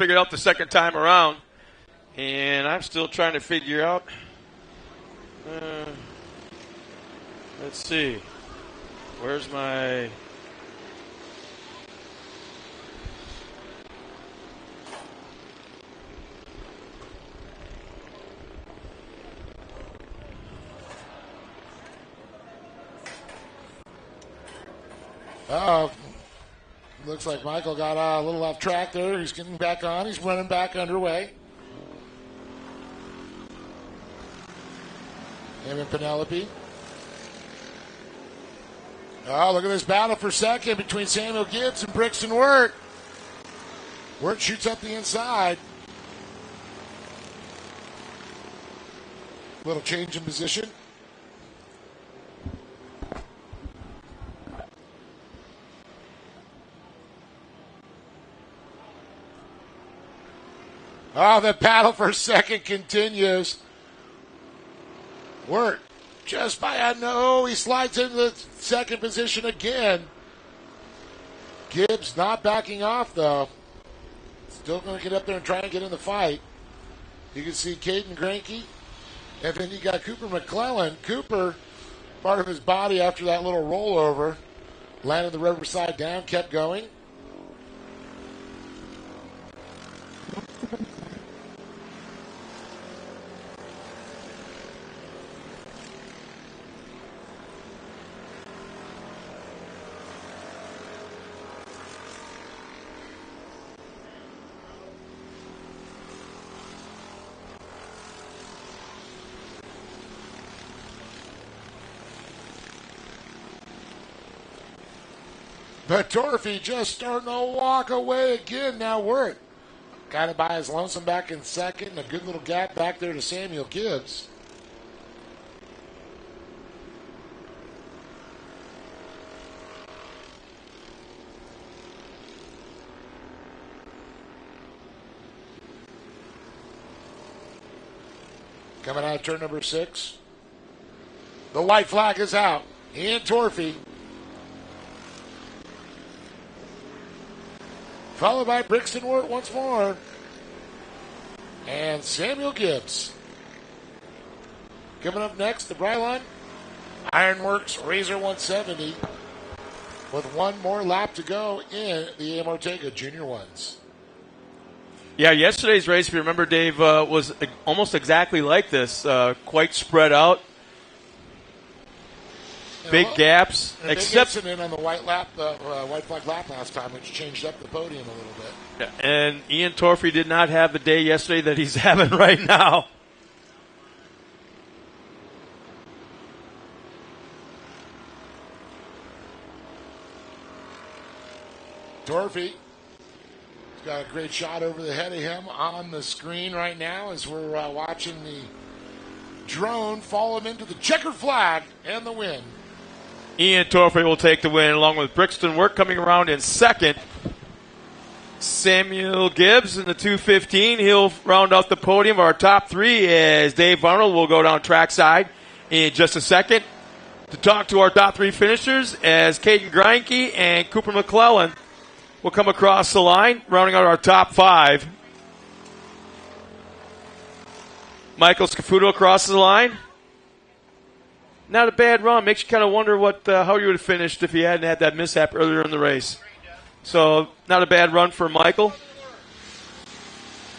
figured out the second time around. And I'm still trying to figure out. Let's see. Where's my... Looks like Michael got a little off track there. He's getting back on. He's running back underway. Him and Penelope. Oh, look at this battle for second between Samuel Gibbs and Brixton Wirt. Wirt shoots up the inside. Little change in position. Oh, the battle for second continues. Wirt just by a no. He slides into the second position again. Gibbs not backing off, though. Still going to get up there and try and get in the fight. You can see Caden Granke. And then you got Cooper McClellan. Cooper, part of his body after that little rollover, landed the Riverside down, kept going. But Torfy just starting to walk away again. Now Wirt got it by his lonesome back in second. A good little gap back there to Samuel Gibbs. Coming out of turn number 6. The white flag is out. Ian Torfy. Followed by Brixton Wirt once more. And Samuel Gibbs. Coming up next, the Bryline Ironworks Razor 170 with one more lap to go in the A.M. Ortega Junior Ones. Yeah, yesterday's race, if you remember, Dave, was almost exactly like this. Quite spread out. Big gaps, except big incident on the white flag lap last time, which changed up the podium a little bit. Yeah, and Ian Torfy did not have the day yesterday that he's having right now. Torfy has got a great shot over the head of him on the screen right now as we're watching the drone follow him into the checkered flag and the win. Ian Torfy will take the win along with Brixton Wirt coming around in second. Samuel Gibbs in the 2:15. He'll round out the podium. Our top three as Dave Arnold will go down trackside in just a second to talk to our top three finishers as Caden Granke and Cooper McClellan will come across the line, rounding out our top 5. Michael Scafuto crosses the line. Not a bad run. Makes you kind of wonder how you would have finished if he hadn't had that mishap earlier in the race. So, not a bad run for Michael.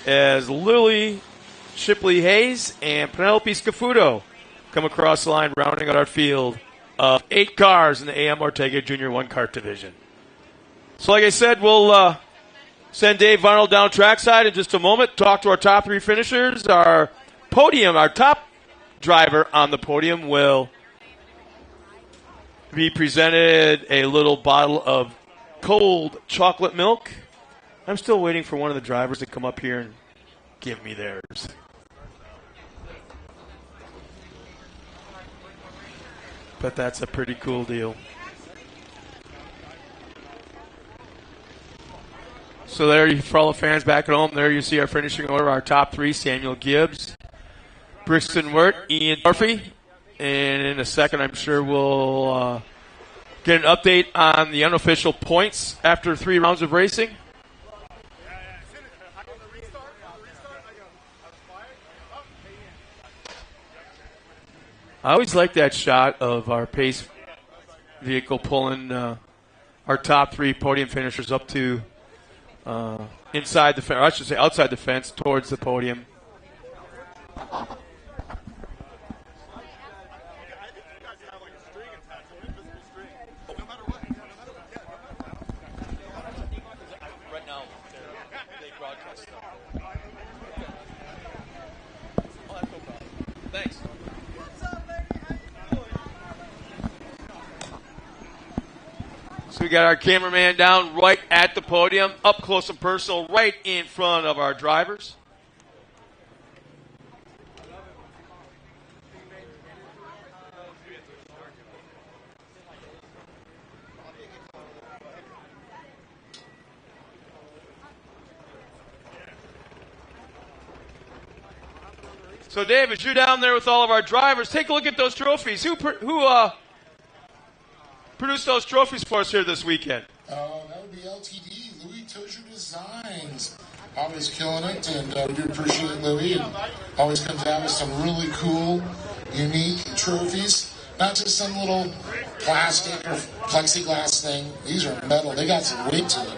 As Lily Shipley-Hayes and Penelope Scafuto come across the line, rounding out our field of 8 cars in the A.M. Ortega Junior 1 kart division. So, like I said, we'll send Dave Arnold down trackside in just a moment, talk to our top 3 finishers. Our top driver on the podium will be presented a little bottle of cold chocolate milk. I'm still waiting for one of the drivers to come up here and give me theirs. But that's a pretty cool deal. So there, for all the fans back at home, there you see our finishing order, our top 3, Samuel Gibbs, Brixton Wirt, Ian Torfy. And in a second, I'm sure we'll get an update on the unofficial points after 3 rounds of racing. I always like that shot of our pace vehicle pulling our top three podium finishers up to inside the fence, or I should say outside the fence, towards the podium. So we got our cameraman down right at the podium, up close and personal, right in front of our drivers. So, Dave, as you're down there with all of our drivers, take a look at those trophies. Who produced those trophies for us here this weekend? That would be LTD, Louis Tozier Designs. Always killing it, and we do appreciate Louis. And always comes out with some really cool, unique trophies. Not just some little plastic or plexiglass thing. These are metal. They got some weight to them.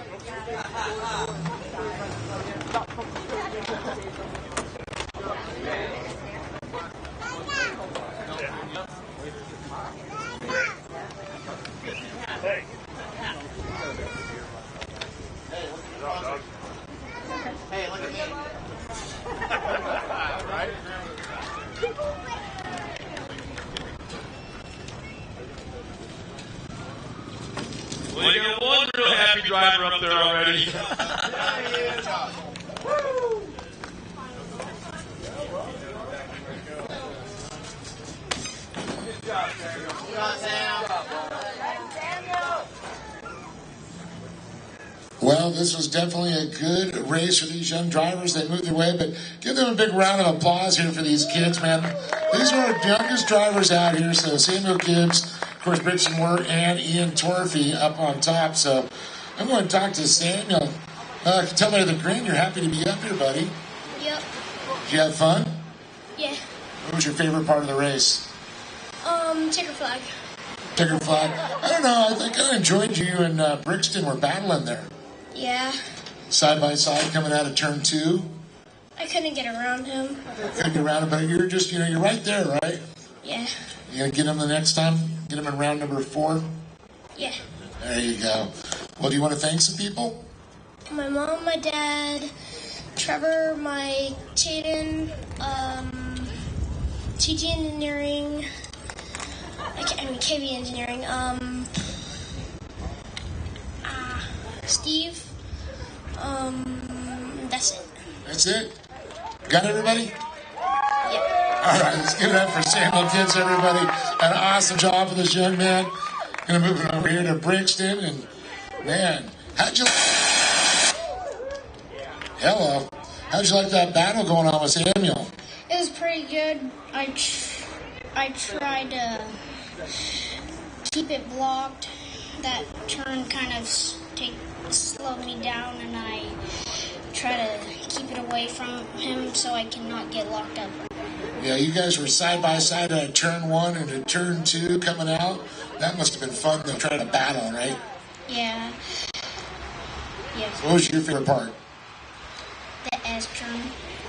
Hey, look at me. Well, you got one real happy driver up there already. Well, this was definitely a good race for these young drivers. They moved their way, but give them a big round of applause here for these kids, man. These are our youngest drivers out here. So Samuel Gibbs, of course, Brixton Wirt, and Ian Torfey up on top. So I'm going to talk to Samuel. I can tell by the grin you're happy to be up here, buddy. Yep. Did you have fun? Yeah. What was your favorite part of the race? Checker flag. Checker flag. I don't know. I think I enjoyed you and Brixton were battling there. Yeah. Side by side coming out of turn 2. I couldn't get around him. Couldn't get around it, but you're just, you're right there, right? Yeah. You gonna get him the next time? Get him in round number 4? Yeah. There you go. Well, do you want to thank some people? My mom, my dad, Trevor, Mike, Jaden, TG Engineering, KV Engineering, Steve, that's it. That's it? Got everybody? Yeah. All right, let's give it up for Samuel Gibbs, everybody. An awesome job for this young man. Gonna move it over here to Brixton, and man, how'd you like that battle going on with Samuel? It was pretty good. I tried to keep it blocked. That turn kind of slowed me down, and I try to keep it away from him so I cannot get locked up. Yeah, you guys were side by side at turn 1 and at turn 2 coming out. That must have been fun to try to battle, right? Yeah. Yes. What was your favorite part? The S turn.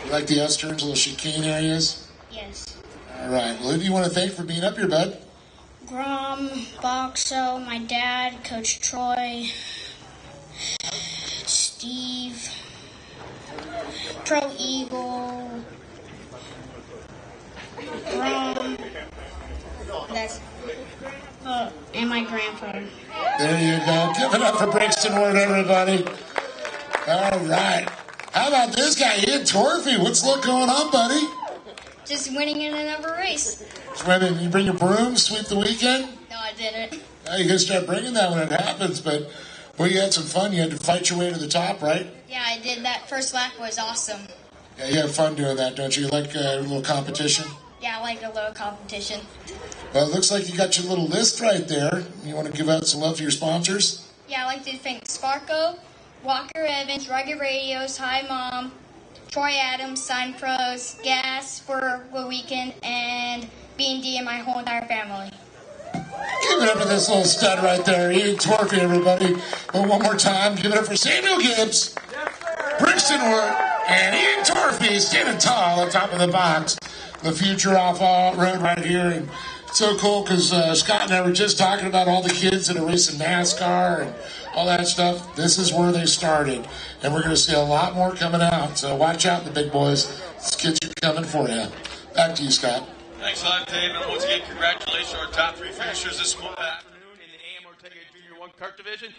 You like the S turns, little chicane areas? Yes. All right. Well, who do you want to thank for being up here, bud? Grom, Boxo, my dad, Coach Troy, Steve, Pro Eagle, Grom, and my grandpa. There you go. Give it up for Brixton Wirt, everybody. All right. How about this guy, Ian Torfey? What's going on, buddy? Just winning in another race. Swimming. You bring your broom, sweep the weekend? No, I didn't. You can start bringing that when it happens, but well, you had some fun. You had to fight your way to the top, right? Yeah, I did. That first lap was awesome. Yeah, you have fun doing that, don't you? You like a little competition? Yeah, I like a little competition. Well, it looks like you got your little list right there. You want to give out some love to your sponsors? Yeah, I like to thank Sparko, Walker Evans, Rugged Radios, Hi Mom, Troy Adams, Sign Pros, Gas for the weekend, and B&D and my whole entire family. Give it up for this little stud right there. Ian Torpy, everybody. But one more time, give it up for Samuel Gibbs, Brixton Wood, and Ian Torpy standing tall on top of the box. The future off-road right here. And it's so cool because Scott and I were just talking about all the kids that are racing NASCAR and all that stuff. This is where they started. And we're going to see a lot more coming out. So watch out, the big boys. These kids are coming for you. Back to you, Scott. Thanks a lot, Dave. And once again, congratulations to our top three finishers this afternoon in the AM Ortega Junior 1 kart division.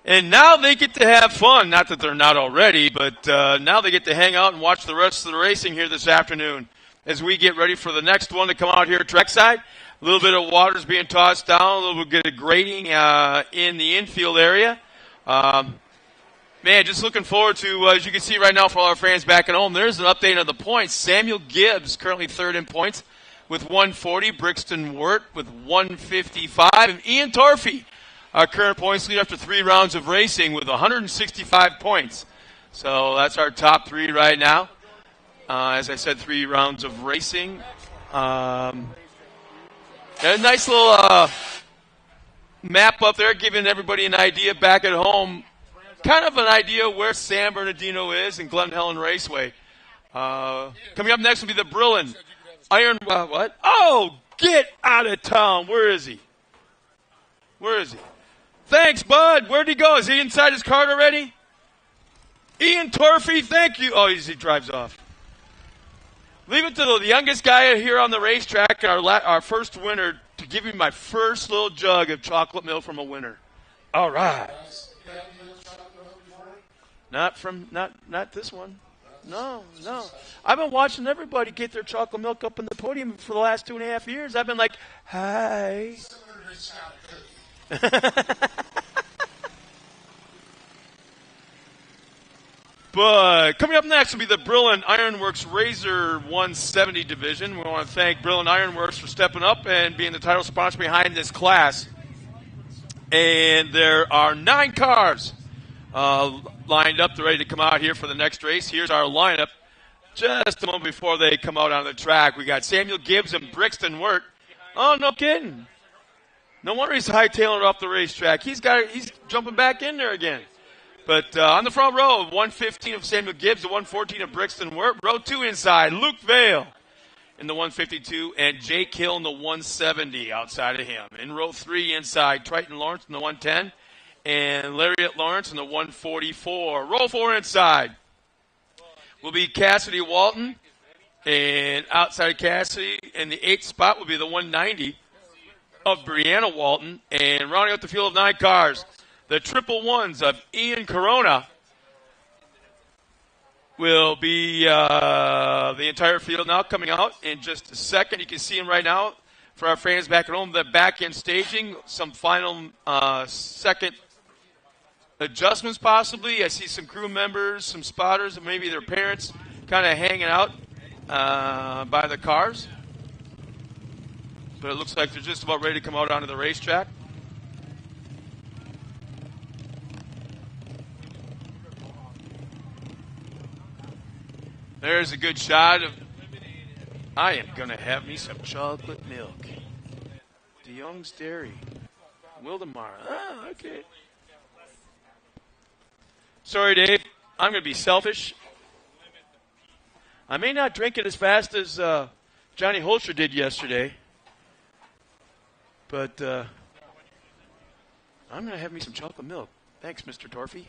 And now they get to have fun. Not that they're not already, but now they get to hang out and watch the rest of the racing here this afternoon as we get ready for the next one to come out here at trackside. A little bit of water's being tossed down, a little bit of grading in the infield area. Man, just looking forward to, as you can see right now for all our fans back at home, there's an update on the points. Samuel Gibbs currently third in points with 140. Brixton Wirt with 155. And Ian Torpy, our current points leader after 3 rounds of racing with 165 points. So that's our top 3 right now. As I said, 3 rounds of racing. A nice little map up there giving everybody an idea back at home. Kind of an idea where San Bernardino is in Glen Helen Raceway. Coming up next will be the Brillin Iron. What? Oh, get out of town. Where is he? Where is he? Thanks, bud. Where'd he go? Is he inside his cart already? Ian Torpy, thank you. Oh, he drives off. Leave it to the youngest guy here on the racetrack, our first winner, to give me my first little jug of chocolate milk from a winner. All right. Not this one. No. I've been watching everybody get their chocolate milk up in the podium for the last 2.5 years. I've been like, hi. But coming up next will be the Brillin Ironworks Razor 170 division. We want to thank Brillin Ironworks for stepping up and being the title sponsor behind this class. And there are 9 cars lined up. They're ready to come out here for the next race. Here's our lineup. Just a moment before they come out on the track, we got Samuel Gibbs and Brixton Wirt. Oh, no kidding. No wonder he's hightailing it off the racetrack. He's jumping back in there again. But on the front row, 115 of Samuel Gibbs, the 114 of Brixton Wirt. Row 2 inside, Luke Vale in the 152, and Jake Hill in the 170 outside of him. In row 3 inside, Triton Lawrence in the 110, and Lariat Lawrence in the 144. Row 4 inside will be Cassidy Walton, and outside of Cassidy in the 8th spot will be the 190 of Brianna Walton, and rounding out the field of 9 cars, the triple ones of Ian Corona will be the entire field now coming out in just a second. You can see him right now for our fans back at home. The back end staging, some final second adjustments possibly. I see some crew members, some spotters, and maybe their parents kind of hanging out by the cars. But it looks like they're just about ready to come out onto the racetrack. There's a good shot of, I am going to have me some chocolate milk. De Young's Dairy. Wildemar. Ah, okay. Sorry, Dave. I'm going to be selfish. I may not drink it as fast as Johnny Holscher did yesterday. But I'm going to have me some chocolate milk. Thanks, Mr. Torpy.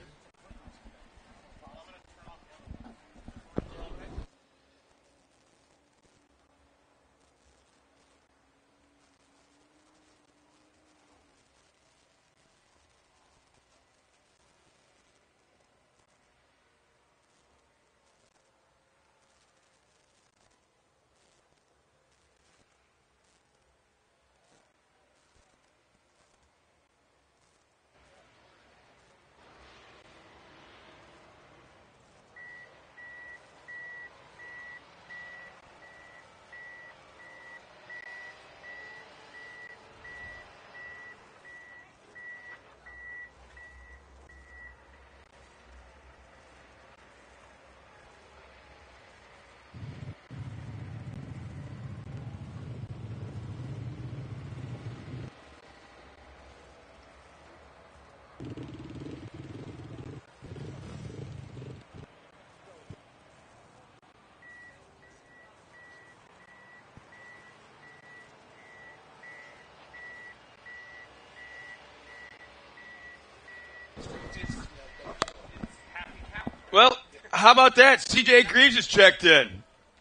Well, how about that? CJ Greaves has checked in.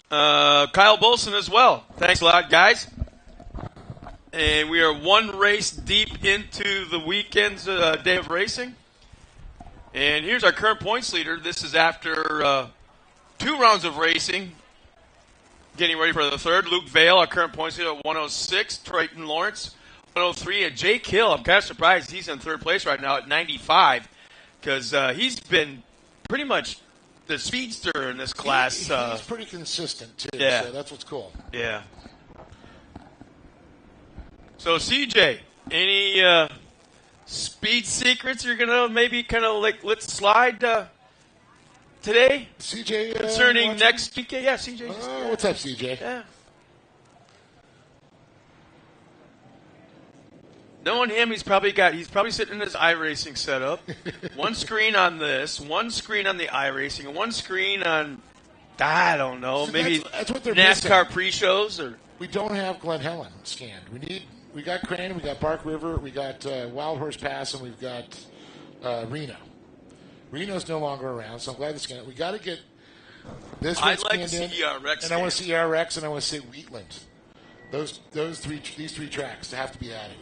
Kyle Bolson as well. Thanks a lot, guys. And we are one race deep into the weekend's day of racing. And here's our current points leader. This is after 2 rounds of racing. Getting ready for the third. Luke Vale, our current points leader at 106. Triton Lawrence, 103. And Jake Hill, I'm kind of surprised he's in third place right now at 95. Because he's been pretty much the speedster in this class. He's pretty consistent, too. Yeah. So that's what's cool. Yeah. So, CJ, any speed secrets you're going to maybe kind of like let slide today? CJ? Concerning next weekend? Yeah, CJ. What's up, CJ? Yeah. Knowing him, he's probably sitting in his iRacing setup. One screen on this, one screen on the iRacing, and one screen on, I don't know, So maybe that's what they're NASCAR missing. pre-shows or. We don't have Glen Helen scanned. We got Crane, we got Bark River, we got Wild Horse Pass, and we've got Reno. Reno's no longer around, so I'm glad to scan it. We got to get this one I'd like to scanned see in, ERX. and I want to see ERX, and I want to see Wheatland. These three tracks have to be added.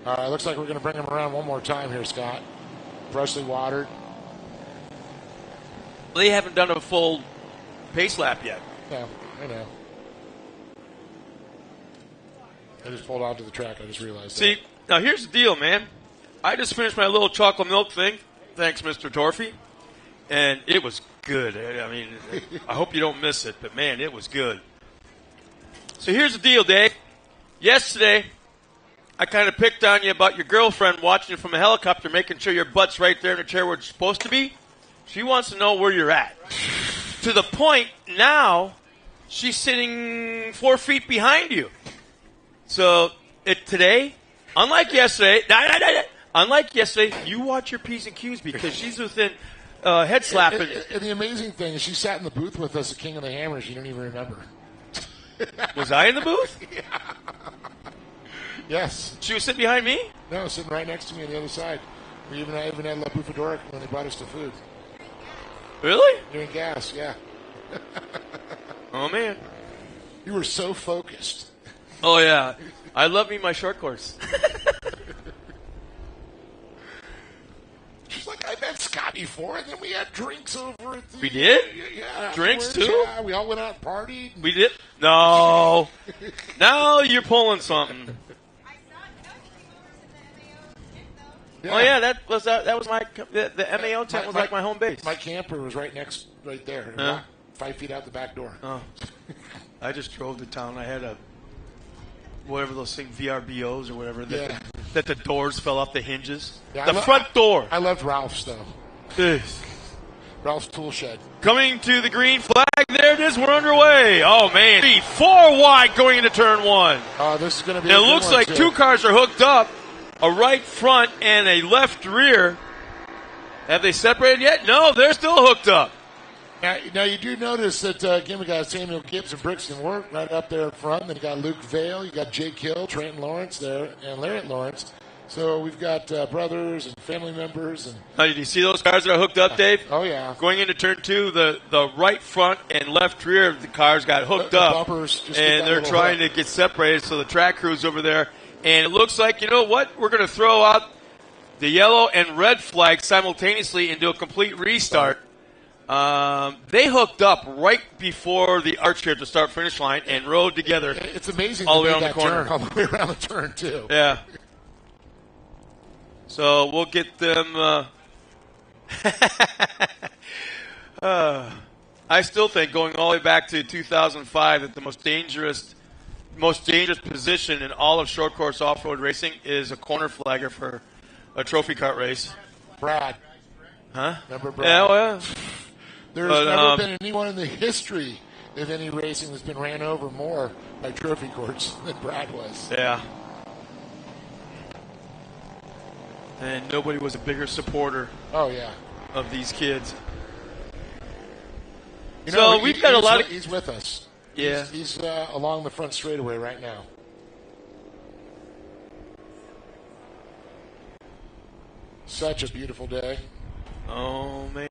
All right, looks like we're going to bring him around one more time here, Scott. Freshly watered. They haven't done a full pace lap yet. No, I know. I just pulled onto the track. I just realized. See, now here's the deal, man. I just finished my little chocolate milk thing. Thanks, Mr. Torfy. And it was good. I mean, I hope you don't miss it, but man, it was good. So here's the deal, Dave. Yesterday, I kind of picked on you about your girlfriend watching you from a helicopter, making sure your butt's right there in the chair where it's supposed to be. She wants to know where you're at. To the point now, she's sitting 4 feet behind you. So today, unlike yesterday, you watch your P's and Q's because she's within head slapping. And the amazing thing is, she sat in the booth with us at King of the Hammers. You don't even remember. Was I in the booth? Yeah. Yes. She was sitting behind me? No, sitting right next to me on the other side. I even had La Bufadora when they brought us the food. Really? Doing gas, yeah. Oh, man. You were so focused. Oh, yeah. I love me my short course. She's like, I met Scott before, and then we had drinks over at the... We did? Yeah. Drinks, afterwards, too? Yeah, we all went out and partied. We did? No. Now you're pulling something. Yeah. Oh, yeah, that was my the MAO tent was like my home base. My camper was right there, 5 feet out the back door. Oh. I just drove to town. I had whatever those things, VRBOs or whatever, that the doors fell off the hinges. Yeah, the front door. I loved Ralph's, though. Jeez. Ralph's tool shed. Coming to the green flag. There it is. We're underway. Oh, man. 4 wide going into turn 1. This is going to be It looks like too. 2 cars are hooked up. A right front and a left rear. Have they separated yet? No, they're still hooked up. Now you do notice that, again, we got Samuel Gibbs and Brixton Work right up there in front. Then you got Luke Vale, you got Jake Hill, Trenton Lawrence there, and Larry Lawrence. So we've got brothers and family members. And Now, did you see those cars that are hooked up, Dave? Oh, yeah. Going into turn 2, the right front and left rear of the cars got hooked The up. bumpers just And they're trying to get separated, so the track crew's over there. And it looks like, you know what? We're going to throw out the yellow and red flag simultaneously and do a complete restart. They hooked up right before the arch here at the start-finish line and rode together. It's amazing all the way they around made the that corner. turn, all the way around the turn, too. Yeah. So we'll get them. I still think going all the way back to 2005 that the most dangerous position in all of short course off-road racing is a corner flagger for a trophy cart race. Brad. Huh? Remember Brad? Yeah, well, There's never been anyone in the history of any racing that's been ran over more by trophy courts than Brad was. yeah. And nobody was a bigger supporter Oh, yeah. of these kids. You So know, we've got a lot of... He's with us. Yeah. He's along the front straightaway right now. Such a beautiful day. Oh, man.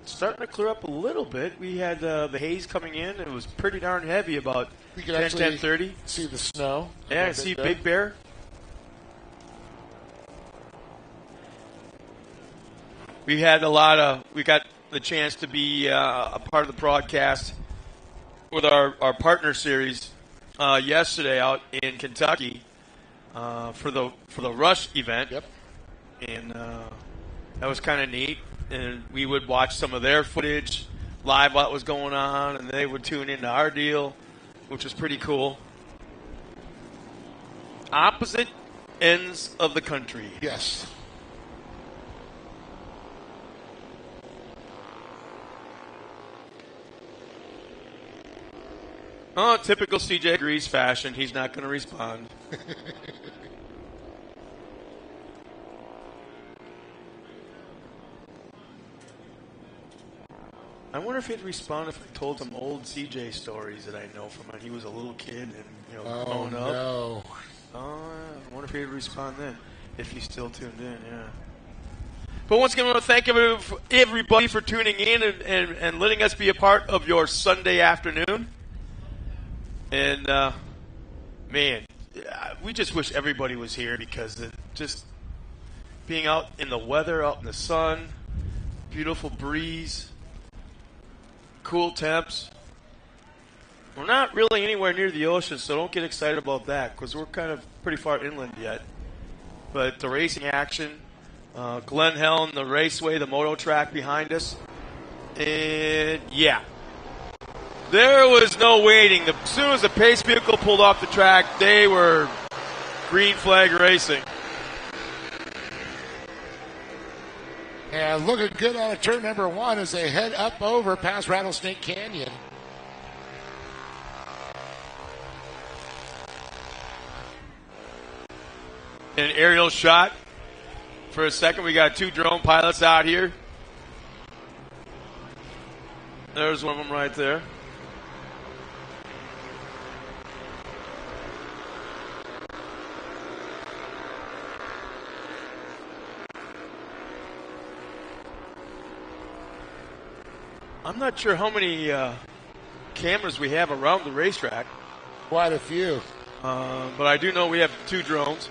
It's starting to clear up a little bit. We had the haze coming in. It was pretty darn heavy about We could 10:30. see the snow. Yeah, see Big Bear. We got the chance to be a part of the broadcast with our partner series yesterday out in Kentucky for the Rush event. Yep. And that was kind of neat. And we would watch some of their footage live what was going on, and they would tune into our deal, which was pretty cool. Opposite ends of the country. Yes. Oh, typical CJ Grease fashion. He's not going to respond. I wonder if he'd respond if I told him old CJ stories that I know from when he was a little kid and growing up. No. Oh, I wonder if he'd respond then, if he's still tuned in, yeah. But once again, I want to thank everybody for tuning in and letting us be a part of your Sunday afternoon. And, man, we just wish everybody was here because just being out in the weather, out in the sun, beautiful breeze, cool temps. We're not really anywhere near the ocean, so don't get excited about that because we're kind of pretty far inland yet. But the racing action, Glen Helen, the raceway, the moto track behind us, and yeah. There was no waiting. As soon as the pace vehicle pulled off the track, they were green flag racing. And looking good on a turn number 1 as they head up over past Rattlesnake Canyon. An aerial shot. For a second, we got 2 drone pilots out here. There's one of them right there. I'm not sure how many cameras we have around the racetrack. Quite a few. But I do know we have 2 drones.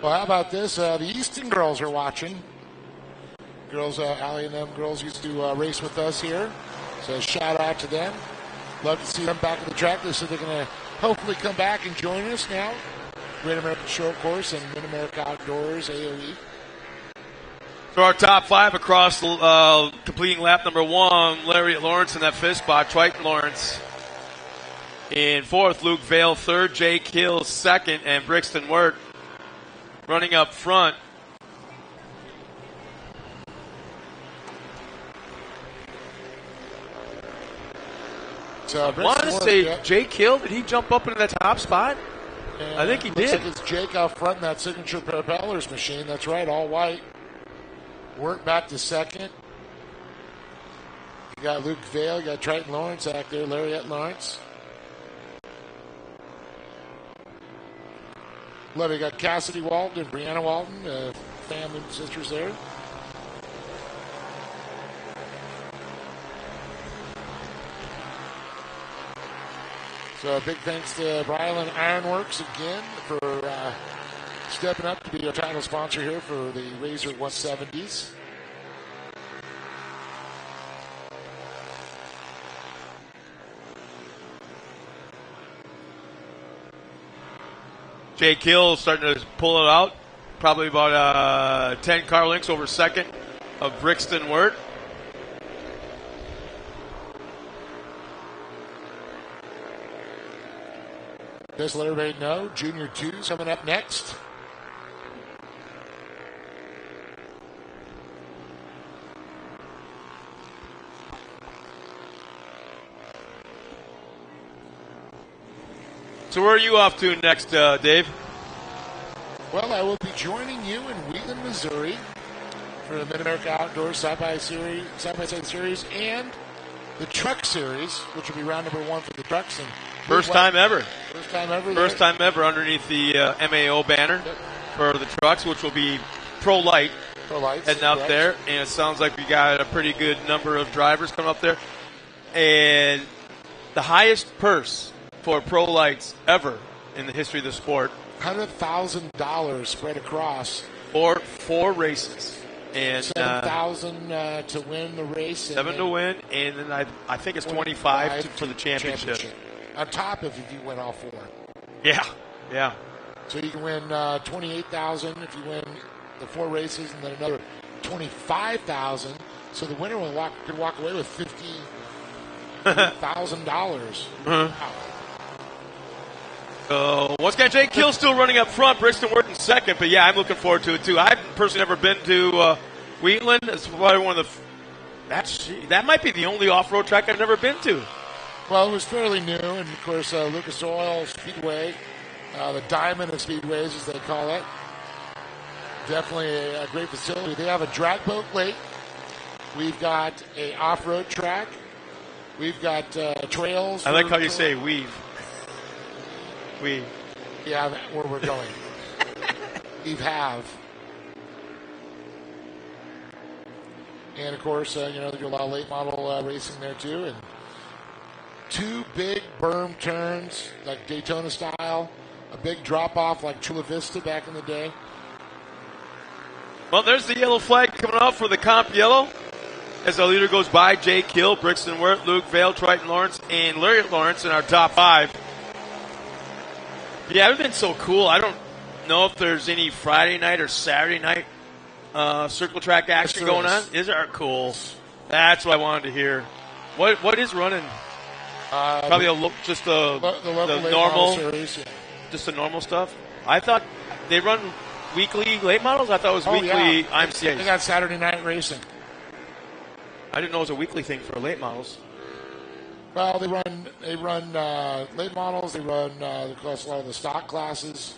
Well, how about this? The Easton girls are watching. Girls, Allie and them girls used to race with us here. So shout out to them. Love to see them back at the track. They said they're going to hopefully come back and join us now. Great American Short Course and Mid-America Outdoors, AOE. So our top 5 across completing lap number 1, Lariat Lawrence in that 5th spot, Triton Lawrence in 4th, Luke Vale 3rd, Jake Hill 2nd, and Brixton Wirt running up front. So I want to say Jake Hill, did he jump up into that top spot? And I think he looks did. Like it's Jake out front in that signature propellers machine. That's right, all white. Work back to 2nd. You got Luke Vale, you got Triton Lawrence back there, Lariat Lawrence. Love it. You got Cassidy Walton and Brianna Walton, family and sisters there. So a big thanks to Bryland Ironworks again for stepping up to be our title sponsor here for the Razor 170s. Jake Hill starting to pull it out. Probably about 10 car lengths over 2nd of Brixton Wirt. Just let everybody know, Junior 2's coming up next. So where are you off to next, Dave? Well, I will be joining you in Wheeling, Missouri for the Mid-America Outdoors Side-by-Side Series and the Truck Series, which will be round number 1 for the trucks. And First time ever. First time ever. First time ever underneath the MAO banner for the trucks, which will be Pro Light. Pro Lights. Heading out there. And it sounds like we got a pretty good number of drivers coming up there. And the highest purse for Pro Lights ever in the history of the sport. $100,000 spread across. For 4 races. And $7,000 to win the race. 7 to win, and then I think it's 25 for the championship. On top of if you win all 4. Yeah. So you can win $28,000 if you win the 4 races, and then another $25,000. So the winner could walk away with $50,000. Wow. So once again, Jake Hill still running up front. Brixton working second, but yeah, I'm looking forward to it too. I've personally never been to Wheatland. It's probably one of the that might be the only off-road track I've never been to. Well, it was fairly new, and of course, Lucas Oil Speedway, the Diamond of Speedways, as they call it. Definitely a great facility. They have a drag boat lake. We've got a off-road track. We've got trails. I like how you say weave. Yeah, where we're going. We have. And, of course, they do a lot of late model racing there, too. And 2 big berm turns, like Daytona style. A big drop-off like Chula Vista back in the day. Well, there's the yellow flag coming off for the Comp Yellow. As our leader goes by, Jake Hill, Brixton Wirt, Luke Vale, Triton Lawrence, and Lariat Lawrence in our top 5. Yeah, it's been so cool. I don't know if there's any Friday night or Saturday night circle track action going on. Is there? Cool. That's what I wanted to hear. What is running? Probably the normal series, just the normal stuff. I thought they run weekly late models. I thought it was weekly IMCA. They got Saturday night racing. I didn't know it was a weekly thing for late models. Well, they run late models. They run of course, a lot of the stock classes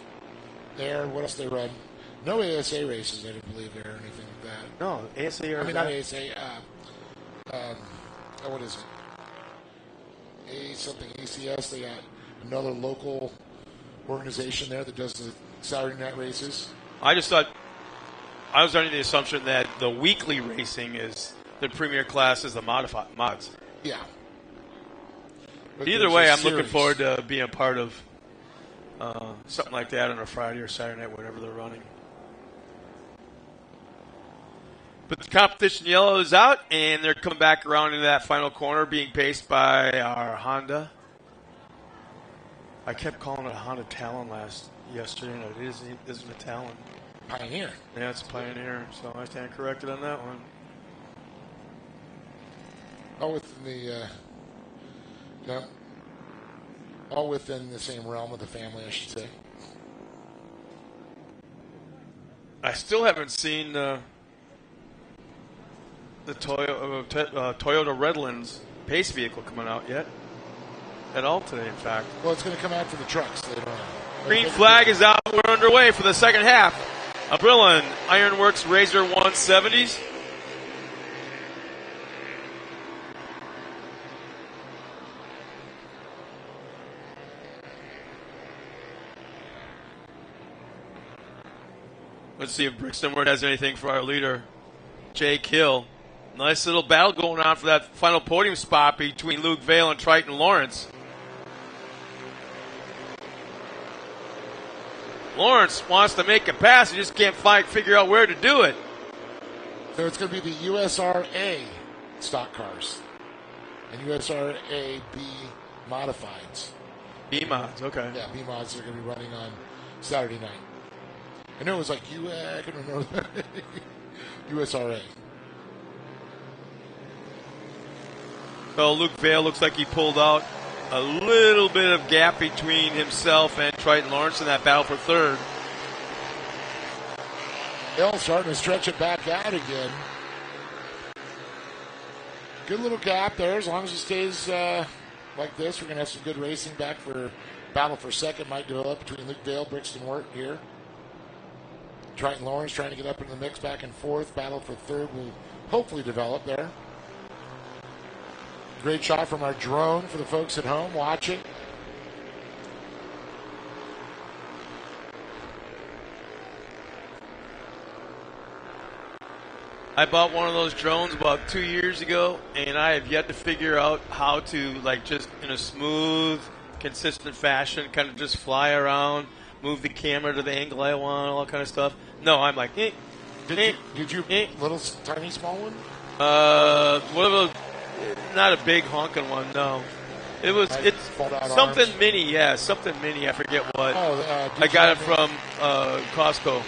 there. What else they run? No ASA races, I don't believe there or anything like that. No, ASA or not ASA. What is it? Something ACS. They got another local organization there that does the Saturday night races. I just thought I was under the assumption that the weekly racing is the premier class is the mods. Yeah. But either way, I'm looking forward to being a part of something like that on a Friday or Saturday night, whatever they're running. But the competition yellow is out, and they're coming back around into that final corner, being paced by our Honda. I kept calling it a Honda Talon yesterday, and it isn't a Talon. Pioneer. Yeah, it's a Pioneer, so I stand corrected on that one. All within the same realm of the family, I should say. I still haven't seen the Toyota Redlands pace vehicle coming out yet. At all today, in fact. Well, it's going to come out for the trucks later on. Green flag is out. We're underway for the second half. Brillen Ironworks Razor 170s. Let's see if Brixton Word has anything for our leader, Jake Hill. Nice little battle going on for that final podium spot between Luke Vale and Triton Lawrence. Lawrence wants to make a pass. He just can't figure out where to do it. So it's going to be the USRA stock cars and USRA B modifieds. B mods, okay. Yeah, B mods are going to be running on Saturday night. I know it was like I can remember that. USRA. Well, Luke Vale looks like he pulled out a little bit of gap between himself and Triton Lawrence in that battle for third. Hill starting to stretch it back out again. Good little gap there. As long as it stays like this, we're going to have some good racing back for battle for second. Might develop between Luke Vale, Brixton Wirt here. Triton Lawrence trying to get up in the mix back and forth. Battle for third will hopefully develop there. Great shot from our drone for the folks at home watching. I bought one of those drones about 2 years ago, and I have yet to figure out how to, like, just in a smooth, consistent fashion, kind of just fly around, move the camera to the angle I want, all that kind of stuff. No, I'm like, Did you little tiny small one? One of those, not a big honking one, no. It's something arms. mini, yeah, something mini. I forget what. I did got you it from Costco.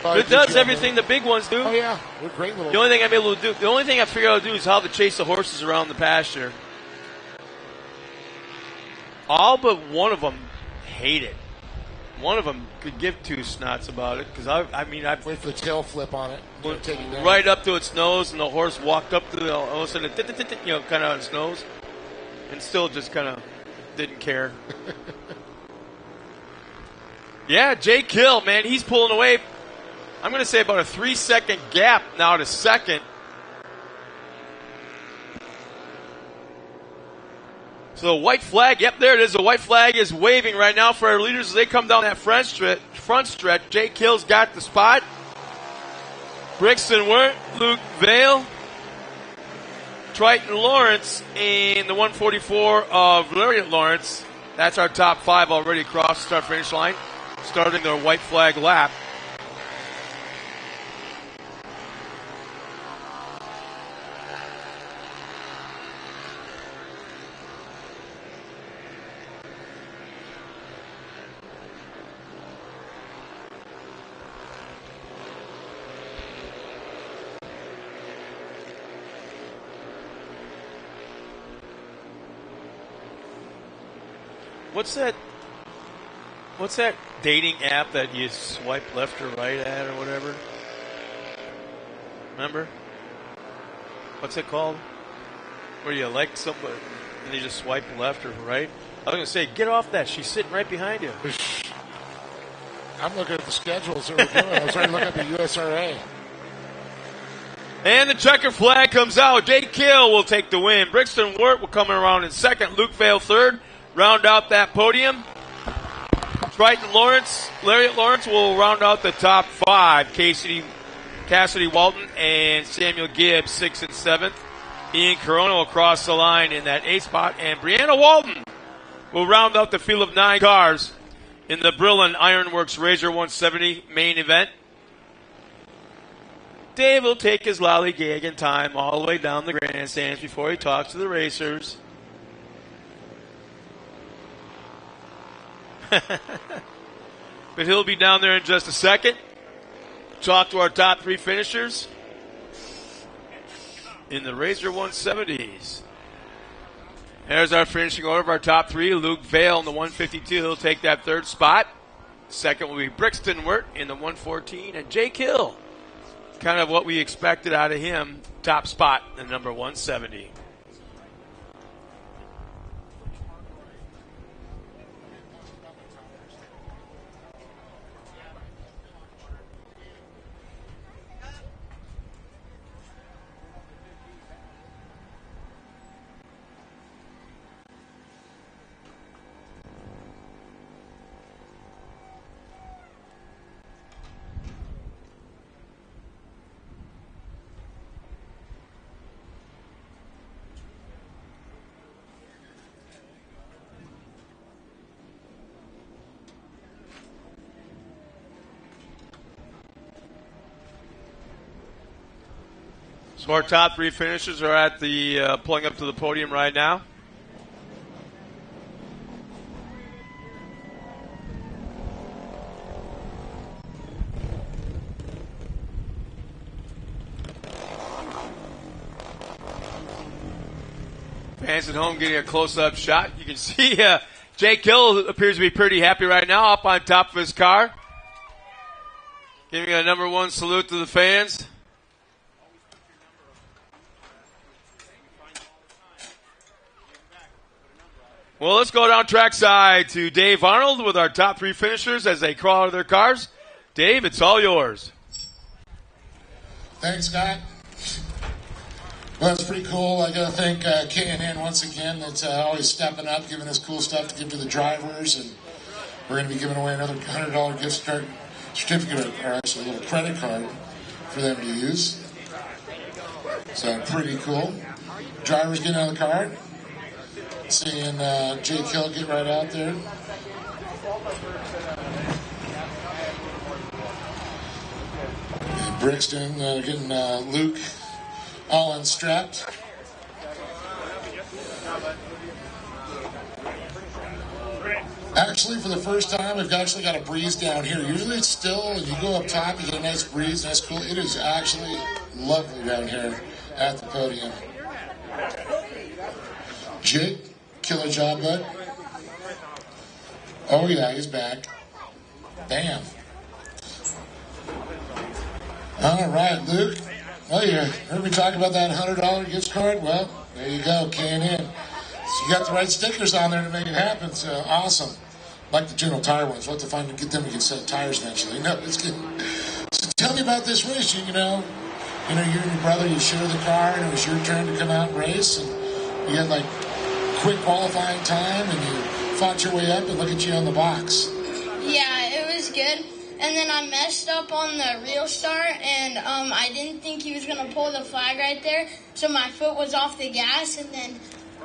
have It does everything the big ones do. Oh yeah, they're great little. The only thing I'm able to do, the only thing I figured out to do is how to chase the horses around the pasture. All but one of them hate it. One of them could give two snots about it because I Wait for the tail flip on it. went Take it down. right up to its nose, and the horse walked up to the all of a sudden, kind of on its nose, and still just kind of didn't care. Yeah, Jay Kill, man, he's pulling away. I'm going to say about a 3-second gap now to second. So the white flag, yep, there it is. The white flag is waving right now for our leaders as they come down that front stretch. Jay Kill's got the spot. Brixton Wirt, Luke Vale, Triton Lawrence, and the 144 of Lariat Lawrence. That's our top 5 already across the start-finish line, starting their white flag lap. What's that dating app that you swipe left or right at or whatever? Remember? What's it called? Where you like somebody and you just swipe left or right? I was going to say, get off that. She's sitting right behind you. I'm looking at the schedules that we're doing. I was trying to look at the USRA. And the checker flag comes out. Jay Kill will take the win. Brixton Wirt will come around in second. Luke Vale third. Round out that podium. Triton Lawrence, Lariat Lawrence will round out the top 5. Cassidy Walton and Samuel Gibbs, 6th and 7th. Ian Corona will cross the line in that 8th spot. And Brianna Walton will round out the field of 9 cars in the Brillon Ironworks Razor 170 main event. Dave will take his lollygagging time all the way down the grandstands before he talks to the racers. But he'll be down there in just a second. Talk to our top 3 finishers in the Razor 170s. There's our finishing order of our top 3. Luke Vale in the 152. He'll take that 3rd spot. Second will be Brixton Wirt in the 114. And Jake Hill, kind of what we expected out of him, top spot in the number 170. So our top 3 finishers are at the pulling up to the podium right now. Fans at home getting a close-up shot. You can see Jake Hill appears to be pretty happy right now, up on top of his car. Giving a number 1 salute to the fans. Well, let's go down trackside to Dave Arnold with our top 3 finishers as they crawl out of their cars. Dave, it's all yours. Thanks, Scott. Well, that's pretty cool. I got to thank K&N once again. That's always stepping up, giving us cool stuff to give to the drivers. And we're going to be giving away another $100 gift card certificate, or actually a little credit card for them to use. So pretty cool. Drivers getting out of the car. Seeing Jake Hill get right out there. And Brixton getting Luke all unstrapped. Actually, for the first time, we've actually got a breeze down here. Usually it's still, and you go up top, you get a nice breeze, nice cool. It is actually lovely down here at the podium. Jake, killer job, bud. Oh, yeah, he's back. Bam. All right, Luke. Oh, you heard me talk about that $100 gift card? Well, there you go, K&N. So you got the right stickers on there to make it happen, so awesome. Like the General Tire ones. We'll have to get them to get set of tires eventually. No, it's good. So tell me about this race. You know, you and your brother, you share the car, and it was your turn to come out and race, and you had, like, quick qualifying time, and you fought your way up, and look at you on the box. Yeah, it was good. And then I messed up on the real start, and I didn't think he was going to pull the flag right there, so my foot was off the gas, and then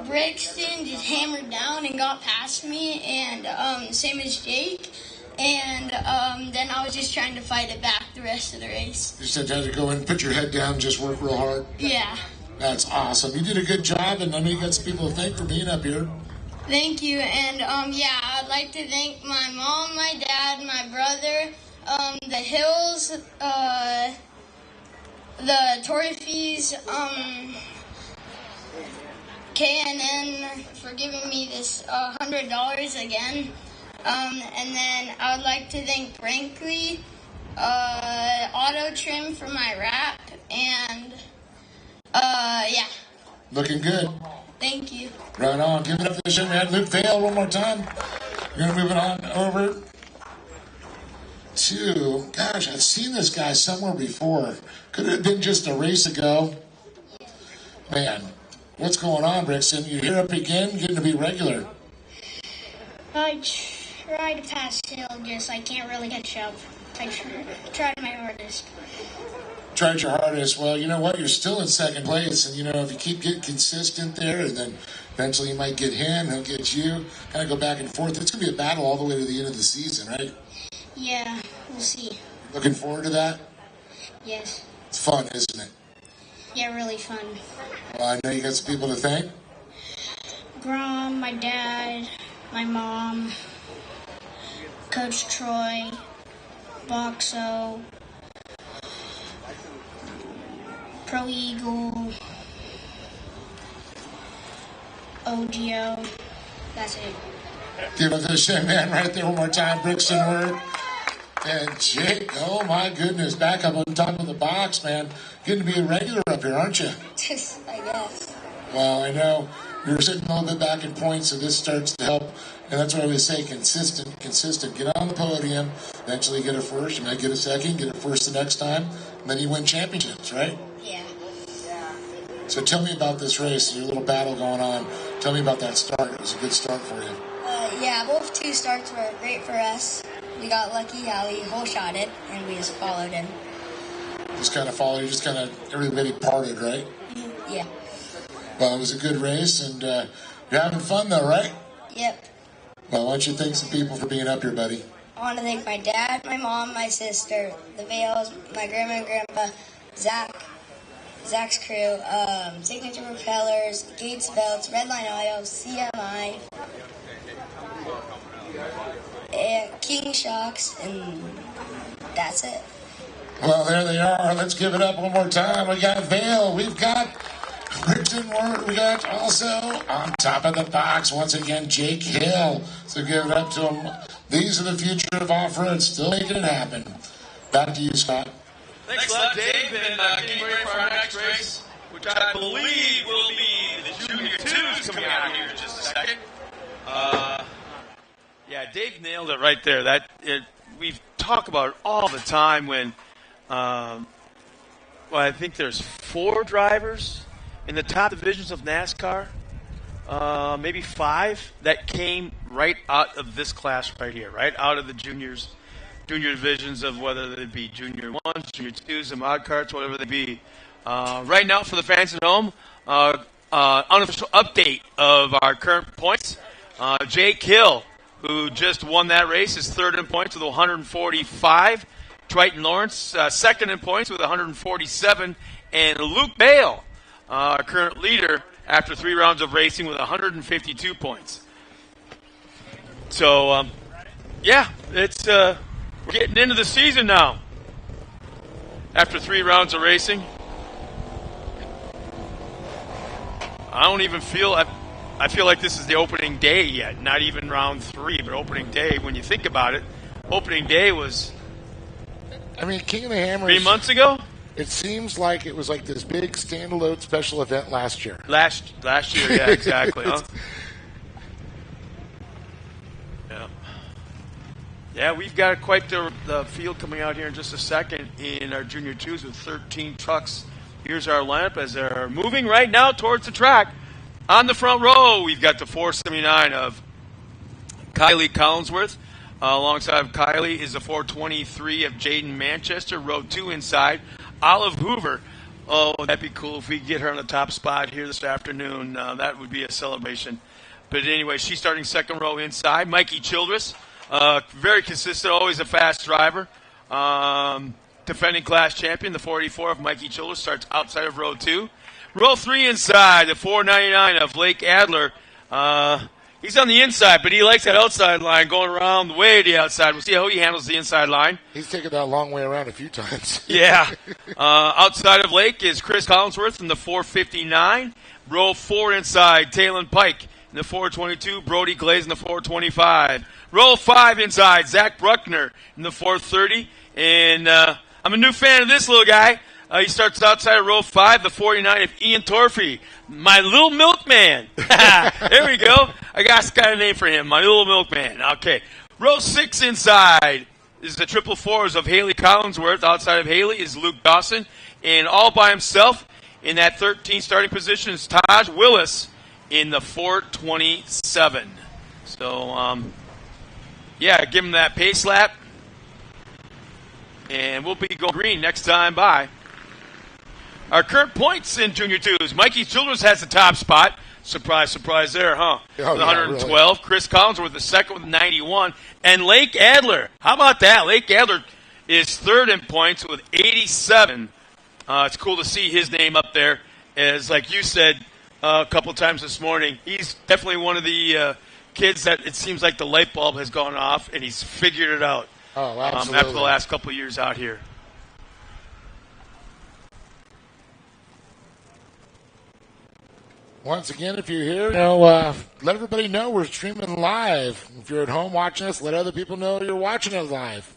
Brixton just hammered down and got past me, and same as Jake. And then I was just trying to fight it back the rest of the race. You said you had to go in, put your head down, just work real hard? Yeah. That's awesome. You did a good job, and I know you got some people to thank for being up here. Thank you. And yeah, I'd like to thank my mom, my dad, my brother, the Hills, the Tortoises, K&N for giving me this $100 again. And then I would like to thank Brinkley, Auto Trim for my wrap, and yeah. Looking good. Thank you. Right on. Give it up for the show, man. Luke Vale, one more time. We're going to move it on over to, gosh, I've seen this guy somewhere before. Could have been just a race ago. Man, what's going on, Brixton? You're here up again, getting to be regular. I try to pass Hill, just I can't really catch up. I tried my hardest. Tried your hardest. Well, you know what? You're still in second place, and you know if you keep getting consistent there, and then eventually you might get him, he'll get you. Kind of go back and forth. It's gonna be a battle all the way to the end of the season, right? Yeah, we'll see. Looking forward to that. Yes. It's fun, isn't it? Yeah, really fun. Well, I know you got some people to thank. Grom, my dad, my mom, Coach Troy, Boxo, Pro Eagle, OGO. That's it. Give it to the same man right there one more time. Brixton Word. And Jake, oh my goodness, back up on top of the box, man. Getting to be a regular up here, aren't you? I guess. Well, I know we were sitting a little bit back in points, so this starts to help. And that's why we say consistent. Get on the podium, eventually get a first. You might get a second, get a first the next time, and then you win championships, right? Yeah. So tell me about this race, your little battle going on. Tell me about that start. It was a good start for you. Yeah, both two starts were great for us. We got lucky how he whole shot it, and we just followed him. Just kind of followed, everybody parted, right? Yeah. Well, it was a good race, and you're having fun though, right? Yep. Well, why don't you thank some people for being up here, buddy? I want to thank my dad, my mom, my sister, the Vales, my grandma and grandpa, Zach's crew, Signature Propellers, Gates Belts, Redline Auto, CMI, and King Shocks, and that's it. Well, there they are. Let's give it up one more time. We got Vale. We've got Brixton Ward. We got also on top of the box, once again, Jake Hill. So give it up to him. These are the future of off-road. Still making it happen. Back to you, Scott. Thanks a lot, Dave. And getting ready for our next race, which I believe will be the Junior 2s coming out here in just a second. Yeah, Dave nailed it right there. We talk about it all the time when, I think there's 4 drivers in the top divisions of NASCAR, maybe 5, that came right out of this class right here, right out of the junior divisions of whether they be Junior 1s, Junior 2s, the mod carts, whatever they be. Right now, for the fans at home, unofficial update of our current points. Jake Hill, who just won that race, is third in points with 145. Triton Lawrence, second in points with 147. And Luke Bale, our current leader after 3 rounds of racing with 152 points. So, it's we're getting into the season now. After 3 rounds of racing, I don't even feel I feel like this is the opening day yet. Not even round 3, but opening day. When you think about it, opening day was. I mean, King of the Hammer. 3 months ago. It seems like it was like this big standalone special event last year. Last year, yeah, exactly. Huh? Yeah, we've got quite the field coming out here in just a second in our Junior 2s with 13 trucks. Here's our lineup as they're moving right now towards the track. On the front row, we've got the 479 of Kylie Collinsworth. Alongside of Kylie is the 423 of Jaden Manchester. Row 2 inside, Olive Hoover. Oh, that'd be cool if we could get her on the top spot here this afternoon. That would be a celebration. But anyway, she's starting second row inside. Mikey Childress. Very consistent, always a fast driver. Defending class champion, the 484 of Mikey Childress, starts outside of row 2. Row 3 inside, the 499 of Lake Adler. He's on the inside, but he likes that outside line going around way to the outside. We'll see how he handles the inside line. He's taken that long way around a few times. Yeah. Outside of Lake is Chris Collinsworth in the 459. Row 4 inside, Talon Pike in the 422. Brody Glaze in the 425. Row 5 inside, Zach Bruckner in the 430. And I'm a new fan of this little guy. He starts outside of row 5, the 49 of Ian Torfey. My little milkman. There we go. I got a name for him, my little milkman. Okay. Row 6 inside is the 444s of Haley Collinsworth. Outside of Haley is Luke Dawson. And all by himself in that 13 starting position is Taj Willis in the 427. So, give him that pace lap. And we'll be going green next time by. Our current points in Junior 2s. Mikey Childress has the top spot. Surprise, surprise there, huh? With 112. Really. Chris Collinsworth the second with 91. And Lake Adler. How about that? Lake Adler is third in points with 87. It's cool to see his name up there. As, like you said a couple times this morning, he's definitely one of the kids that it seems like the light bulb has gone off, and he's figured it out after the last couple of years out here. Once again, if you're here, let everybody know we're streaming live. If you're at home watching us, let other people know you're watching us live.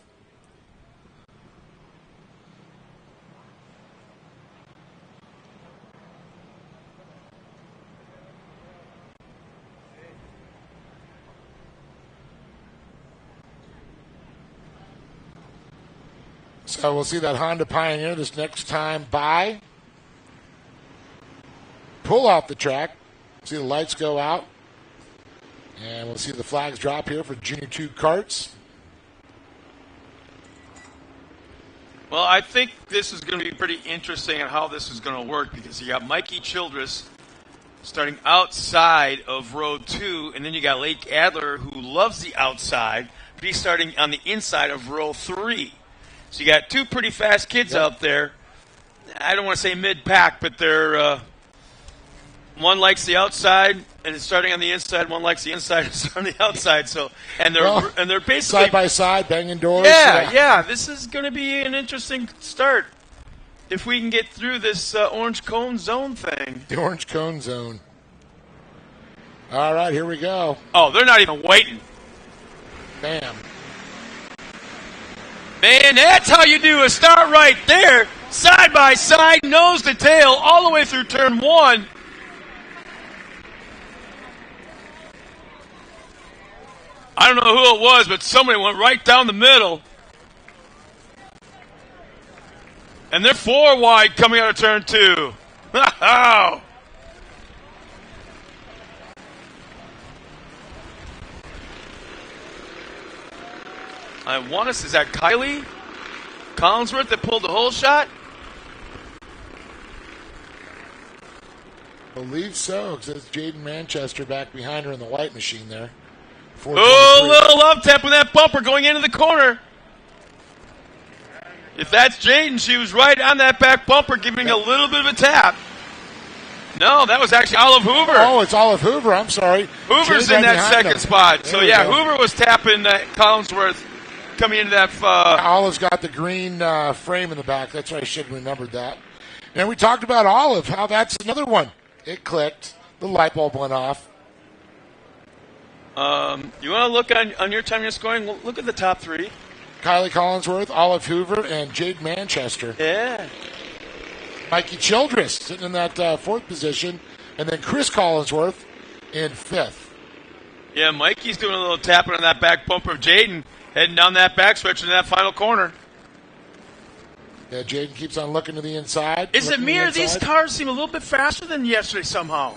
So we'll see that Honda Pioneer this next time by. Pull off the track. See the lights go out. And we'll see the flags drop here for Junior 2 karts. Well, I think this is going to be pretty interesting on how this is going to work because you got Mikey Childress starting outside of row 2, and then you got Lake Adler who loves the outside, but he's starting on the inside of row 3. So you got two pretty fast kids out there. I don't want to say mid-pack, but they're one likes the outside and is starting on the inside. One likes the inside and is on the outside. So they're basically side by side, banging doors. Yeah. This is going to be an interesting start if we can get through this orange cone zone thing. The orange cone zone. All right, here we go. Oh, they're not even waiting. Bam. Man, that's how you do a start right there. Side by side, nose to tail, all the way through turn 1. I don't know who it was, but somebody went right down the middle. And they're 4 wide coming out of turn 2. Wow. I want us, is that Kylie Collinsworth that pulled the whole shot? Believe so, because it's Jaden Manchester back behind her in the white machine there. Oh, little love tap with that bumper going into the corner. If that's Jaden, she was right on that back bumper, giving a little bit of a tap. No, that was actually Olive Hoover. Oh, it's Olive Hoover. I'm sorry. Hoover's in that second spot. So, yeah, Hoover was tapping Collinsworth coming into that. Olive's got the green frame in the back. That's why I should have remembered that. And we talked about Olive, how that's another one. It clicked. The light bulb went off. You want to look on your time you're scoring? Look at the top three. Kylie Collinsworth, Olive Hoover, and Jade Manchester. Yeah. Mikey Childress sitting in that fourth position. And then Chris Collinsworth in fifth. Yeah, Mikey's doing a little tapping on that back bumper of Jaden, heading down that backstretch in that final corner. Yeah, Jaden keeps on looking to the inside. Is it me or these cars seem a little bit faster than yesterday somehow?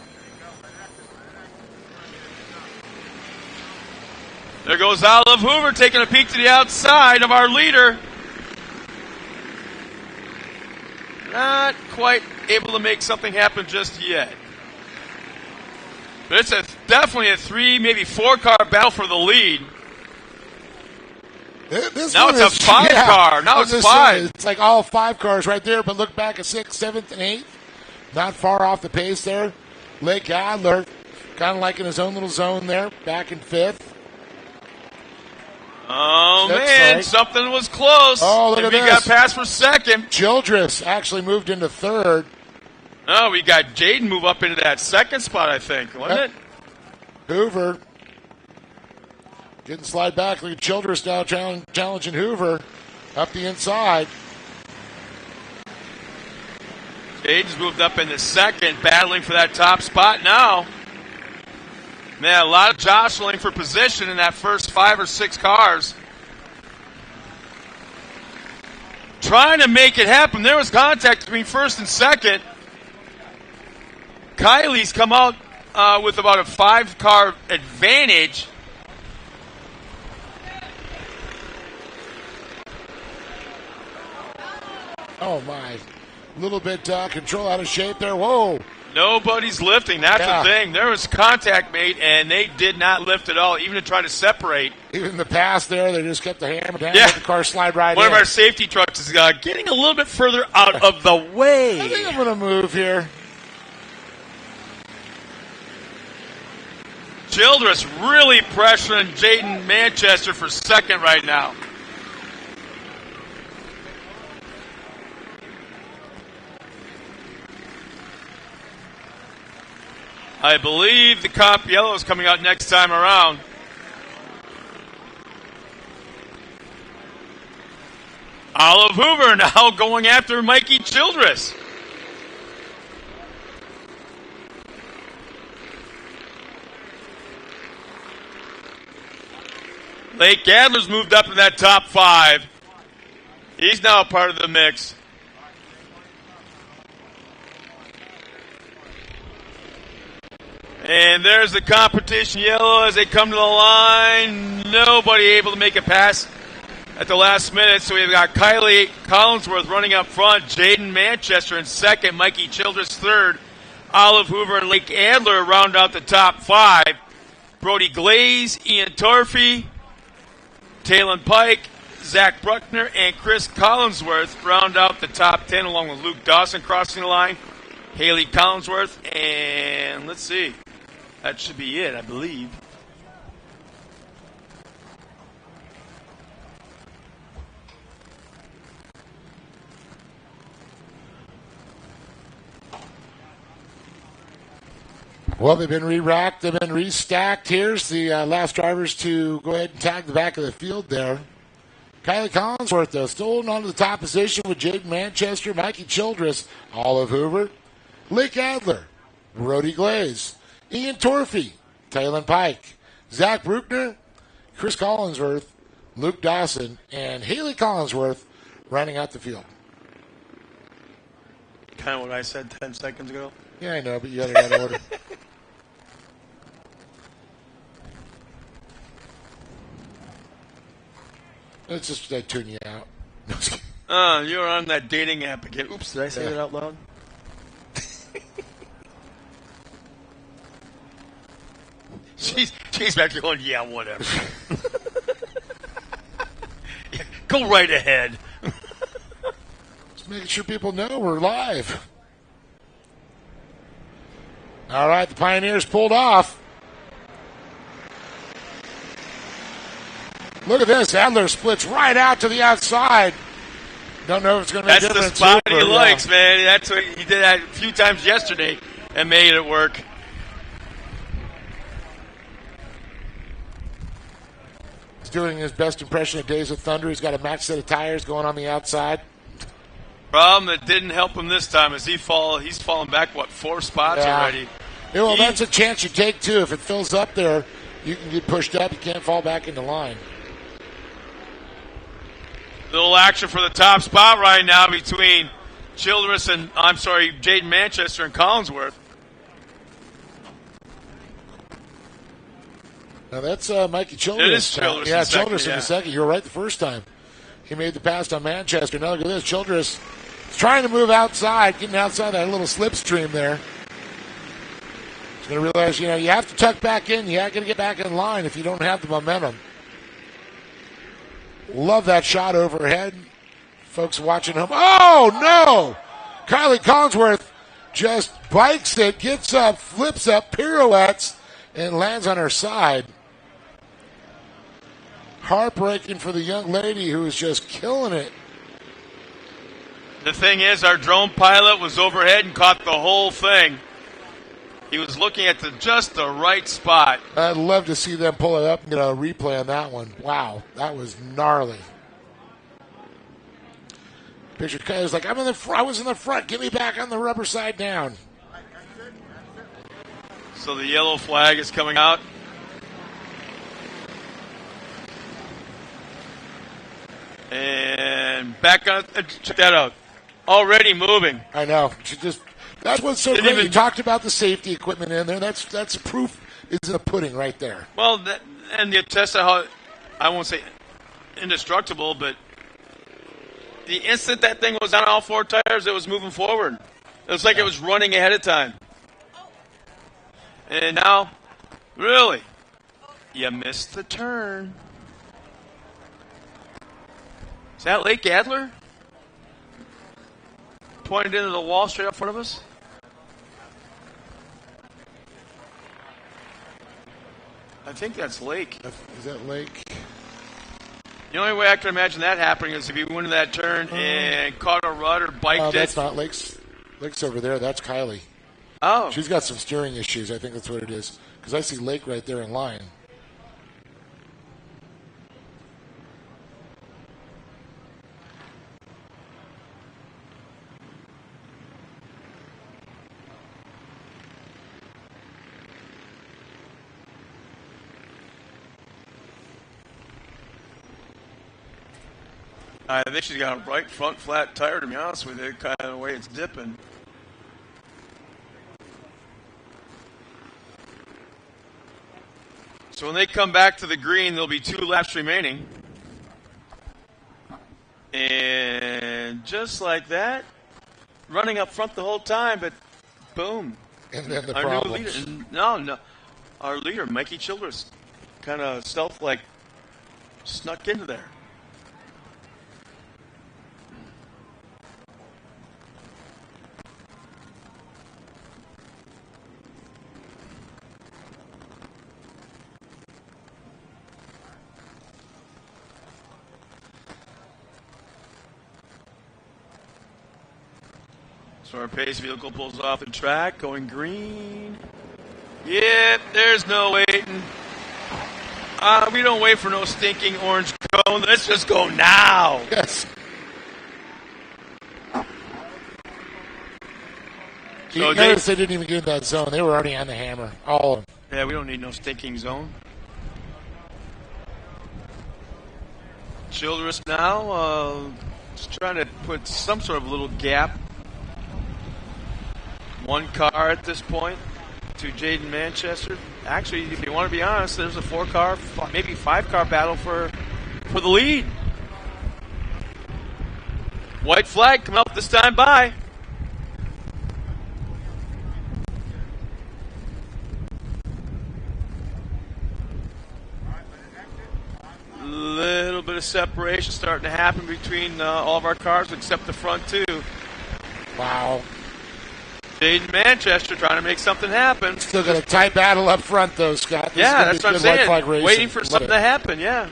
There goes Olive Hoover taking a peek to the outside of our leader. Not quite able to make something happen just yet. But it's definitely a 3, maybe 4-car battle for the lead. Now it's a 5-car. Now it's 5. It's like all 5 cars right there, but look back at 6th, 7th, and 8th. Not far off the pace there. Lake Adler, kind of like in his own little zone there, back in 5th. Oh, man, something was close. Oh, look at this. He got past for second. Childress actually moved into third. Oh, we got Jaden move up into that second spot, I think, wasn't it? Hoover getting slide back. Look at Childress now challenging Hoover up the inside. Jaden's moved up into second, battling for that top spot now. Man, a lot of jostling for position in that first 5 or 6 cars. Trying to make it happen. There was contact between first and second. Kylie's come out with about a 5-car advantage. Oh, my. A little bit control out of shape there. Whoa. Nobody's lifting. That's the thing. There was contact made, and they did not lift at all, even to try to separate. Even in the pass there, they just kept the hammer down, let the car slide right in. One of our safety trucks is getting a little bit further out of the way. I think I'm going to move here. Childress really pressuring Jaden Manchester for second right now. I believe the Comp Yellow is coming out next time around. Olive Hoover now going after Mikey Childress. Lake Adler's moved up in that top 5. He's now a part of the mix. And there's the competition yellow as they come to the line. Nobody able to make a pass at the last minute. So we've got Kylie Collinsworth running up front. Jaden Manchester in second. Mikey Childress third. Olive Hoover and Lake Adler round out the top 5. Brody Glaze, Ian Torfey, Talon Pike, Zach Bruckner, and Chris Collinsworth round out the top 10 along with Luke Dawson crossing the line. Haley Collinsworth, and let's see. That should be it, I believe. Well, they've been re-racked, they've been restacked. Here's the last drivers to go ahead and tag the back of the field there. Kylie Collinsworth, though, still holding on to the top position with Jaden Manchester, Mikey Childress, Olive Hoover, Lake Adler, Brody Glaze, Ian Torfey, Talon Pike, Zach Bruckner, Chris Collinsworth, Luke Dawson, and Haley Collinsworth running out the field. Kind of what I said 10 seconds ago. Yeah, I know, but you had it out of order. Let's just tune you out. You're on that dating app again. Oops, did I say that out loud? She's back there going, yeah, whatever. Yeah, go right ahead. Just making sure people know we're live. All right, the Pioneers pulled off. Look at this. Adler splits right out to the outside. Don't know if it's going to make a difference. That's the spot he likes, man. That's what he did that a few times yesterday and made it work. He's doing his best impression of Days of Thunder. He's got a match set of tires going on the outside. Problem that didn't help him this time is he's fallen back, 4 spots already. Yeah, well, that's a chance you take, too. If it fills up there, you can get pushed up. You can't fall back into line. Little action for the top spot right now between Childress and, Jaden Manchester and Collinsworth. Now that's Mikey Childress. It is Childress. Yeah, Childress in the second. You were right the first time. He made the pass on Manchester. Now look at this. Childress is trying to move outside, getting outside that little slipstream there. He's going to realize, you have to tuck back in. You got to get back in line if you don't have the momentum. Love that shot overhead. Folks watching him. Oh, no! Kylie Collinsworth just bikes it, gets up, flips up, pirouettes, and lands on her side. Heartbreaking for the young lady who is just killing it. The thing is, our drone pilot was overhead and caught the whole thing. He was looking at just the right spot. I'd love to see them pull it up and get a replay on that one. Wow, that was gnarly. Picture Kyle's like, I was in the front. Get me back on the rubber side down. So the yellow flag is coming out. And back on. Check that out. Already moving. I know. That's what's so great. You talked about the safety equipment in there. That's proof is in the pudding right there. Well, and the test of how, I won't say indestructible, but the instant that thing was on all 4 tires, it was moving forward. It was like it was running ahead of time. And now, really, you missed the turn. Is that Lake Adler? Pointed into the wall straight up in front of us? I think that's Lake. Is that Lake? The only way I can imagine that happening is if he went into that turn and caught a rut or biked it. That's not Lake's. Lake's over there. That's Kylie. Oh. She's got some steering issues. I think that's what it is. Because I see Lake right there in line. I think she's got a right front flat tire, to be honest with you, kind of the way it's dipping. So when they come back to the green, there'll be 2 laps remaining. And just like that, running up front the whole time, but boom. And then the our problems. new leader, no, our leader, Mikey Childress, kind of stealth-like snuck into there. So our pace vehicle pulls off the track, going green. Yep, there's no waiting. We don't wait for no stinking orange cone. Let's just go now. Yes. So notice they didn't even get in that zone. They were already on the hammer. All of them. Yeah, we don't need no stinking zone. Childress now just trying to put some sort of little gap. 1 car at this point to Jaden Manchester. Actually, if you want to be honest, there's a 4-car, maybe 5-car battle for the lead. White flag coming up this time by. bit of separation starting to happen between all of our cars, except the front two. Wow. Jaden Manchester trying to make something happen. Still got a tight battle up front, though, Scott. This Yeah, is that's gonna what be I'm good white flag saying. racing. Waiting for Love something it. to happen, yeah.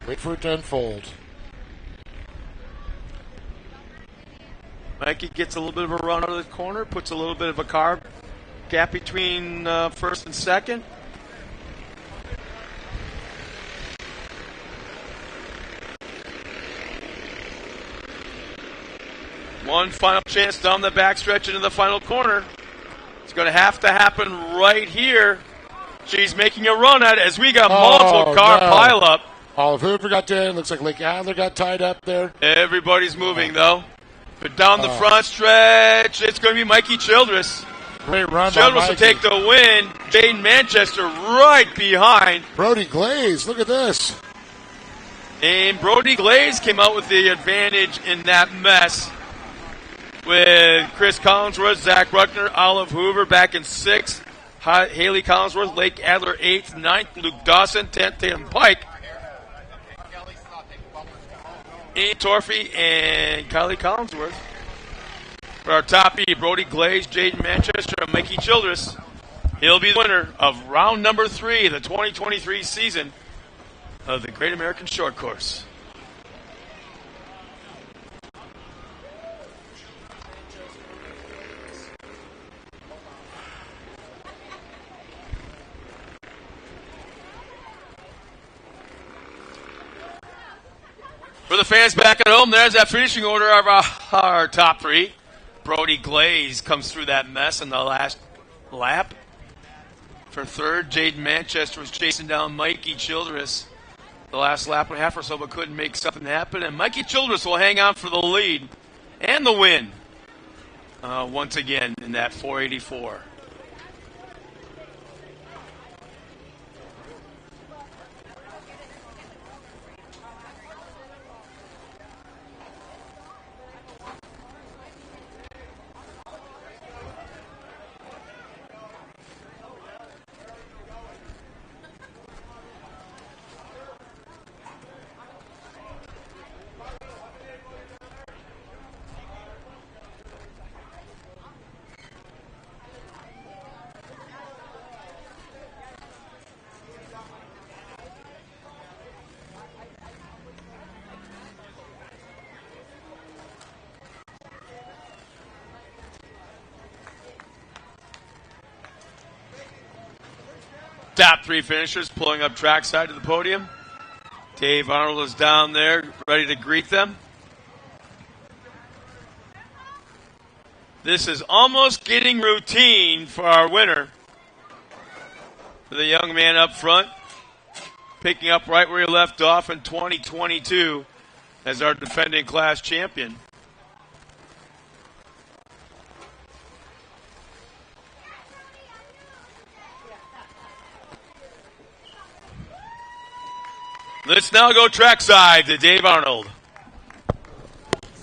Wait for it to unfold. Mikey gets a little bit of a run out of the corner, puts a little bit of a car gap between first and second. One final chance down the backstretch into the final corner. It's going to have to happen right here. She's making a run at it as we got multiple car pileup. Olive Hoover got there. Looks like Lake Adler got tied up there. Everybody's moving, though. But down the front stretch, it's going to be Mikey Childress. Great run Childress by will Mikey. take the win. Jaden Manchester right behind. Brody Glaze, look at this. And Brody Glaze came out with the advantage in that mess. With Chris Collinsworth, Zach Ruckner, Olive Hoover back in 6th. Haley Collinsworth, Lake Adler 8th, 9th, Luke Dawson, 10th, Tatum Pike. Ian Torfey and Kylie Collinsworth. For our top E, Brody Glaze, Jaden Manchester, and Mikey Childress. He'll be the winner of round number 3 of the 2023 season of the Great American Short Course. For the fans back at home, there's that finishing order of our top 3. Brody Glaze comes through that mess in the last lap. For third, Jaden Manchester was chasing down Mikey Childress the last lap and a half or so, but couldn't make something happen. And Mikey Childress will hang on for the lead and the win once again in that 484. Top 3 finishers pulling up trackside to the podium. Dave Arnold is down there ready to greet them. This is almost getting routine for our winner. For the young man up front, picking up right where he left off in 2022 as our defending class champion. Let's now go trackside to Dave Arnold.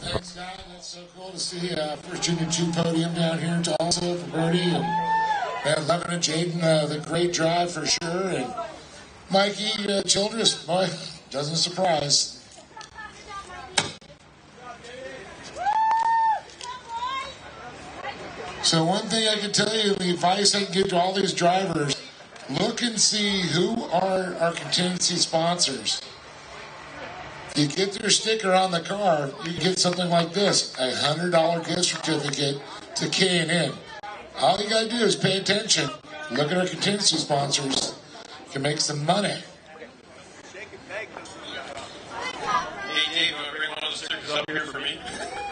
Thanks, Scott. That's so cool to see first Junior 2 podium down here in Tulsa for Brody. And loving it, Jaden, the great drive for sure. And Mikey Childress, boy, doesn't surprise. So one thing I can tell you, the advice I can give to all these drivers, look and see who are our contingency sponsors. If you get their sticker on the car, you get something like this, a $100 gift certificate to K&N. All you got to do is pay attention. Look at our contingency sponsors. You can make some money. Hey, Dave, want to bring one of those stickers up here for me?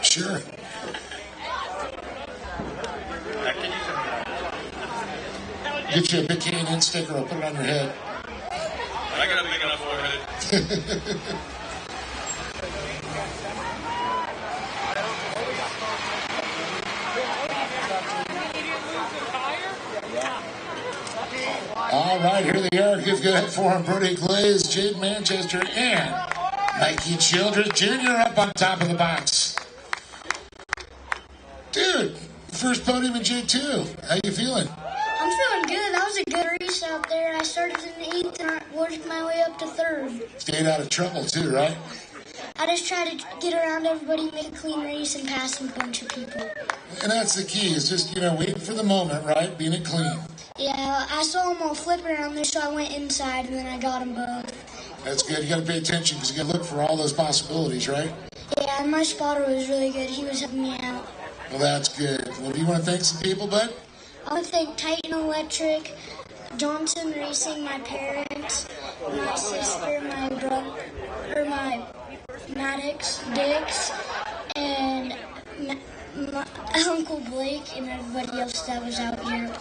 Sure. Get you a big K&N sticker. I'll put it on your head. I got a big enough forehead. All right, here they are. Give good for him. Brody Glaze, Jade Manchester, and Mikey Childress Jr. up on top of the box. Dude, first podium in J2. How you feeling? I'm feeling good. That was a good race out there. I started in 8th and I worked my way up to 3rd. Stayed out of trouble, too, right? I just tried to get around everybody, make a clean race, and pass a bunch of people. And that's the key, is just, waiting for the moment, right? Being it clean. Yeah, I saw them all flipping around there, so I went inside, and then I got them both. That's good. You got to pay attention because you got to look for all those possibilities, right? Yeah, and my spotter was really good. He was helping me out. Well, that's good. Well, do you want to thank some people, bud? I want to thank Titan Electric, Johnson Racing, my parents, my sister, my brother, my Maddox, Dix, and my Uncle Blake, and everybody else that was out here.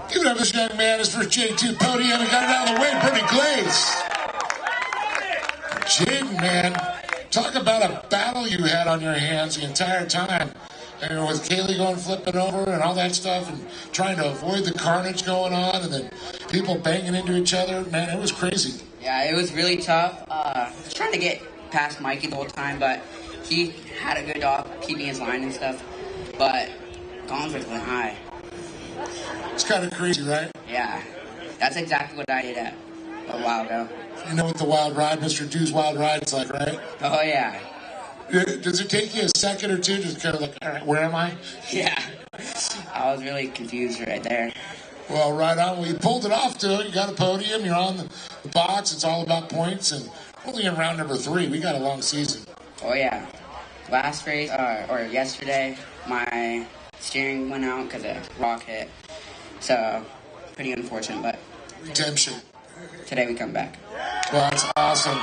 Give it up, this young man. His first J2 podium and got it out of the way. Pretty Glaze. Jaden, man, talk about a battle you had on your hands the entire time. And with Kaylee going flipping over and all that stuff and trying to avoid the carnage going on and then people banging into each other. Man, it was crazy. Yeah, it was really tough. Trying to get past Mikey the whole time, but he had a good job keeping his line and stuff. But Gonsworth went high. It's kind of crazy, right? Yeah, that's exactly what I did a while ago. You know what the wild ride, Mr. Dew's wild ride is like, right? Oh, yeah. Does it take you a second or two just kind of like, all right, where am I? Yeah. I was really confused right there. Well, right on. Well, you pulled it off, too. You got a podium. You're on the box. It's all about points. And only in round number 3. We got a long season. Oh, yeah. Last race, or yesterday, my steering went out because a rock hit. So, pretty unfortunate, but Redemption. Today we come back. Well, that's awesome.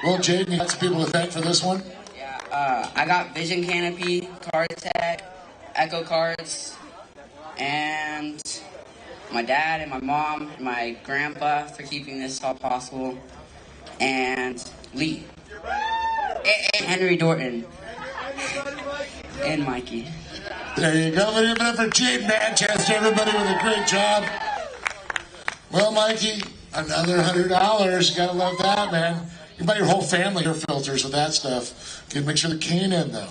Well, Jaden, you got some people to thank for this one? Yeah, I got Vision Canopy, Card Tech, Echo Cards, and my dad and my mom and my grandpa for keeping this all possible, and Lee, and Henry Dorton, and Mikey. There you go. Give it up for Jaden Manchester. Everybody with a great job. Well, Mikey, another $100. You gotta love that, man. You buy your whole family your filters with that stuff. You make sure the cane in, though.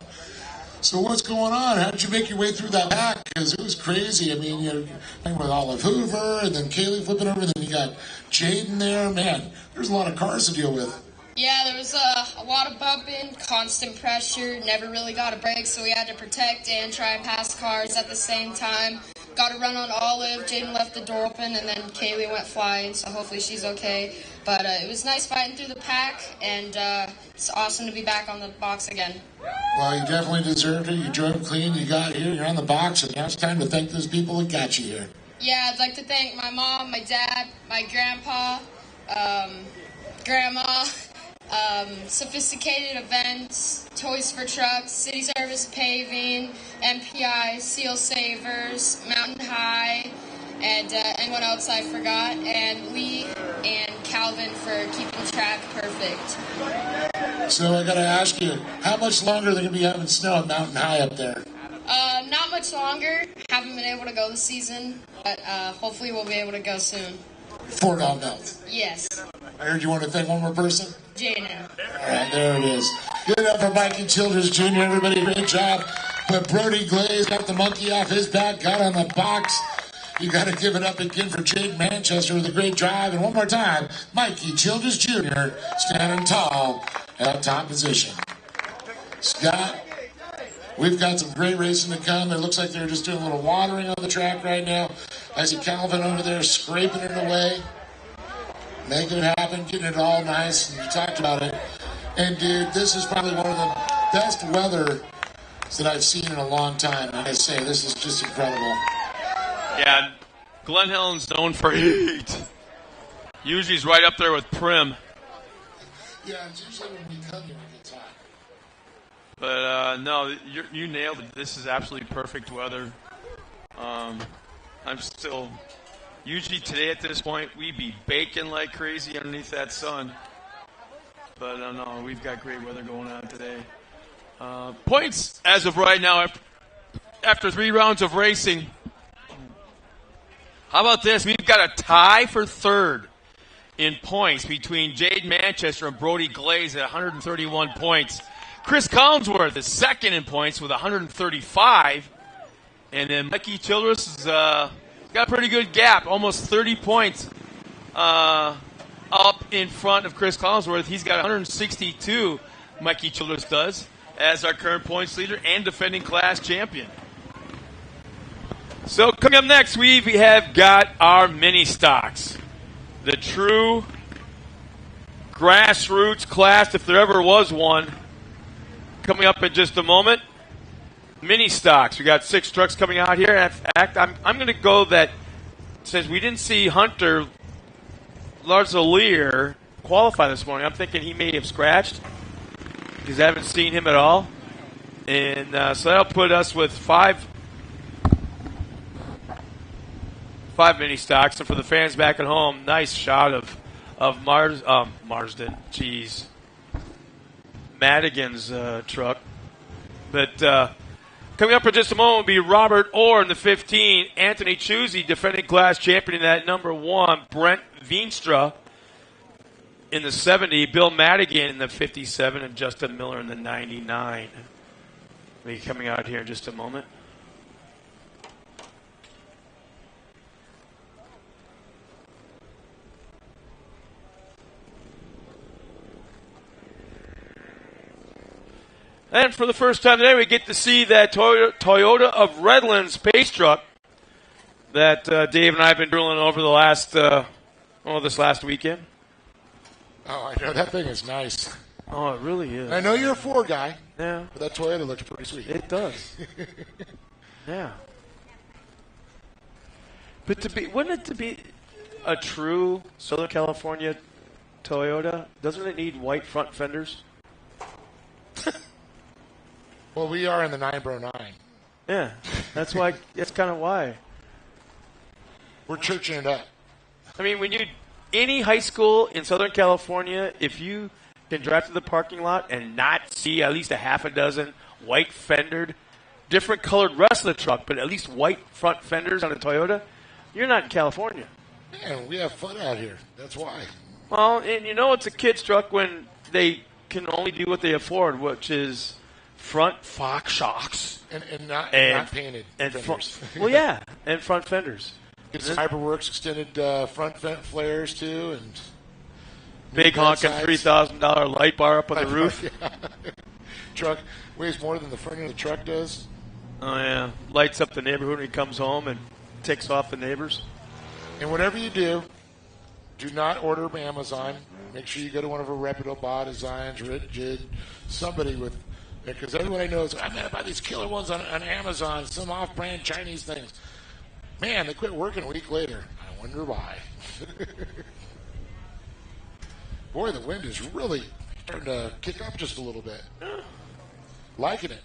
So what's going on? How did you make your way through that pack? Because it was crazy. I mean, you're playing with Olive Hoover, and then Kaylee flipping over, and then you got Jaden there. Man, there's a lot of cars to deal with. Yeah, there was a lot of bumping, constant pressure, never really got a break, so we had to protect and try and pass cars at the same time. Got a run on Olive, Jaden left the door open, and then Kaylee went flying, so hopefully she's okay. But it was nice fighting through the pack, and it's awesome to be back on the box again. Well, you definitely deserved it. You drove clean, you got here, you're on the box, and now it's time to thank those people that got you here. Yeah, I'd like to thank my mom, my dad, my grandpa, grandma, Sophisticated Events, Toys for Trucks, City Service Paving, MPI, Seal Savers, Mountain High, and anyone else I forgot, and Lee and Calvin for keeping track perfect. So I got to ask you, how much longer are they going to be having snow at Mountain High up there? Not much longer. Haven't been able to go this season, but hopefully we'll be able to go soon. Before it all melts. Yes. I heard you want to thank one more person? Jaden. All right, there it is. Give it up for Mikey Childress Jr. Everybody, great job. But Brody Glaze got the monkey off his back, got on the box. You got to give it up again for Jaden Manchester with a great drive. And one more time, Mikey Childress Jr. standing tall at top position. Scott, we've got some great racing to come. It looks like they're just doing a little watering on the track right now. I see Calvin over there scraping it away, making it happen, getting it all nice. And you talked about it. And, dude, this is probably one of the best weather that I've seen in a long time. And I say, this is just incredible. Yeah, Glen Helen's known for heat. Usually he's right up there with Prim. Yeah, it's usually when we come here, it gets hot. But, no, you nailed it. This is absolutely perfect weather. I'm still... Usually today at this point, we'd be baking like crazy underneath that sun. But, no, we've got great weather going on today. Points as of right now, after 3 rounds of racing. How about this? We've got a tie for third in points between Jaden Manchester and Brody Glaze at 131 points. Chris Collinsworth is second in points with 135. And then Mikey Childress is got a pretty good gap, almost 30 points up in front of Chris Collinsworth. He's got 162, Mikey Childress does, as our current points leader and defending class champion. So coming up next, we have got our mini stocks. The true grassroots class, if there ever was one, coming up in just a moment. Mini stocks. We got 6 trucks coming out here. In fact, I'm going to go that since we didn't see Hunter Larzalier qualify this morning, I'm thinking he may have scratched because I haven't seen him at all. And so that'll put us with 5 mini stocks. And for the fans back at home, nice shot of Marsden. Jeez. Madigan's truck. But coming up in just a moment will be Robert Orr in the 15, Anthony Chusey, defending class champion in that number 1, Brent Veenstra in the 70, Bill Madigan in the 57, and Justin Miller in the 99. Will be coming out here in just a moment. And for the first time today, we get to see that Toyota of Redlands pace truck that Dave and I have been drilling over the last, this last weekend. Oh, I know. That thing is nice. Oh, it really is. I know you're a Ford guy. Yeah. But that Toyota looks pretty sweet. It does. Yeah. But wouldn't it to be a true Southern California Toyota, doesn't it need white front fenders? Well, we are in the 9Bro 9. Yeah, that's why. That's kind of why. We're churching it up. I mean, when any high school in Southern California, if you can drive to the parking lot and not see at least a half a dozen white fendered, different colored rest of the truck, but at least white front fenders on a Toyota, you're not in California. Man, we have fun out here. That's why. Well, and it's a kid's truck when they can only do what they afford, which is front Fox shocks and not painted fenders. Well, yeah, and front fenders. Get some HyperWorks extended front flares too, and big honking $3,000 light bar up on the roof. Yeah. Truck weighs more than the front of the truck does. Oh yeah, lights up the neighborhood when he comes home and ticks off the neighbors. And whatever you do not order from Amazon. Make sure you go to one of our reputable Ba Designs, Rigid, somebody with. Because everyone I know is, I'm going to buy these killer ones on Amazon, some off-brand Chinese things. Man, they quit working a week later. I wonder why. Boy, the wind is really starting to kick up just a little bit. Liking it.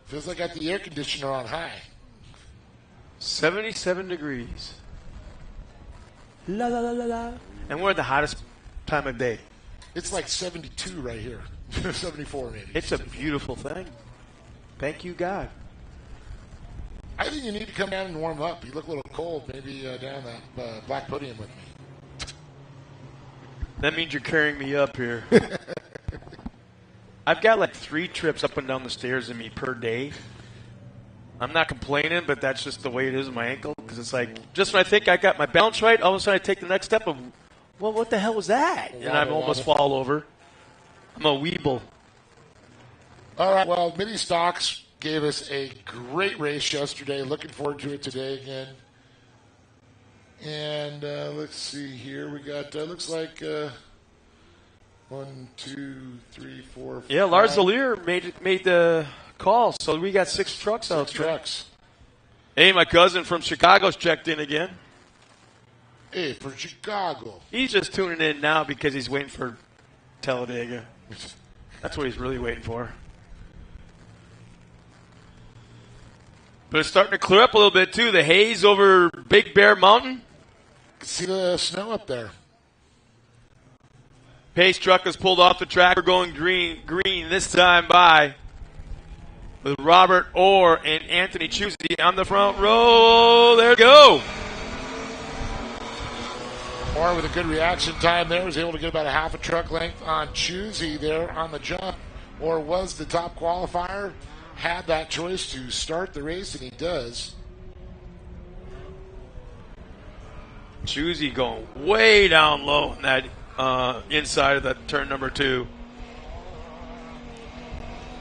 Feels like I got the air conditioner on high. 77 degrees. La la la la la. And we're at the hottest time of day. It's like 72 right here. 74 maybe. It's a beautiful thing. Thank you, God. I think you need to come down and warm up. You look a little cold. Maybe down that black podium with me. That means you're carrying me up here. I've got like 3 trips up and down the stairs in me per day. I'm not complaining, but that's just the way it is with my ankle. Because it's like, just when I think I got my balance right, all of a sudden I take the next step of, well, what the hell was that? And I almost fall over. I'm a weeble. All right, well, Mini Stocks gave us a great race yesterday. Looking forward to it today again. And let's see here. We got, looks like 1, 2, 3, 4, 5. Yeah, Lars Zalier made the call, so we got 6 trucks out there. 6 trucks. Hey, my cousin from Chicago's checked in again. Hey, from Chicago. He's just tuning in now because he's waiting for Talladega. That's what he's really waiting for. But it's starting to clear up a little bit, too. The haze over Big Bear Mountain. See the snow up there. Pace truck is pulled off the track. We're going green this time by with Robert Orr and Anthony Chusey on the front row. There we go. Orr with a good reaction time there. Was able to get about a half a truck length on Chusey there on the jump. Orr was the top qualifier. Had that choice to start the race, and he does. Choosy going way down low in that inside of that turn number 2.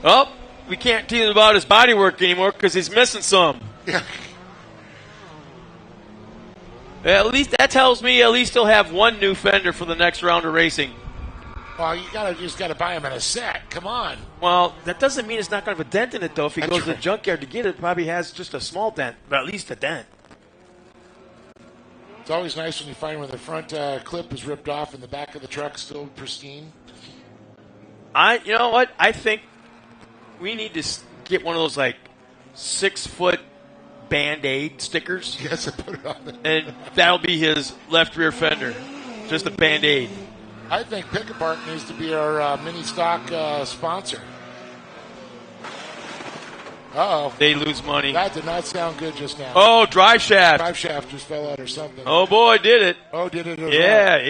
Oh, we can't tease about his body work anymore because he's missing some. Yeah. At least that tells me at least he'll have one new fender for the next round of racing. Well, you just gotta buy him in a set. Come on. Well, that doesn't mean it's not going to have a dent in it, though. If he That's goes to the right. junkyard to get it, it probably has just a small dent, but at least a dent. It's always nice when you find when the front clip is ripped off and the back of the truck still pristine. You know what? I think we need to get one of those like 6-foot Band-Aid stickers, Yes, I put it on there. and that'll be his left rear fender, just a Band-Aid. I think Pick Apart needs to be our mini stock sponsor. Uh-oh. They lose money. That did not sound good just now. Oh, drive shaft. Drive shaft just fell out or something. Oh boy, did it? Oh, did it? as Yeah, well?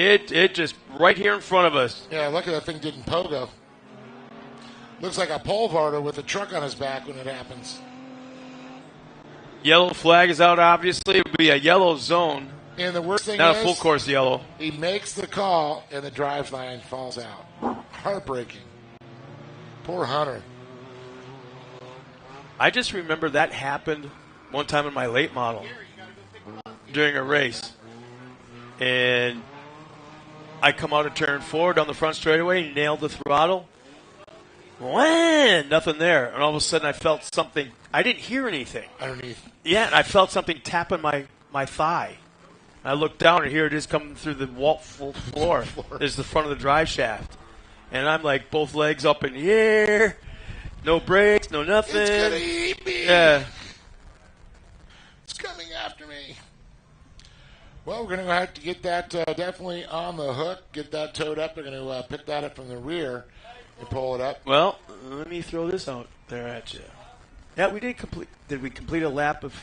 it just right here in front of us. Yeah, look at that thing didn't pogo. Looks like a pole vaulter with a truck on his back when it happens. Yellow flag is out. Obviously, it would be a yellow zone, And the worst thing not is, a full course yellow. he makes the call and the drive line falls out. Heartbreaking. Poor Hunter. I just remember that happened one time in my late model during a race. And I come out of turn 4 down the front straightaway, nailed the throttle. Wham! Nothing there. And all of a sudden I felt something. I didn't hear anything. Underneath. Yeah, and I felt something tapping my thigh. I looked down and here it is coming through the floor. There's the front of the drive shaft. And I'm like both legs up in the air. No brakes, no nothing. It's gonna eat me. Yeah. It's coming after me. Well, we're going to have to get that definitely on the hook, get that towed up. We're going to pick that up from the rear and pull it up. Well, let me throw this out there at you. Yeah, we did complete. Did we complete a lap of?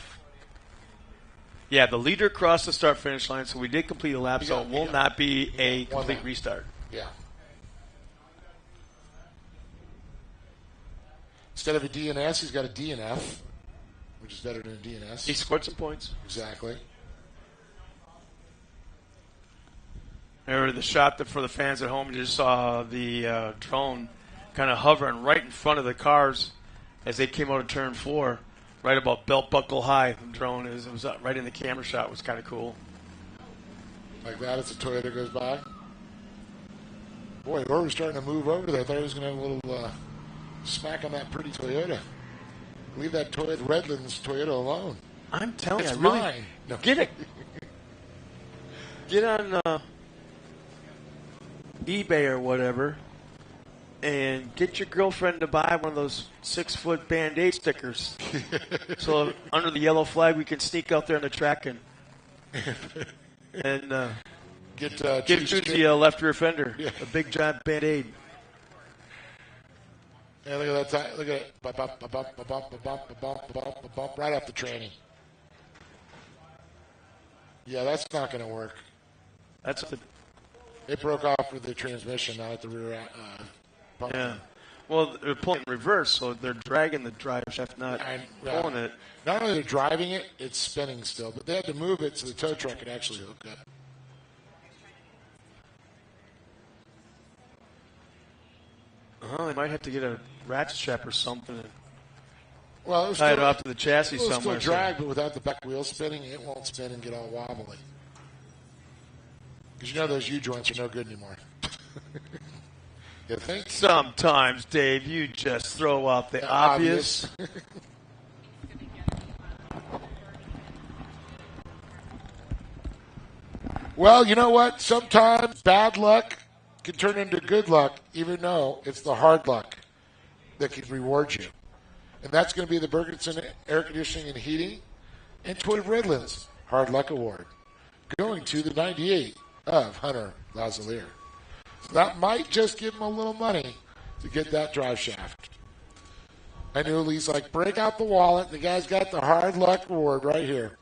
Yeah, the leader crossed the start-finish line, so we did complete a lap. So it will not be a complete lap. restart. Yeah. Instead of a DNS, he's got a DNF, which is better than a DNS. He scored some points. Exactly. Remember the shot that for the fans at home, you just saw the drone kind of hovering right in front of the cars as they came out of turn 4, right about belt buckle high. The drone it was right in the camera shot. It was kind of cool. Like that as the Toyota goes by. Boy, Rory's starting to move over there. I thought he was going to have a little smack on that pretty Toyota. Leave that Toyota Redlands Toyota alone. I'm telling It's you, I really mine. No. get it. Get on eBay or whatever, and get your girlfriend to buy one of those 6-foot Band-Aid stickers. So under the yellow flag, we can sneak out there on the track and Get give Juicy a left rear fender, Yeah. a big giant Band-Aid. Yeah, look at that. Look at it. Bump, bump, bump, bump, bump, bump, bump, bump, bump, bump, right off the tranny. Yeah, that's not going to work. That's the It broke off with the transmission, not at the rear bump. yeah. Well, they're pulling in reverse, so they're dragging the drive shaft, not pulling it. Not only they're driving it, it's spinning still, but they had to move it so the tow truck could actually hook up. Oh, they might have to get a ratchet strap or something and Well, it was tie it still, off to the chassis it will somewhere. still drag, but without the back wheel spinning, it won't spin and get all wobbly. Because you know those U-joints are no good anymore. You think? Sometimes, Dave, you just throw out the obvious. Well, you know what? Sometimes bad luck can turn into good luck, even though it's the hard luck that can reward you. And that's going to be the Bergenson Air Conditioning and Heating and Toyota Redlands Hard Luck Award, going to the 98 of Hunter Lazalier. So that might just give him a little money to get that drive shaft. I knew Lee's like, break out the wallet. The guy's got the Hard Luck Award right here.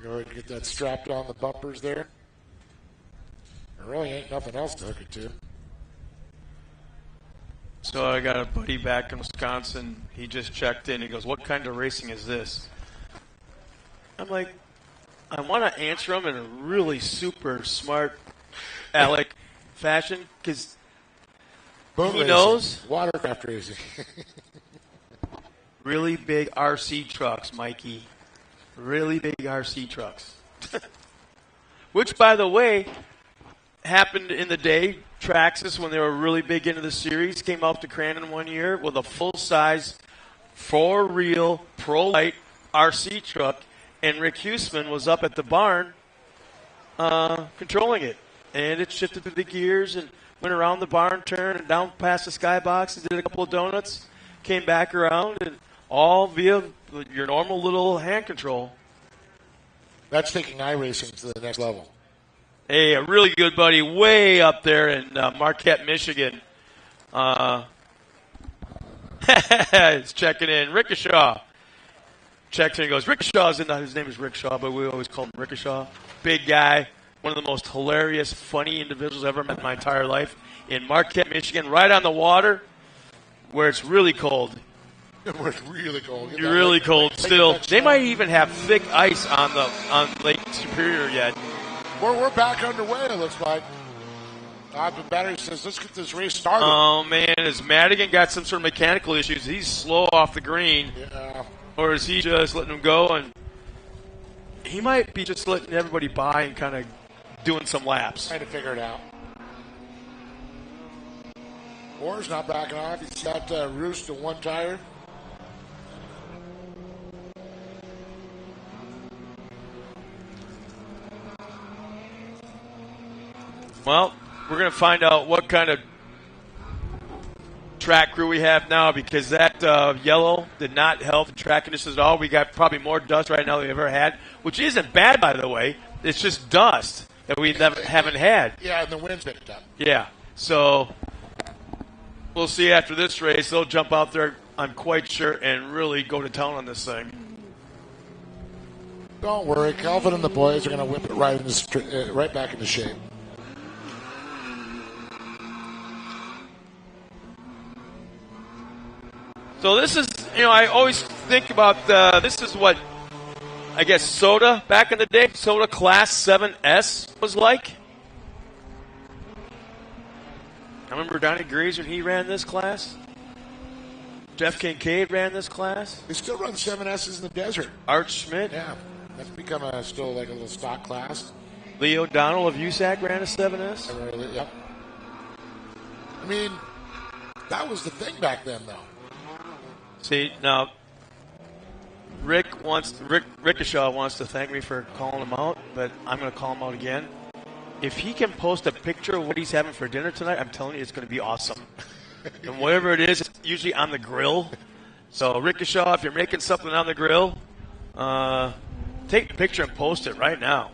Go ahead and get that strapped on the bumpers there. There really ain't nothing else to hook it to. So I got a buddy back in Wisconsin. He just checked in. He goes, "What kind of racing is this?" I'm like, I want to answer him in a really super smart Alec fashion because he knows. Watercraft racing. Really big RC trucks, Mikey. Really big RC trucks. Which, by the way, happened in the day. Traxxas, when they were really big into the series, came out to Crandon one year with a full-size, four-reel, pro-light RC truck, and Rick Huseman was up at the barn controlling it. And it shifted through the gears and went around the barn turn and down past the skybox and did a couple of donuts, came back around, and all via your normal little hand control. That's taking iRacing to the next level. Hey, a really good buddy way up there in Marquette, Michigan. He's checking in. Rickishaw checks in and goes, Rickishaw's in. His name is Rickishaw, but we always call him Rickishaw. Big guy. One of the most hilarious, funny individuals I've ever met in my entire life. In Marquette, Michigan, right on the water where it's really cold. Where it's really cold. You're really cold still. They might even have thick ice on Lake Superior yet. We're back underway, it looks like. The battery says, let's get this race started. Oh, man, has Madigan got some sort of mechanical issues? He's slow off the green. Yeah. Or is he just letting him go? And he might be just letting everybody by and kind of doing some laps. Trying to figure it out. Orr's not backing off. He's got Roost to one tire. Well, we're going to find out what kind of track crew we have now because that yellow did not help the track conditions at all. We got probably more dust right now than we've ever had, which isn't bad, by the way. It's just dust that we haven't had. Yeah, and the wind's picked up. Yeah, so we'll see after this race. They'll jump out there, I'm quite sure, and really go to town on this thing. Don't worry. Calvin and the boys are going to whip it right back into shape. So this is, I always think about this is what, I guess, Soda back in the day, Soda Class 7S was like. I remember Donnie Grazer, he ran this class. Jeff Kincaid ran this class. They still run 7S's in the desert. Art Schmidt. Yeah, that's become still like a little stock class. Lee O'Donnell of USAC ran a 7S. Yep. I mean, that was the thing back then, though. See, now, Rickishaw wants to thank me for calling him out, but I'm going to call him out again. If he can post a picture of what he's having for dinner tonight, I'm telling you it's going to be awesome. And whatever it is, it's usually on the grill. So, Rickishaw, if you're making something on the grill, take the picture and post it right now.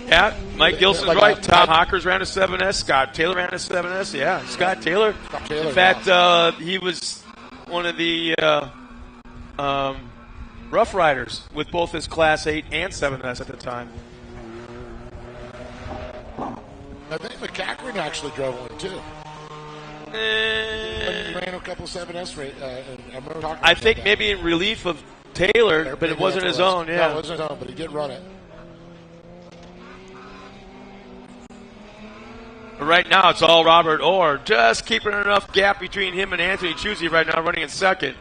Yeah, Mike Gilson's right. Tom Hawkers ran a 7S. Scott Taylor ran a 7S. Yeah, Scott Taylor. In fact, he was one of the Rough Riders with both his Class 8 and 7S at the time. I think McCackrin actually drove one, too. He ran a couple 7S races. I think maybe in relief of Taylor, but it wasn't his own. Yeah, no, it wasn't his own, but he did run it. But right now, it's all Robert Orr, just keeping enough gap between him and Anthony Chusey right now, running in second.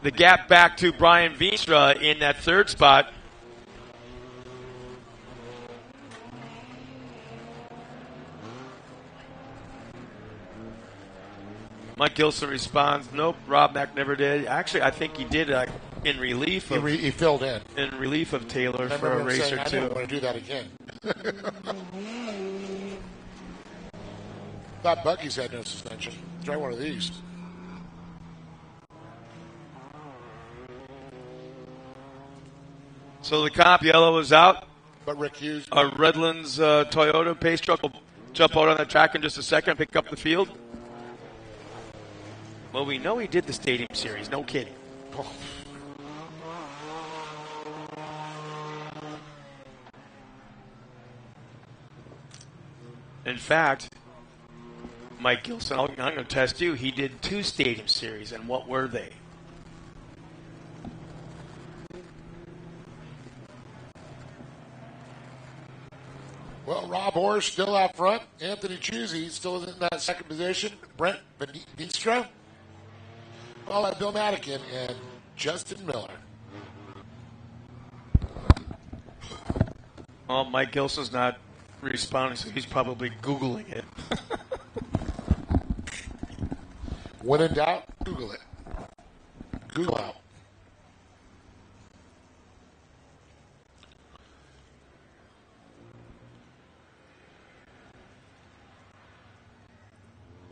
The gap back to Brian Veenstra in that third spot. Mike Gilson responds, nope, Rob Mack never did. Actually, I think he did in relief of... He filled in. In relief of Taylor for a race or two. I don't want to do that again. Thought Buggy's had no suspension. Try one of these. So the comp yellow is out. But Rick Hughes... Redlands Toyota pace truck will jump out on the track in just a second and pick up the field. Well, we know he did the Stadium Series. No kidding. Oh. In fact, Mike Gilson, I'm going to test you. He did 2 stadium series, and what were they? Well, Rob Orr still out front. Anthony Chusey still in that second position. Brent Veenstra. Well, Bill Madigan and Justin Miller. Well, Mike Gilson's not responding, so he's probably Googling it. When in doubt, Google it. Google out.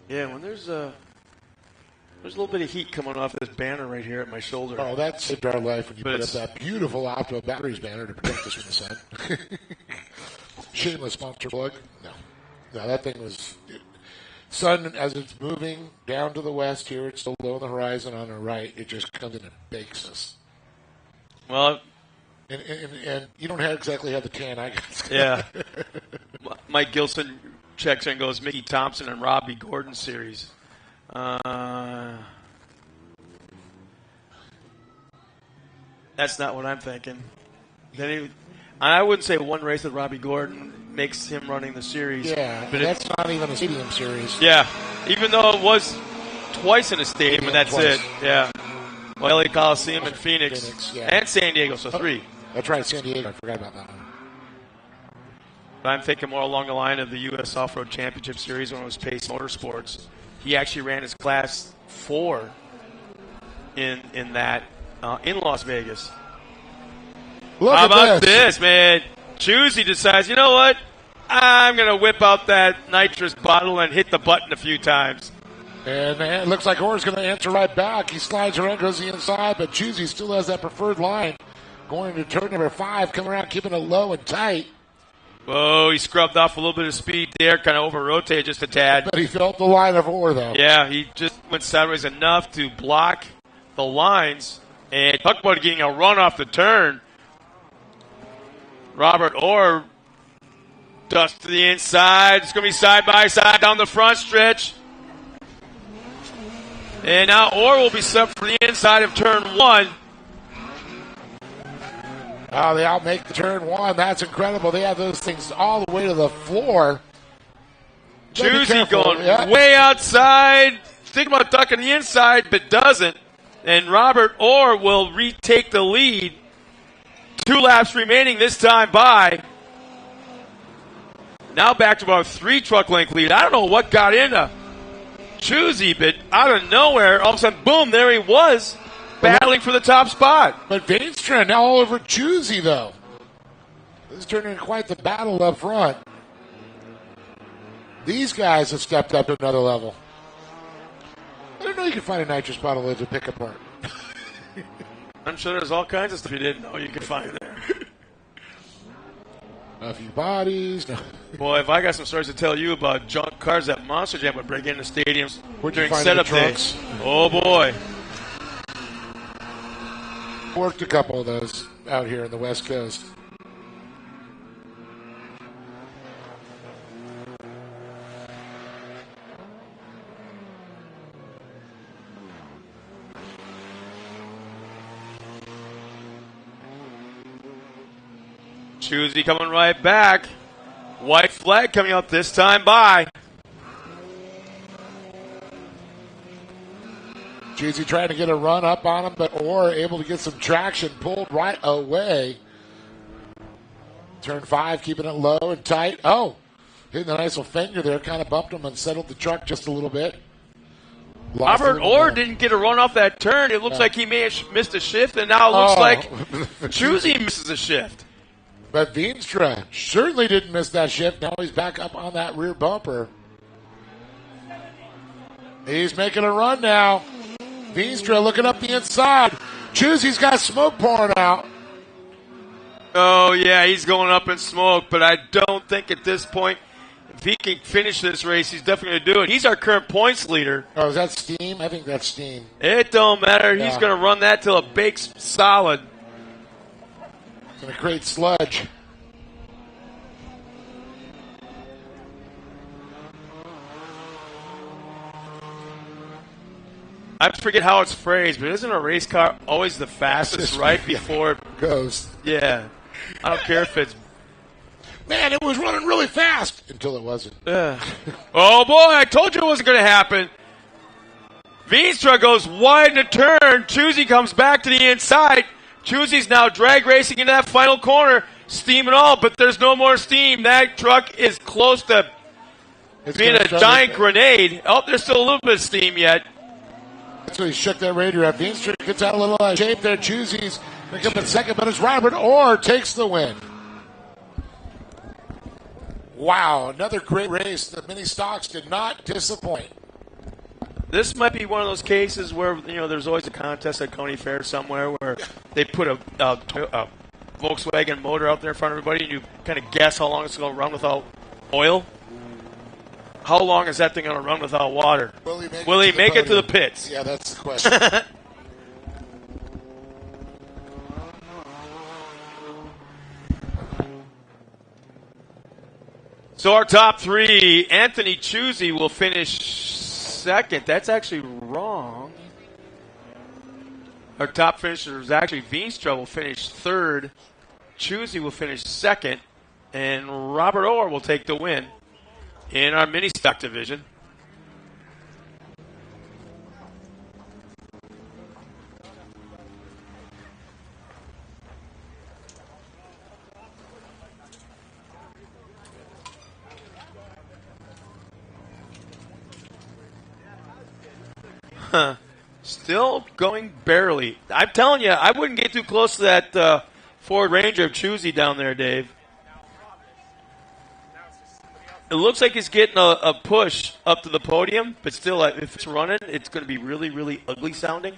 Yeah, when there's a little bit of heat coming off this banner right here at my shoulder. Oh, that saved our life when you But put up it's- that beautiful Opto Batteries banner to protect us from the sun. Shameless sponsor plug. No, that thing was... Sun, as it's moving down to the west here, it's still low on the horizon on our right. It just comes in and bakes us. Well, And you don't exactly have the tan I got. yeah. Mike Gilson checks in and goes Mickey Thompson and Robbie Gordon series. That's not what I'm thinking. I wouldn't say one race with Robbie Gordon makes him running the series. Yeah, but that's not even a stadium series. Yeah, even though it was twice in a stadium, and that's twice. it. Yeah. Well, LA Coliseum and Phoenix, yeah. and San Diego, so 3. That's right, San Diego. I forgot about that one. But I'm thinking more along the line of the U.S. Off-Road Championship Series when it was Pace Motorsports. He actually ran his Class 4 in that in Las Vegas. Look How at about this, man? Chusey decides, you know what? I'm going to whip out that nitrous bottle and hit the button a few times. And it looks like Orr's going to answer right back. He slides around, goes the inside, but Chusey still has that preferred line. Going into turn number 5, coming around, keeping it low and tight. Whoa, he scrubbed off a little bit of speed there, kind of over-rotated just a tad. But he felt the line of Orr, though. Yeah, he just went sideways enough to block the lines. And talk about getting a run off the turn. Robert Orr dusts to the inside. It's going to be side by side down the front stretch. And now Orr will be set for the inside of turn 1. Oh, they outmake the turn 1. That's incredible. They have those things all the way to the floor. Chusey going way outside. Thinking about ducking the inside, but doesn't. And Robert Orr will retake the lead. 2 laps remaining this time by. Now back to about 3 truck length lead. I don't know what got into Chusey, but out of nowhere, all of a sudden, boom, there he was, battling for the top spot. But Veenstra now all over Chusey, though. This is turning into quite the battle up front. These guys have stepped up to another level. I didn't know you could find a nitrous bottle to pick apart. I'm sure there's all kinds of stuff you didn't know you could find there. A few bodies. No. Boy, if I got some stories to tell you about junk cars that Monster Jam would bring into stadiums during find setup in the days. trunks? Oh, boy. Worked a couple of those out here in the West Coast. Chusey coming right back. White flag coming up this time by. Chusey trying to get a run up on him, but Orr able to get some traction, pulled right away. Turn 5, keeping it low and tight. Oh, hitting a nice little fender there, kind of bumped him and settled the truck just a little bit. Robert Orr didn't get a run off that turn. It looks like he may have missed a shift, and now it looks like Chusey misses a shift. But Veenstra certainly didn't miss that shift. Now he's back up on that rear bumper. He's making a run now. Veenstra looking up the inside. Chusey's got smoke pouring out. Oh, yeah, he's going up in smoke, but I don't think at this point, if he can finish this race, he's definitely going to do it. He's our current points leader. Oh, is that steam? I think that's steam. It don't matter. Yeah. He's going to run that till it bakes solid. It's going to create sludge. I forget how it's phrased, but isn't a race car always the fastest right before it goes? Yeah. I don't care if it's... Man, it was running really fast until it wasn't. Oh, boy, I told you it wasn't going to happen. Veenstra goes wide in the turn. Chusey comes back to the inside. Chusey's now drag racing into that final corner. Steam and all, but there's no more steam. That truck is close to being a giant grenade. Oh, there's still a little bit of steam yet. That's when he shook that radiator up. Veenstra gets out a little out of shape there. Chusey's pick up in second, but it's Robert Orr takes the win. Wow, another great race. The mini stocks did not disappoint. This might be one of those cases where, there's always a contest at Coney Fair somewhere where they put a Volkswagen motor out there in front of everybody and you kind of guess how long it's going to run without oil. How long is that thing going to run without water? Will he make it to the pits? Yeah, that's the question. So our top three, Anthony Chusey will finish second. That's actually wrong. Our top finisher is actually Veenstra will finish third. Chusey will finish second. And Robert Orr will take the win in our mini stock division. Still going barely. I'm telling you, I wouldn't get too close to that Ford Ranger of Chusey down there, Dave. It looks like he's getting a push up to the podium, but still, if it's running, it's going to be really, really ugly sounding.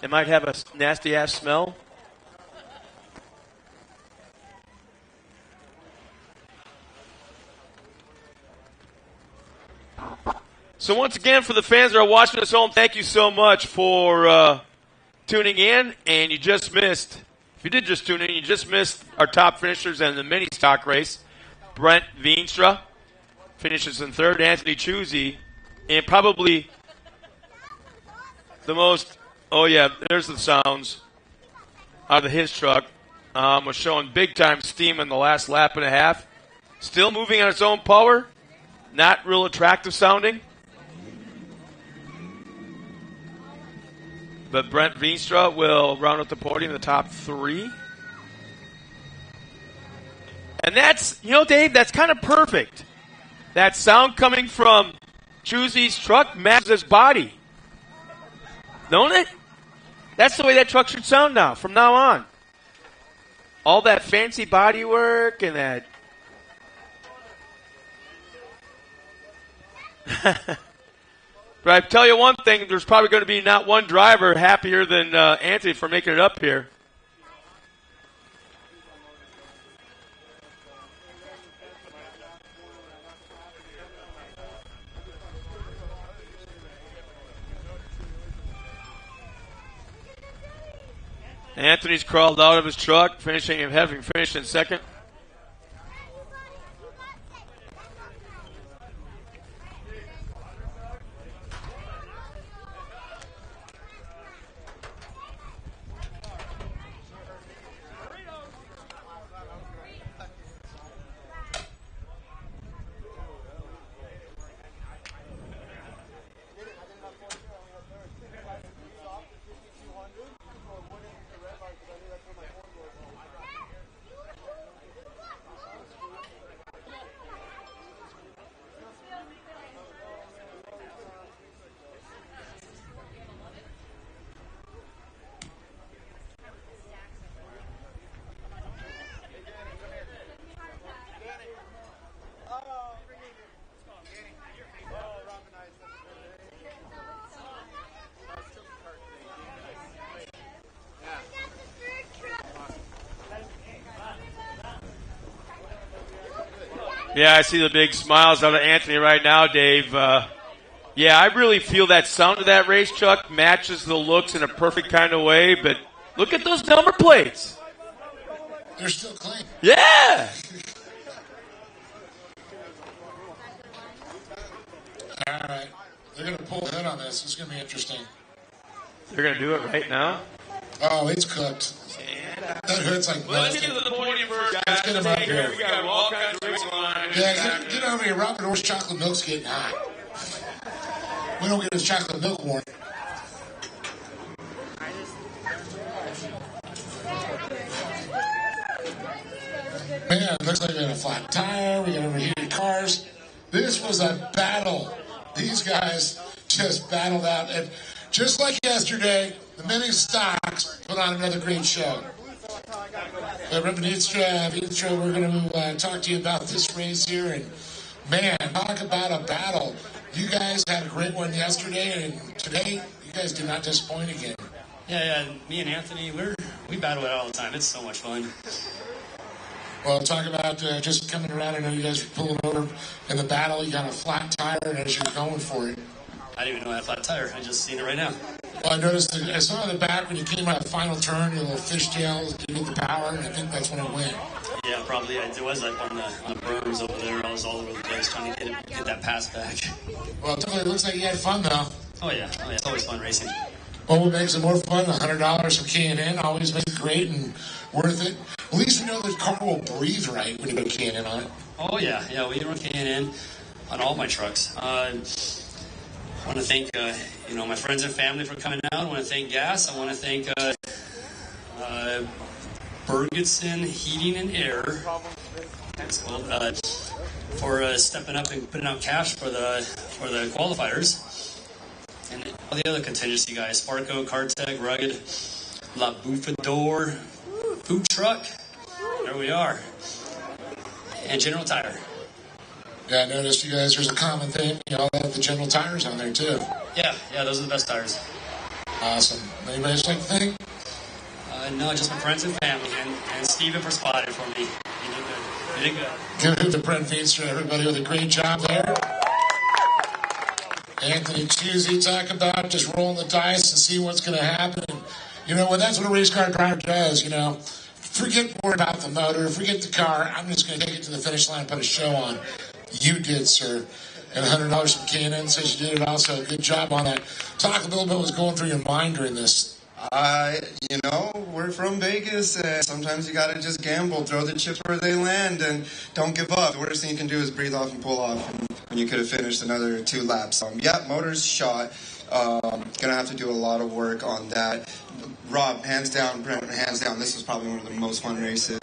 It might have a nasty-ass smell. So once again, for the fans that are watching us home, thank you so much for tuning in. And you just missed, if you did just tune in, you just missed our top finishers in the mini stock race. Brent Veenstra finishes in third. Anthony Chusey, and probably the most, oh yeah, there's the sounds out of his truck. Was showing big time steam in the last lap and a half. Still moving on its own power. Not real attractive sounding. But Brent Veenstra will round out the podium in the top three. And that's, Dave, that's kind of perfect. That sound coming from Chusey's truck matches his body. Don't it? That's the way that truck should sound now, from now on. All that fancy body work and that. But I tell you one thing, there's probably going to be not one driver happier than Anthony for making it up here. Anthony's crawled out of his truck, having finished in second. Yeah, I see the big smiles out of Anthony right now, Dave. Yeah, I really feel that sound of that race truck matches the looks in a perfect kind of way, but look at those number plates. They're still clean. Yeah! All right. They're going to pull the hood on this. It's going to be interesting. They're going to do it right now. Oh, it's cooked. That hood's like Let's get to the podium first, guys. Let's get him up here. We got all kinds of drinks going on. Yeah, get over here. Robert Orr's chocolate milk's getting hot. We don't get his chocolate milk warm. Man, it looks like we got a flat tire. We got overheated cars. This was a battle. These guys just battled out. And just like yesterday, the mini stocks put on another great show. Rep Eadstra, we're going to talk to you about this race here. And man, talk about a battle. You guys had a great one yesterday, and today you guys did not disappoint again. Yeah. Me and Anthony, we battle it all the time. It's so much fun. Well, talk about just coming around. I know you guys were pulling over in the battle. You got a flat tire as you're going for it. I didn't even know I had a flat tire. I just seen it right now. Well, I noticed I saw in the back when you came out the final turn, your little fishtail, you get the power, and I think that's when it went. Yeah, probably. It was like on the berms over there. I was all over the place trying to get that pass back. Well, it looks like you had fun, though. Oh, yeah. It's always fun racing. Well, what makes it more fun? $100 from K&N always makes it great and worth it. At least we know the car will breathe right when you put K&N on it. Oh, yeah. Yeah, we run K&N on all my trucks. I want to thank, my friends and family for coming out. I want to thank Gas. I want to thank Bergetson Heating and Air. That's called, for stepping up and putting out cash for the qualifiers. And all the other contingency guys, Sparco, Cartec, Rugged, La Bouffador, Food Truck, there we are, and General Tire. Yeah, I noticed you guys, there's a common thing, you all have the General Tires on there too. Yeah, those are the best tires. Awesome. Anybody else like to think? No, just my friends and family, and Steven for spotting for me. You did good. Give it to Brent Feenstra, everybody, with a great job there. Anthony Chusey, talk about just rolling the dice and see what's going to happen. And, that's what a race car driver does, Forget more about the motor, forget the car. I'm just going to take it to the finish line and put a show on. You did, sir. And $100 from K&N says you did it also. Good job on that. Talk a little bit what's going through your mind during this. We're from Vegas, and sometimes you gotta just gamble, throw the chips where they land, and don't give up. The worst thing you can do is breathe off and pull off when you could have finished another 2 laps. Motor's shot. Gonna have to do a lot of work on that. Rob, hands down, Brent, hands down, this was probably one of the most fun races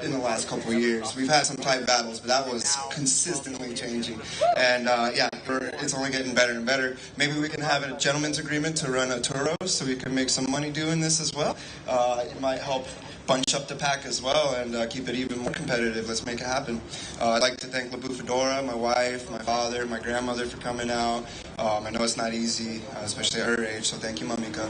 in the last couple of years. We've had some tight battles, but that was consistently changing. And it's only getting better and better. Maybe we can have a gentleman's agreement to run a Turo so we can make some money doing this as well. It might help bunch up the pack as well and keep it even more competitive. Let's make it happen. I'd like to thank La Bouffadora, my wife, my father, my grandmother for coming out. I know it's not easy, especially at her age, so thank you, Mamika.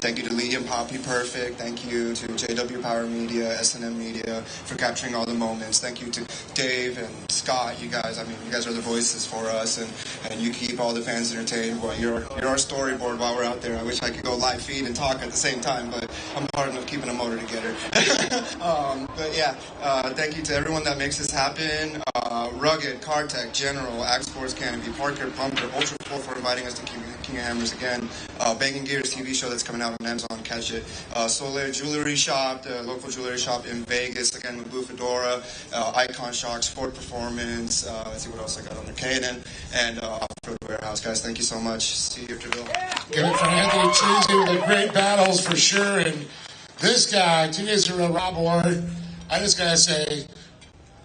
Thank you to Lee and Poppy Perfect. Thank you to JW Power Media, S&M Media for capturing all the moments. Thank you to Dave and Scott. You guys are the voices for us, and you keep all the fans entertained. Well, you're our storyboard while we're out there. I wish I could go live feed and talk at the same time, but I'm hard enough keeping a motor together. Thank you to everyone that makes this happen. Rugged, Cartec, General, Ag Sports Canopy, Parker, Pumper, Ultra 4 for inviting us to King of Hammers again. Bangin' Gears TV show that's coming out on Amazon, catch it. Solar Jewelry Shop, the local jewelry shop in Vegas, again with Bouffadora, Icon Shocks, Ford Performance, let's see what else I got on there, Caden, and Off-Road Warehouse. Guys, thank you so much. See you after Bill. Give it for Anthony Chusey with the great battles for sure, and this guy, 2 days in a row, Rob Ward, I just got to say,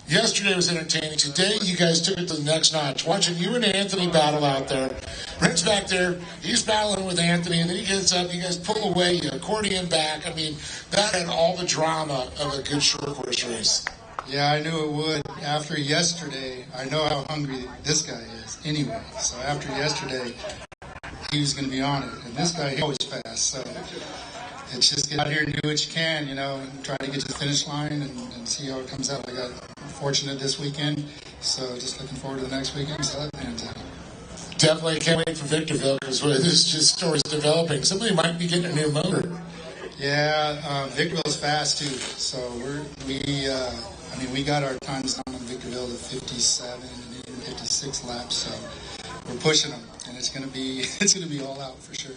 yesterday was entertaining. Today, you guys took it to the next notch. Watching you and Anthony battle out there. Brent's back there. He's battling with Anthony, and then he gets up. You guys pull away. You accordion back. I mean, that had all the drama of a good short course race. Yeah, I knew it would. After yesterday, I know how hungry this guy is anyway. So after yesterday, he was going to be on it. And this guy, he always fast. So it's just get out here and do what you can, and try to get to the finish line and see how it comes out. I got fortunate this weekend, so just looking forward to the next weekend. So that pans out. Definitely can't wait for Victorville because this just story's developing. Somebody might be getting a new motor. Yeah, Victorville's fast too. So we got our times down on Victorville to 57 and even 56 laps. So we're pushing them, and it's gonna be all out for sure.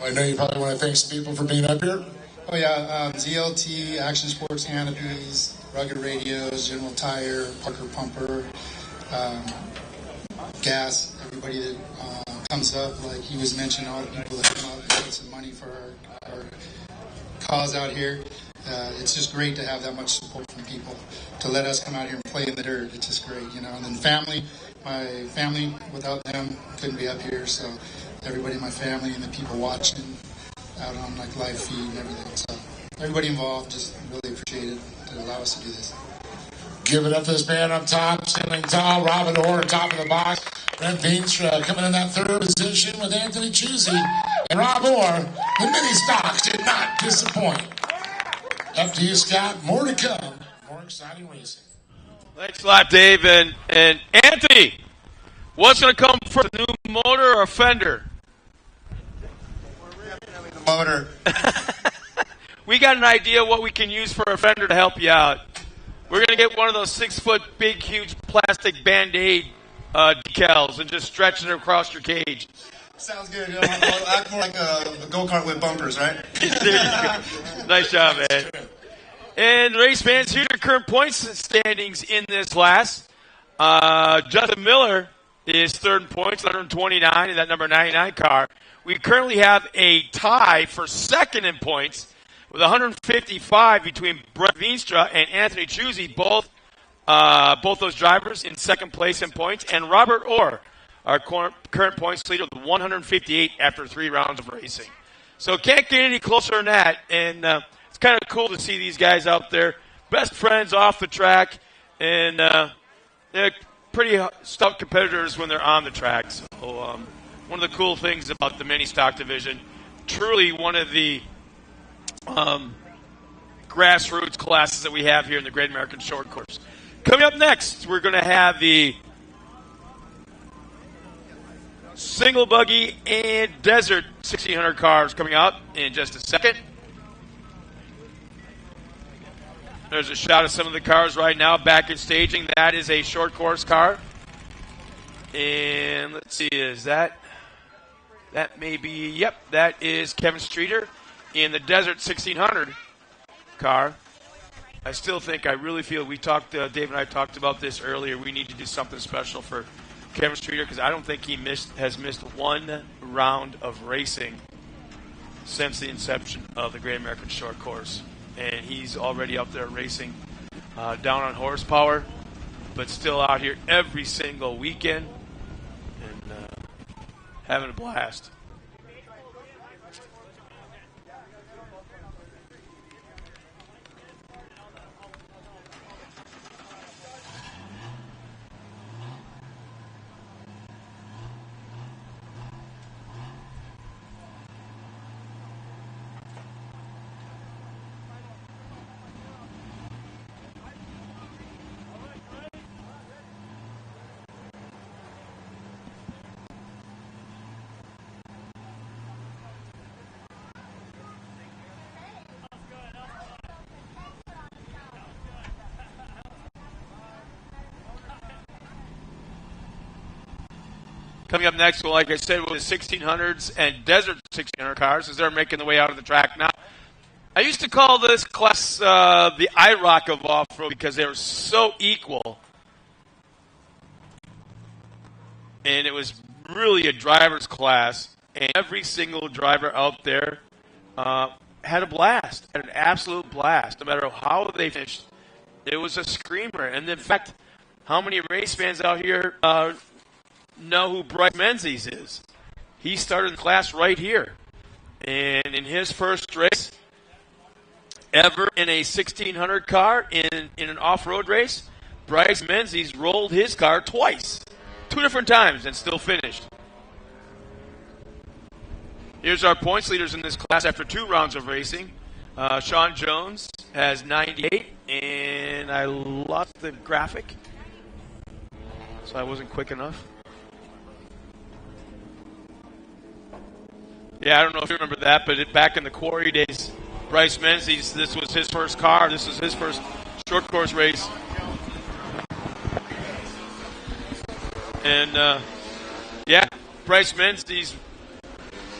I know you probably want to thank some people for being up here. Oh yeah, ZLT, Action Sports Canopies, Rugged Radios, General Tire, Parker Pumper, Gas, everybody that comes up, like he was mentioning, all the people that come up and put some money for our cause out here. It's just great to have that much support from people to let us come out here and play in the dirt. It's just great, you know. And then family, my family, without them, couldn't be up here. So everybody in my family and the people watching out on like live feed and everything. So everybody involved, just really appreciate it to allow us to do this. Give it up to this man up top, standing tall, Robin Orr, top of the box. Brent Veenstra coming in that third position with Anthony Chusey. And Rob Orr, the mini stocks did not disappoint. Up to you, Scott. More to come. More exciting racing. Thanks a lot, Dave. And Anthony, what's going to come first, a new motor or a fender? Motor. We got an idea what we can use for a fender to help you out. We're going to get one of those 6-foot, big, huge plastic Band-Aid decals and just stretch it across your cage. Sounds good. You know, I'll act more like a go-kart with bumpers, right? There you go. Nice job, man. And race fans, here's your current points standings in this class. Justin Miller is third in points, 129 in that number 99 car. We currently have a tie for second in points with 155 between Brent Veenstra and Anthony Chusey, both those drivers in second place in points, and Robert Orr, our current points leader, with 158 after 3 rounds of racing. So can't get any closer than that, and it's kind of cool to see these guys out there, best friends off the track, and they're pretty stout competitors when they're on the track. So one of the cool things about the mini stock division, truly one of the grassroots classes that we have here in the Great American Short Course. Coming up next, we're going to have the single buggy and desert 1600 cars coming up in just a second. There's a shot of some of the cars right now back in staging. That is a short course car. And let's see, is that may be, yep, that is Kevin Streeter in the Desert 1600 car. I still think, I really feel, Dave and I talked about this earlier, we need to do something special for Kevin Streeter because I don't think he has missed one round of racing since the inception of the Great American Short Course. And he's already up there racing down on horsepower, but still out here every single weekend and having a blast. Coming up next, well, like I said, with the 1600s and Desert 1600 cars as they're making the way out of the track now. I used to call this class the IROC of off-road because they were so equal. And it was really a driver's class. And every single driver out there had a blast, had an absolute blast. No matter how they finished, it was a screamer. And in fact, how many race fans out here know who Bryce Menzies is? He started the class right here. And in his first race ever in a 1600 car in an off-road race, Bryce Menzies rolled his car twice. 2 different times and still finished. Here's our points leaders in this class after 2 rounds of racing. Sean Jones has 98, and I lost the graphic, so I wasn't quick enough. Yeah, I don't know if you remember that, but back in the quarry days, Bryce Menzies, this was his first car. This was his first short course race. And, Bryce Menzies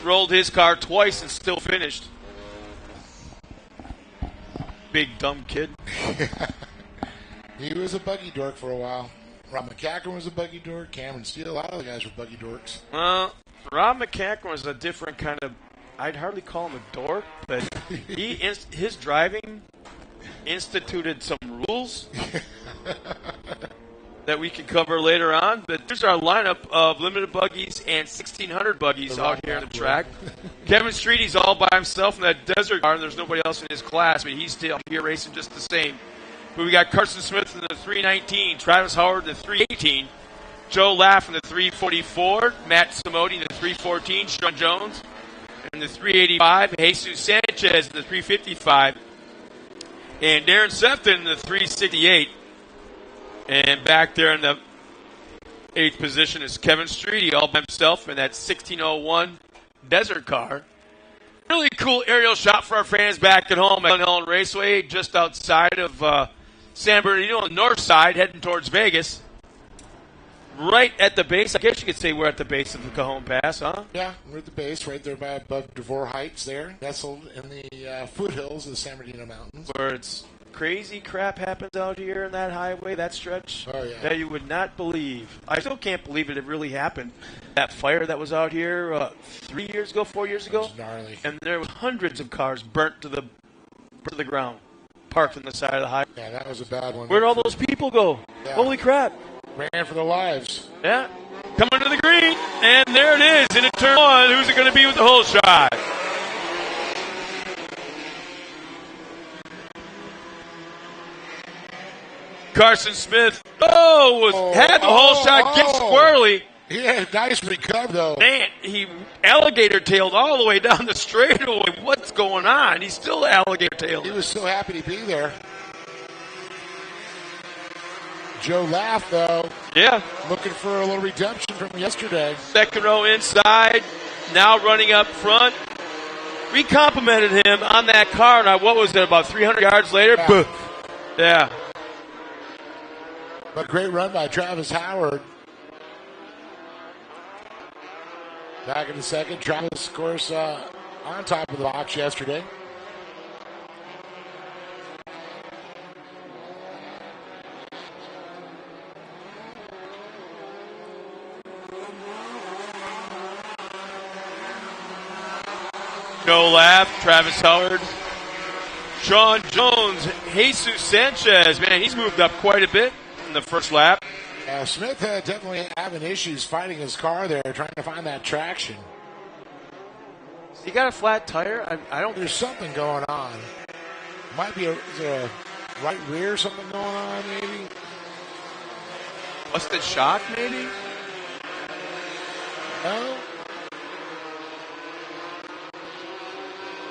rolled his car twice and still finished. Big dumb kid. He was a buggy dork for a while. Rob McCacken was a buggy dork. Cameron Steele, a lot of the guys were buggy dorks. Well, Rob McCacken was a different kind of, I'd hardly call him a dork, but his driving instituted some rules that we can cover later on. But here's our lineup of limited buggies and 1600 buggies out here on the track. Kevin Street, he's all by himself in that desert car, and there's nobody else in his class, but he's still here racing just the same. But we got Carson Smith in the 319, Travis Howard in the 318, Joe Laff in the 344, Matt Simodi in the 314, Sean Jones in the 385, Jesus Sanchez in the 355, and Darren Sefton in the 368. And back there in the 8th position is Kevin Streety all by himself in that 1601 desert car. Really cool aerial shot for our fans back at home at Glen Helen Raceway, just outside of San Bernardino on the north side, heading towards Vegas. Right at the base. I guess you could say we're at the base of the Cajon Pass, huh? Yeah, we're at the base, right there by above Devore Heights there, nestled in the foothills of the San Bernardino Mountains. Where it's crazy crap happens out here in that highway, that stretch, that you would not believe. I still can't believe it really happened. That fire that was out here 3 years ago, 4 years ago, gnarly. And there were hundreds of cars burnt to the ground, parked on the side of the highway. Yeah, that was a bad one. Where'd all those people go? Yeah. Holy crap. Ran for their lives. Yeah. Coming to the green, and there it is into turn one. Who's it going to be with the hole shot? Carson Smith, had the hole shot get squirrely. He had a nice recovery, though. Man, he alligator-tailed all the way down the straightaway. What's going on? He's still alligator-tailed. He was so happy to be there. Joe Laff, though. Yeah. Looking for a little redemption from yesterday. Second row inside, now running up front. We complimented him on that car. Now, what was it, about 300 yards later? Yeah. Yeah. But great run by Travis Howard. Back in the second. Travis, of course, on top of the box yesterday. Joe Laff, Travis Howard, Sean Jones, Jesus Sanchez. Man, he's moved up quite a bit in the first lap. Smith definitely having issues fighting his car there, trying to find that traction. He got a flat tire? I don't. There's something going on. Might be is there a right rear something going on, maybe? Busted shock, maybe? No.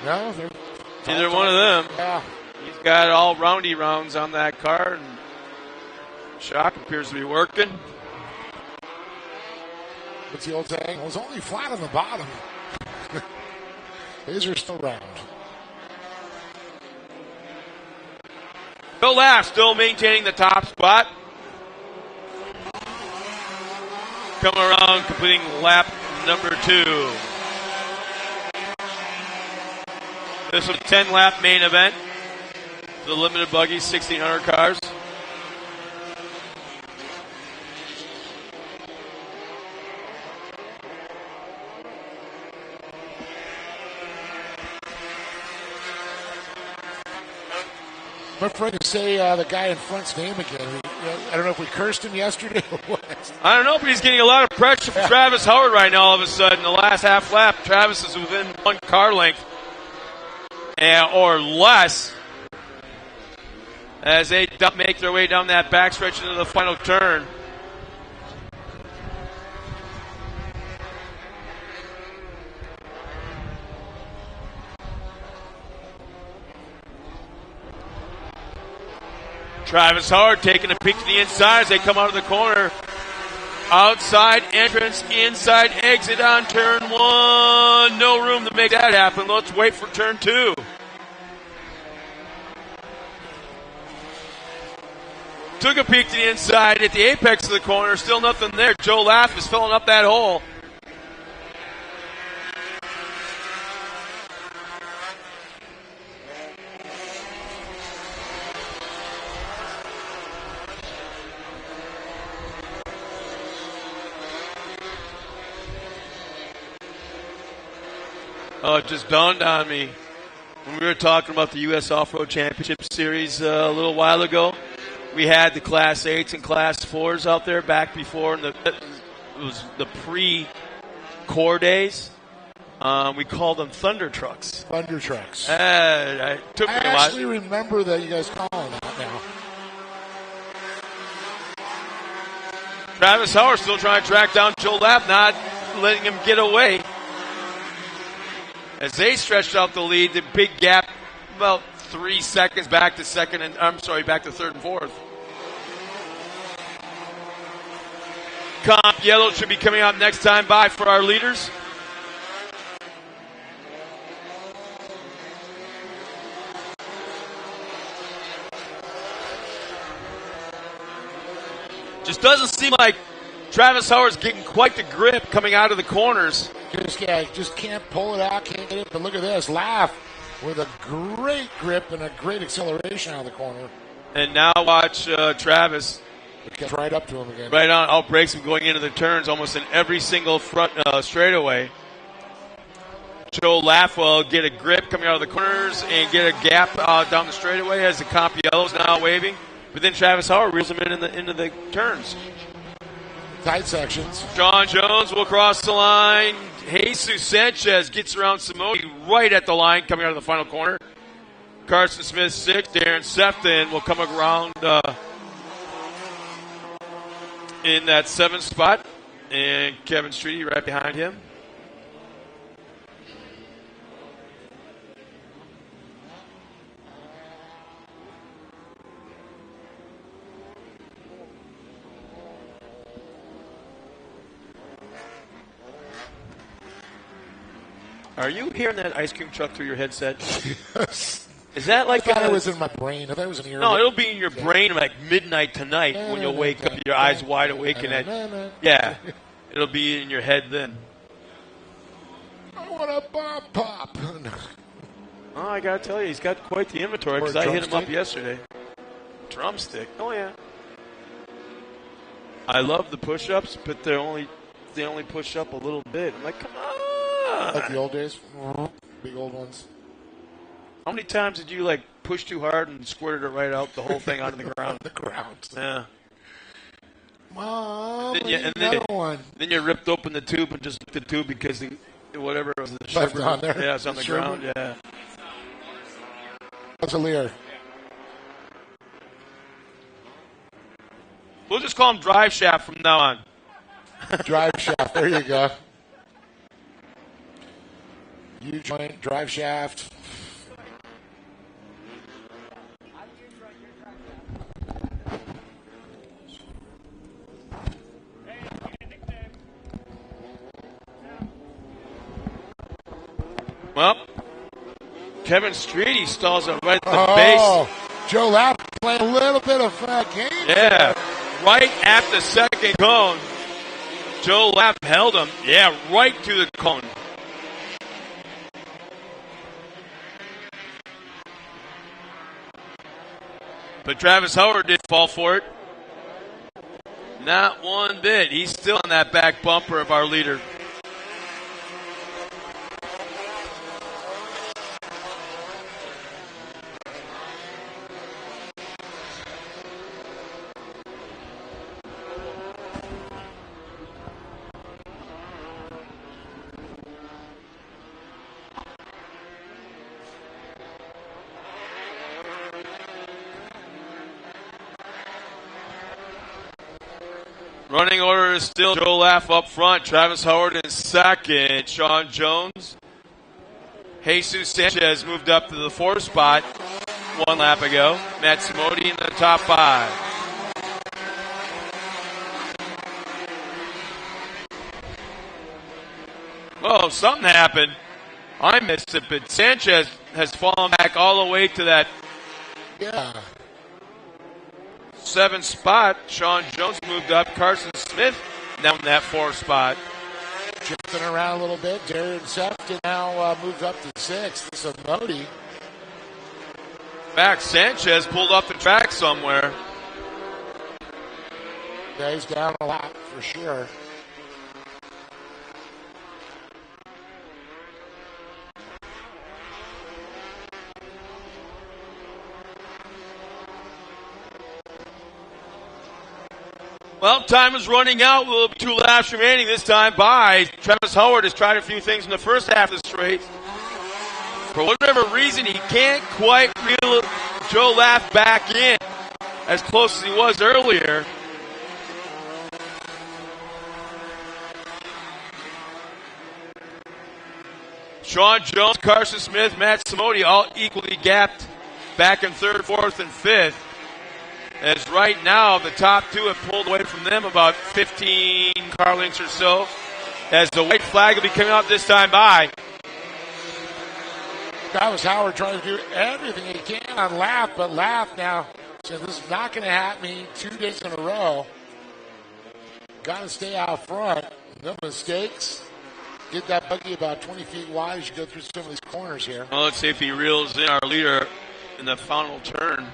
No, either one of them. Yeah. He's got all roundy rounds on that car, and shock appears to be working. What's the old saying? Well, it's only flat on the bottom. These are still round. Bill Laff still maintaining the top spot. Come around, completing lap number 2. This was a 10-lap main event. The limited buggy, 1,600 cars. I'm afraid to say the guy in front's name again. I don't know if we cursed him yesterday or what. I don't know, but he's getting a lot of pressure from Travis Howard right now all of a sudden. The last half lap, Travis is within one car length or less as they make their way down that backstretch into the final turn. Travis Howard taking a peek to the inside as they come out of the corner. Outside entrance, inside exit on turn 1. No room to make that happen. Let's wait for turn 2. Took a peek to the inside at the apex of the corner. Still nothing there. Joe Laff is filling up that hole. Oh, it just dawned on me when we were talking about the U.S. Off-Road Championship Series a little while ago. We had the Class 8s and Class 4s out there back before, it was the pre-core days. We called them Thunder Trucks. Thunder Trucks. I actually remember that you guys call them that now. Travis Howard still trying to track down Joe Lapp, not letting him get away. As they stretched out the lead, the big gap, about 3 seconds back to back to third and fourth. Comp yellow should be coming out next time by for our leaders. Just doesn't seem like Travis Howard's getting quite the grip coming out of the corners. Just can't pull it out, can't get it. But look at this, Laugh with a great grip and a great acceleration out of the corner. And now watch Travis. Gets right up to him again. Right on, breaks him going into the turns almost in every single front straightaway. Joe Laugh will get a grip coming out of the corners and get a gap down the straightaway as the comp yellow's now waving. But then Travis Howard reels him into the turns. Tight sections. Sean Jones will cross the line. Jesus Sanchez gets around Simone right at the line coming out of the final corner. Carson Smith 6. Darren Sefton will come around in that 7th spot. And Kevin Streety right behind him. Are you hearing that ice cream truck through your headset? Yes. Is that like I thought it was in my brain. I thought it was in your No, it'll be in your brain like midnight tonight when you'll wake up, your eyes wide awake, and it'll be in your head then. I want a bomb pop. Oh, I gotta tell you, he's got quite the inventory because I hit him up yesterday. Drumstick. Oh yeah. I love the push-ups, but they only push up a little bit. I'm like, come on. Like the old days, big old ones. How many times did you push too hard and squirted it right out the whole thing onto the ground? The ground. Yeah. Mom, then you ripped open the tube and just licked the tube because whatever it was the left on there. Yeah, it's on the ground. Yeah. What's a Lear? We'll just call him Drive Shaft from now on. Drive Shaft. There you go. U-joint, drive shaft. Well, Kevin Streety stalls it right at the base. Joe Lapp playing a little bit of game. Yeah, right at the second cone. Joe Lapp held him. Yeah, right to the cone. But Travis Howard did fall for it. Not one bit. He's still on that back bumper of our leader. Running order is still Joe Laff up front, Travis Howard in second, Sean Jones. Jesus Sanchez moved up to the 4th spot 1 lap ago. Matt Simodi in the top 5. Oh, something happened. I missed it, but Sanchez has fallen back all the way to that 7th spot. Sean Jones moved up. Carson Smith down in that 4th spot. Shifting around a little bit. Darren Sefton now moved up to 6th. So Modi. Back, Sanchez pulled off the track somewhere. Yeah, he's down a lot for sure. Well, time is running out. We'll be 2 laps remaining this time by Travis Howard has tried a few things in the first half of this race. For whatever reason, he can't quite reel Joe Laff back in as close as he was earlier. Sean Jones, Carson Smith, Matt Simodi all equally gapped back in 3rd, 4th, and 5th. As right now, the top 2 have pulled away from them about 15 car lengths or so. As the white flag will be coming out this time by. Travis Howard trying to do everything he can on Laff, but Laff now said this is not going to happen me 2 days in a row. Got to stay out front. No mistakes. Get that buggy about 20 feet wide as you go through some of these corners here. Well, let's see if he reels in our leader in the final turn.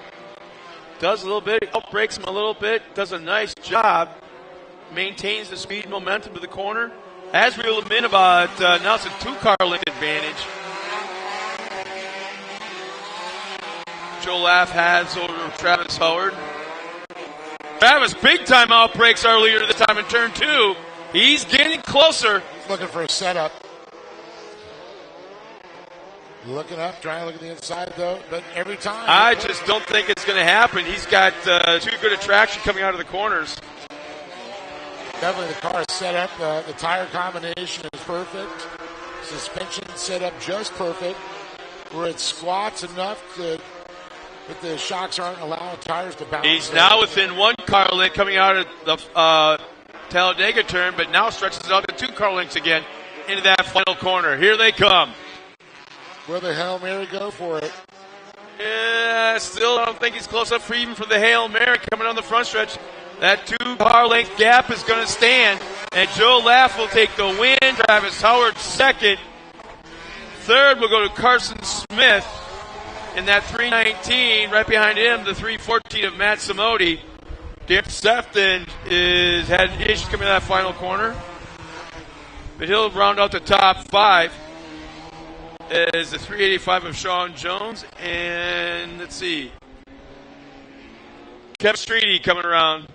Does a little bit, outbreaks him a little bit, does a nice job, maintains the speed and momentum to the corner. Has reeled him in about, now it's a 2-car length advantage. Joe Laff has over Travis Howard. Travis big time outbreaks our leader this time in turn 2. He's getting closer. He's looking for a setup. Looking up, trying to look at the inside, though, but every time. I just don't think it's going to happen. He's got too good a traction coming out of the corners. Definitely the car is set up. The tire combination is perfect. Suspension set up just perfect. Where it squats enough that the shocks aren't allowing tires to bounce. He's now within 1 car length coming out of the Talladega turn, but now stretches out to 2 car lengths again into that final corner. Here they come. Will the Hail Mary go for it? Yeah, still I don't think he's close enough even for the Hail Mary coming on the front stretch. That 2-car length gap is going to stand, and Joe Laff will take the win. Travis Howard 2nd. 3rd will go to Carson Smith in that 319. Right behind him, the 314 of Matt Simodi. Darren Sefton had issues coming to that final corner, but he'll round out the top 5. Is the 385 of Sean Jones, and let's see, Kevin Streety coming around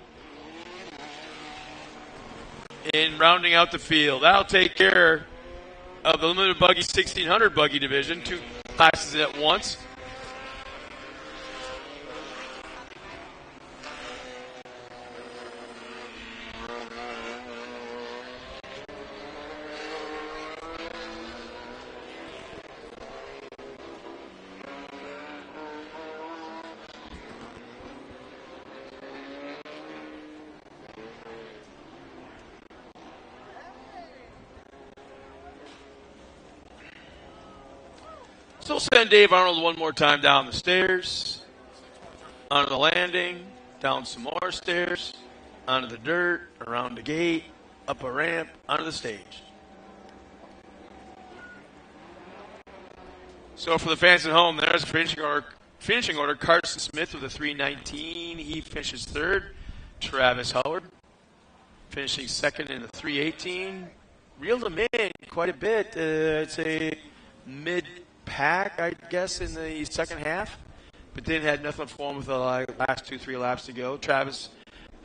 and rounding out the field. That'll take care of the limited buggy 1600 buggy division, 2 classes at once. So we'll send Dave Arnold one more time down the stairs, onto the landing, down some more stairs, onto the dirt, around the gate, up a ramp, onto the stage. So for the fans at home, there's a finishing order. Carson Smith with a 319. He finishes 3rd. Travis Howard finishing 2nd in the 318. Reeled him in quite a bit. I'd say mid-pack, I guess, in the second half. But then had nothing for him with the last 2-3 laps to go. Travis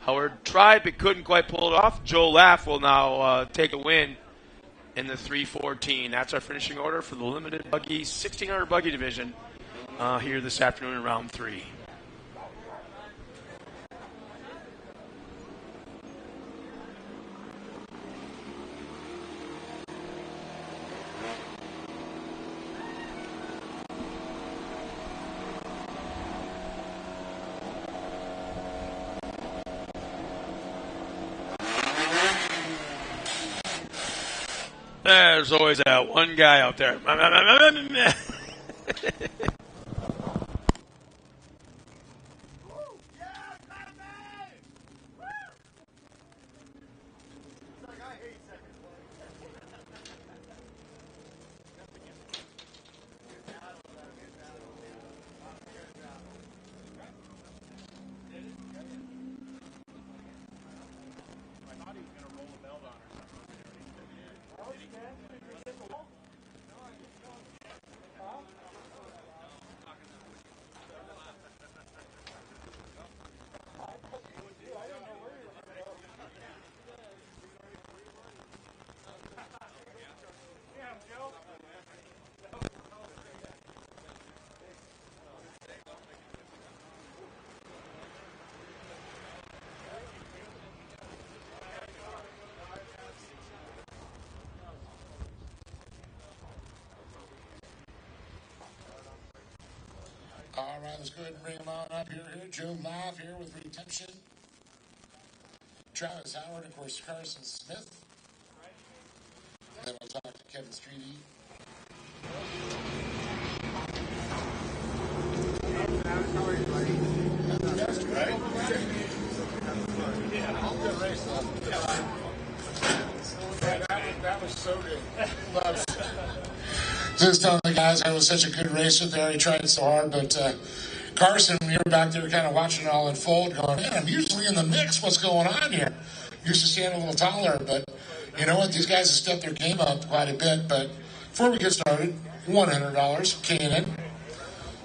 Howard tried but couldn't quite pull it off. Joe Laff will now take a win in the 314. That's our finishing order for the limited buggy 1600 buggy division here this afternoon in round 3. There's always that one guy out there. let's go ahead and bring him on up here. Joe live here with retention. Travis Howard, of course, Carson Smith. Then we'll talk to Kevin Streety. That was so good. Just telling the guys it was such a good race with there. He tried so hard, but Carson, you were back there kind of watching it all unfold, going, man, I'm usually in the mix. What's going on here? Used to stand a little taller, but you know what? These guys have stepped their game up quite a bit. But before we get started, $100, K&N.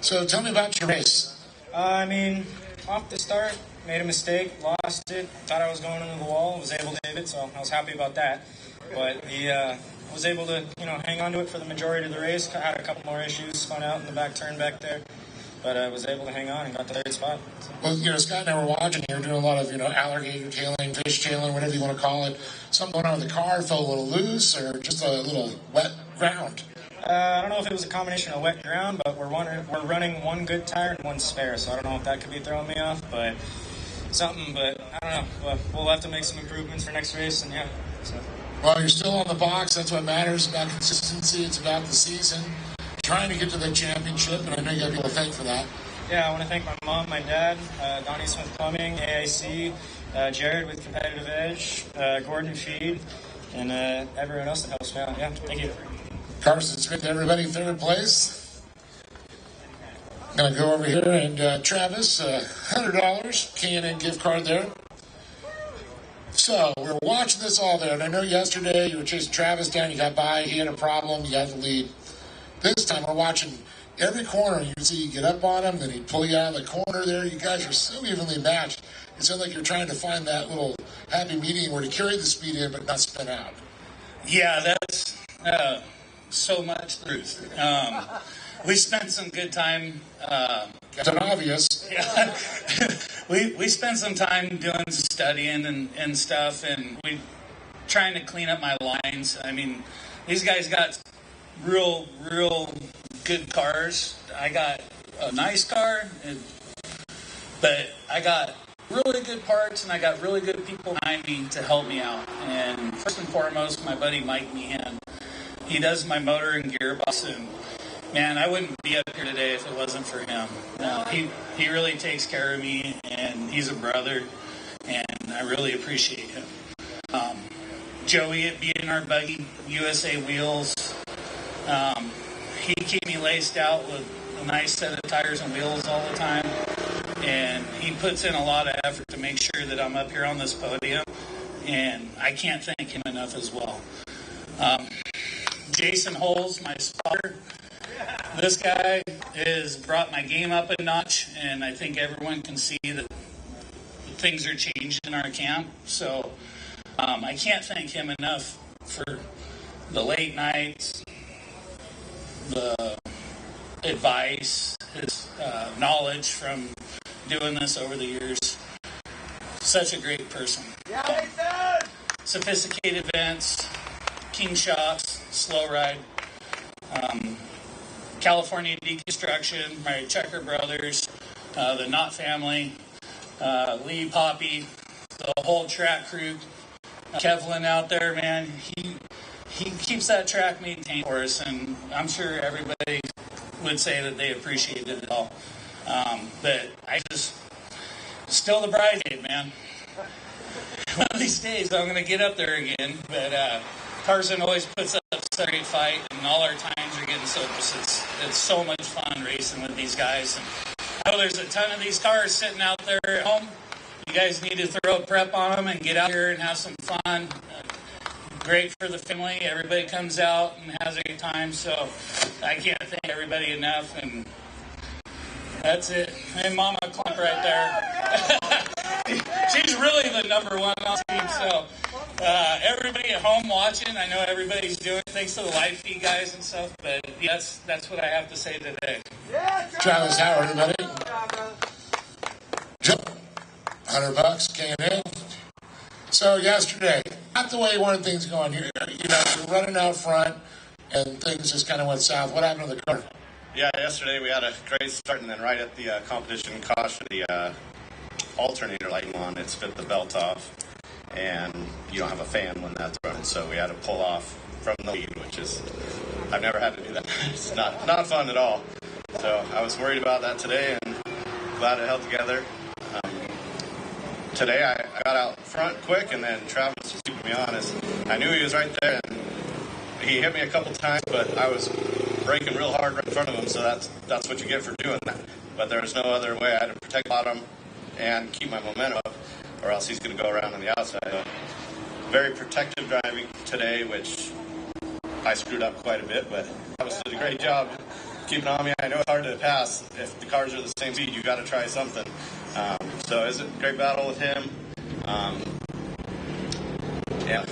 So tell me about your race. Off the start, made a mistake, lost it, thought I was going into the wall, was able to save it, so I was happy about that. But I was able to, hang on to it for the majority of the race. I had a couple more issues, spun out in the back turn back there, but I was able to hang on and got the third spot. So. Well, Scott and I were watching. You were doing a lot of, alligator tailing, fish tailing, whatever you want to call it. Something going on with the car, felt a little loose, or just a little wet ground. I don't know if it was a combination of wet ground, but we're running one good tire and one spare, so I don't know if that could be throwing me off, but I don't know. We'll have to make some improvements for next race, and yeah. So. Well, you're still on the box. That's what matters. It's about consistency. It's about the season. Trying to get to the championship, and I know you got people to thank for that. Yeah, I want to thank my mom, my dad, Donnie Smith Plumbing, AIC, Jared with Competitive Edge, Gordon Feed, and everyone else that helps me out. Yeah, thank you. Carson Smith, everybody, third place. I'm going to go over here and Travis, $100, K&N gift card there. So we're watching this all there, and I know yesterday you were chasing Travis down, you got by, he had a problem, you got the lead. This time we're watching every corner. You see you get up on him, then he'd pull you out of the corner there. You guys are so evenly matched. It sounds like you're trying to find that little happy medium where to carry the speed in but not spin out. Yeah, that's so much truth. We spent some good time. It's obvious. Yeah, we spent some time doing some studying and stuff, and we trying to clean up my lines. I mean, these guys got real good cars. I got a nice car, but I got really good parts, and I got really good people behind me to help me out. And first and foremost, my buddy Mike Meehan. He does my motor and gearbox, and man, I wouldn't be up here today if it wasn't for him. He really takes care of me, and he's a brother, and I really appreciate him. Joey at B&R Buggy, USA Wheels. He keeps me laced out with a nice set of tires and wheels all the time, and he puts in a lot of effort to make sure that I'm up here on this podium, and I can't thank him enough as well. Jason Holes, my spotter. This guy has brought my game up a notch, and I think everyone can see that things are changed in our camp. So I can't thank him enough for the late nights, the advice, his knowledge from doing this over the years. Such a great person. Sophisticated events, king shots, slow ride. California Deconstruction, my Checker brothers, the Knott family, Lee Poppy, the whole track crew. Kevlin out there, man, he keeps that track maintained for us, and I'm sure everybody would say that they appreciate it all. But I just, still the bridesmaid, man. One of these days I'm going to get up there again, but Carson always puts up such a great fight, and all our times are getting so close. It's so much fun racing with these guys. And I know there's a ton of these cars sitting out there at home. You guys need to throw a prep on them and get out here and have some fun. Great for the family. Everybody comes out and has a good time. So I can't thank everybody enough. And that's it. And Mama Clump right there. She's really the number one on the team. So everybody at home watching, I know everybody's doing it. Thanks to the live feed guys and stuff. But yeah, that's what I have to say today. Travis Howard, everybody. $100, K&N. So yesterday, not the way you wanted things going. You're running out front, and things just kind of went south. What happened to the car? Yeah, yesterday we had a great start, and then right at the competition caution, the alternator light came on. It spit the belt off, and you don't have a fan when that's running, so we had to pull off from the lead, which is, I've never had to do that. It's not fun at all. So I was worried about that today, and glad it held together. Today I got out front quick, and then Travis was keeping me honest. I knew he was right there, and he hit me a couple times, but I was braking real hard right in front of him, so that's what you get for doing that. But there was no other way. I had to protect the bottom and keep my momentum up, or else he's going to go around on the outside. So, very protective driving today, which I screwed up quite a bit, but Travis did a great job keeping on me. I know it's hard to pass. If the cars are the same speed, you got to try something. So it was a great battle with him. Yeah,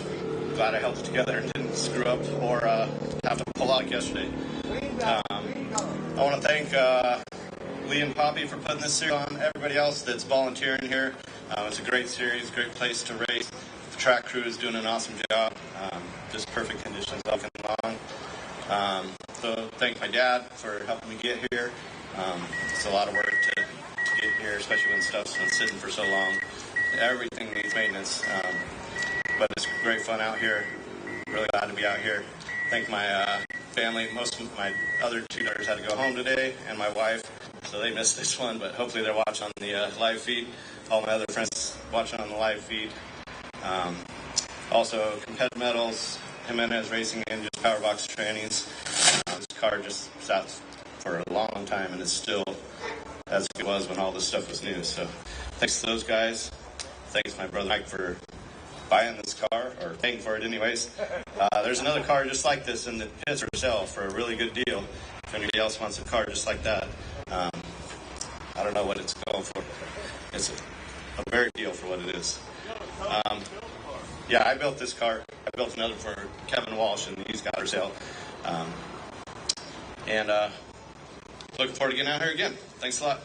glad I held it together and didn't screw up or have to pull out yesterday. I want to thank Lee and Poppy for putting this series on. Everybody else that's volunteering here. It's a great series, great place to race. The track crew is doing an awesome job. Just perfect conditions all weekend long. So thank my dad for helping me get here. It's a lot of work to get here, especially when stuff's been sitting for so long. Everything needs maintenance. But it's great fun out here. Really glad to be out here. Thank my family. Most of my other two daughters had to go home today, and my wife, so they missed this one, but hopefully they're watching on the live feed. All my other friends watching on the live feed. Also, competitive medals, Jimenez Racing Engines, Powerbox trainings. This car just sat for a long time, and it's still as it was when all this stuff was new. So thanks to those guys. Thanks to my brother Mike for buying this car, or paying for it anyways. There's another car just like this in the pits for sale for a really good deal. If anybody else wants a car just like that, I don't know what it's going for. It's a very deal for what it is. Yeah, I built this car. I built another for Kevin Walsh, and he's got her sale. And looking forward to getting out here again. Thanks a lot.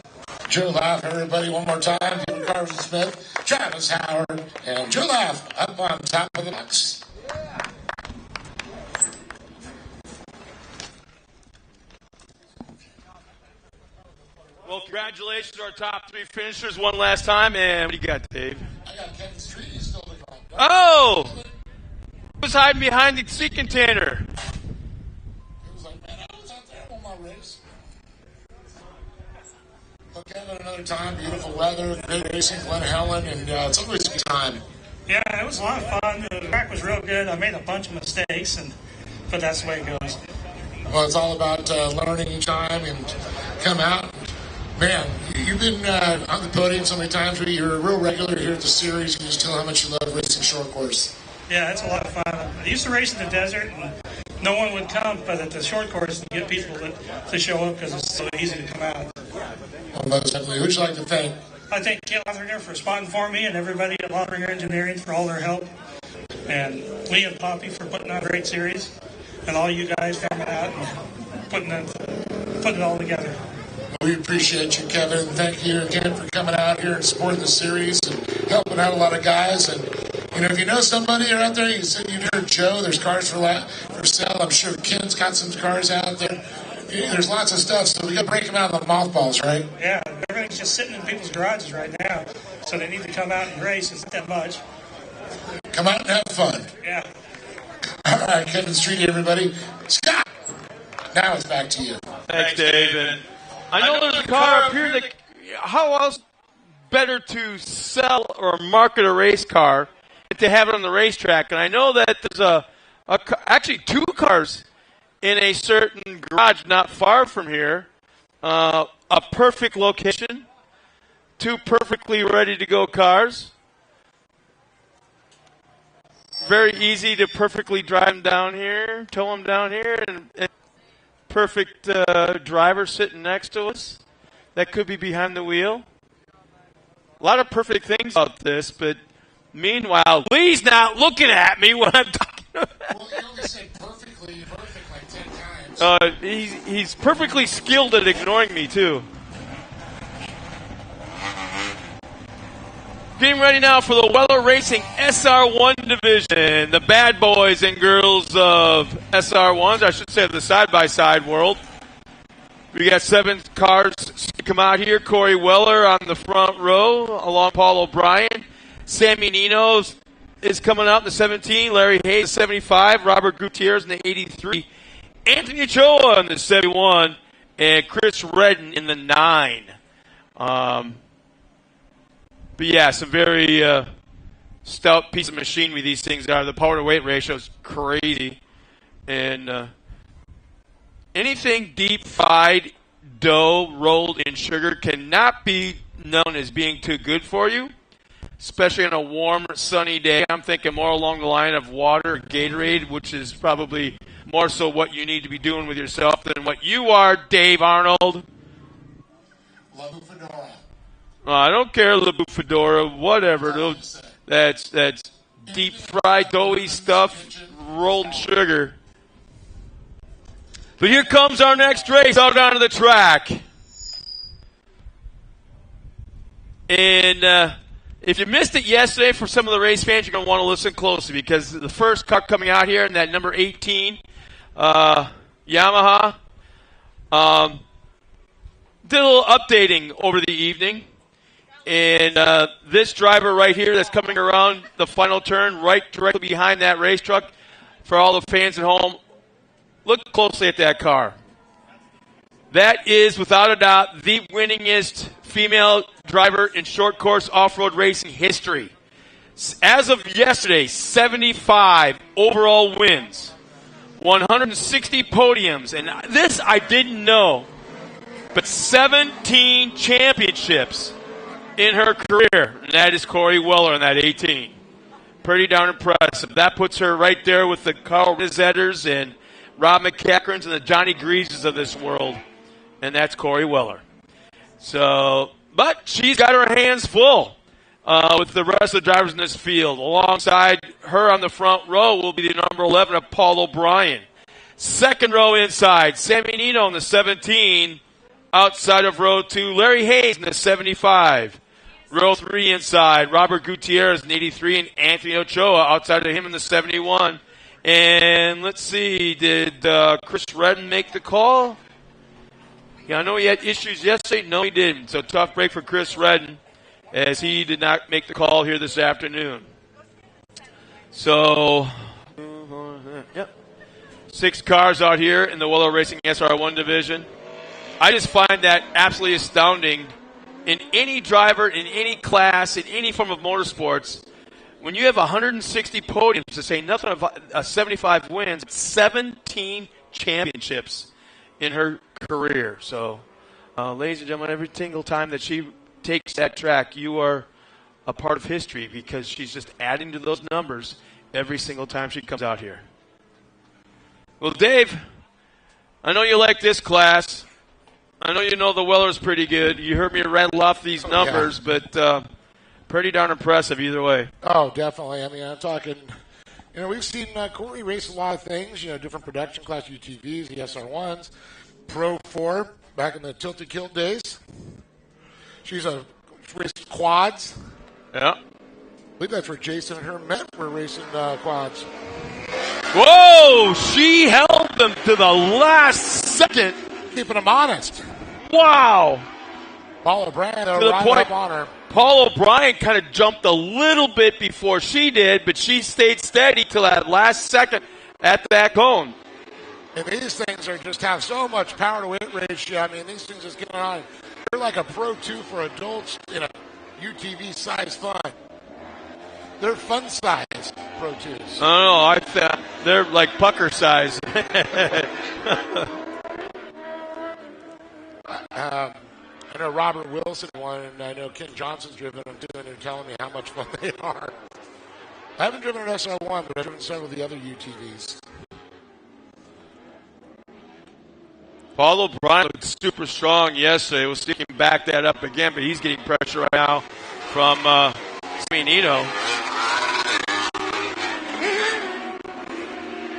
Joe Laugh, everybody, one more time. Kevin Carson Smith, Travis Howard, and Joe Laugh up on top of the box. Well, congratulations to our top three finishers one last time. And what do you got, Dave? I got Kevin Street. He's still the front. Oh! Who's hiding behind the sea container? It was like, man, I was out there on my race. Well, Kevin, another time, beautiful weather, great racing, Glen Helen, and it's always a good time. Yeah, it was a lot of fun. The track was real good. I made a bunch of mistakes, but that's the way it goes. Well, it's all about learning each time and come out. Man, you've been on the podium so many times. You're a real regular here at the series. You can just tell how much you love racing short course. Yeah, it's a lot of fun. I used to race in the desert, and no one would come, but at the short course, you get people to show up because it's so easy to come out. Well, most definitely. Who'd you like to thank? I thank Kate Lothringer for spotting for me, and everybody at Lothringer Engineering for all their help, and Lee and Poppy for putting on a great series, and all you guys coming out and putting it all together. We appreciate you, Kevin. Thank you again for coming out here and supporting the series and helping out a lot of guys. And if you know somebody out there, you said you heard Joe. There's cars for sale. I'm sure Ken's got some cars out there. There's lots of stuff, so we got to break them out of the mothballs, right? Yeah, everything's just sitting in people's garages right now, so they need to come out and race. It's not that much. Come out and have fun. Yeah. All right, Kevin Street, everybody. Scott, now it's back to you. Thanks, David. I know there's a car up here that, how else better to sell or market a race car than to have it on the racetrack? And I know that there's actually two cars in a certain garage not far from here. A perfect location. Two perfectly ready to go cars. Very easy to perfectly drive them down here, tow them down here, and perfect driver sitting next to us that could be behind the wheel. A lot of perfect things about this, but meanwhile, Lee's not looking at me when I'm talking about. Well, you only said perfect like 10 times. He's perfectly skilled at ignoring me, too. Getting ready now for the Weller Racing SR1 division. The bad boys and girls of SR1s, I should say the side-by-side world. We got 7 cars to come out here. Corey Weller on the front row, along Paul O'Brien. Sammy Nino is coming out in the 17. Larry Hayes, the 75. Robert Gutierrez in the 83. Anthony Ochoa in the 71. And Chris Redden in the 9. But yeah, some very stout piece of machinery these things are. The power to weight ratio is crazy. And anything deep fried dough rolled in sugar cannot be known as being too good for you, especially on a warm, sunny day. I'm thinking more along the line of water or Gatorade, which is probably more so what you need to be doing with yourself than what you are, Dave Arnold. Labu Fedora. I don't care, Labu Fedora, whatever. That's deep fried doughy stuff rolled in sugar. But here comes our next race out onto the track. And if you missed it yesterday, for some of the race fans, you're going to want to listen closely because the first car coming out here in that number 18, Yamaha, did a little updating over the evening. And this driver right here that's coming around the final turn right directly behind that race truck, for all the fans at home, look closely at that car. That is, without a doubt, the winningest female driver in short course off-road racing history. As of yesterday, 75 overall wins, 160 podiums, and this I didn't know, but 17 championships in her career, and that is Corey Weller in that 18. Pretty darn impressive. That puts her right there with the Carl Rizetters and Rob McCackerns and the Johnny Greases of this world, and that's Corey Weller. So, but she's got her hands full with the rest of the drivers in this field. Alongside her on the front row will be the number 11 of Paul O'Brien. Second row inside, Sammy Nino in the 17. Outside of row 2, Larry Hayes in the 75. Row 3 inside, Robert Gutierrez in 83 and Anthony Ochoa outside of him in the 71. And let's see, did Chris Redden make the call? Yeah, I know he had issues yesterday. No, he didn't. So tough break for Chris Redden as he did not make the call here this afternoon. So, yep. 6 cars out here in the Weller Racing SR1 division. I just find that absolutely astounding. In any driver, in any class, in any form of motorsports, when you have 160 podiums, to say nothing of 75 wins, 17 championships in her career. So, ladies and gentlemen, every single time that she takes that track, you are a part of history because she's just adding to those numbers every single time she comes out here. Well, Dave, I know you like this class. I know you know the Weller's pretty good. You heard me rattle off these numbers, but pretty darn impressive either way. Oh, definitely. I mean, I'm talking, we've seen Corey race a lot of things, different production class UTVs, the SR1s, Pro 4, back in the Tilted Kilt days. She's raced quads. Yeah. I believe that's where Jason and her met, were racing quads. Whoa! She held them to the last second. Keeping them honest. Wow. Paul O'Brien to the right point, up on her. Paul O'Brien kind of jumped a little bit before she did, but she stayed steady till that last second at that cone. And these things just have so much power to weight ratio. I mean, these things just get on. They're like a Pro 2 for adults in a UTV size fun. They're fun size Pro 2s. I don't know. They're like pucker size. I know Robert Wilson won, and I know Ken Johnson's driven them too, and they're telling me how much fun they are. I haven't driven an SR1, but I've driven several of the other UTVs. Paul O'Brien looked super strong yesterday. We'll see if he can back that up again, but he's getting pressure right now from Sammy Nino.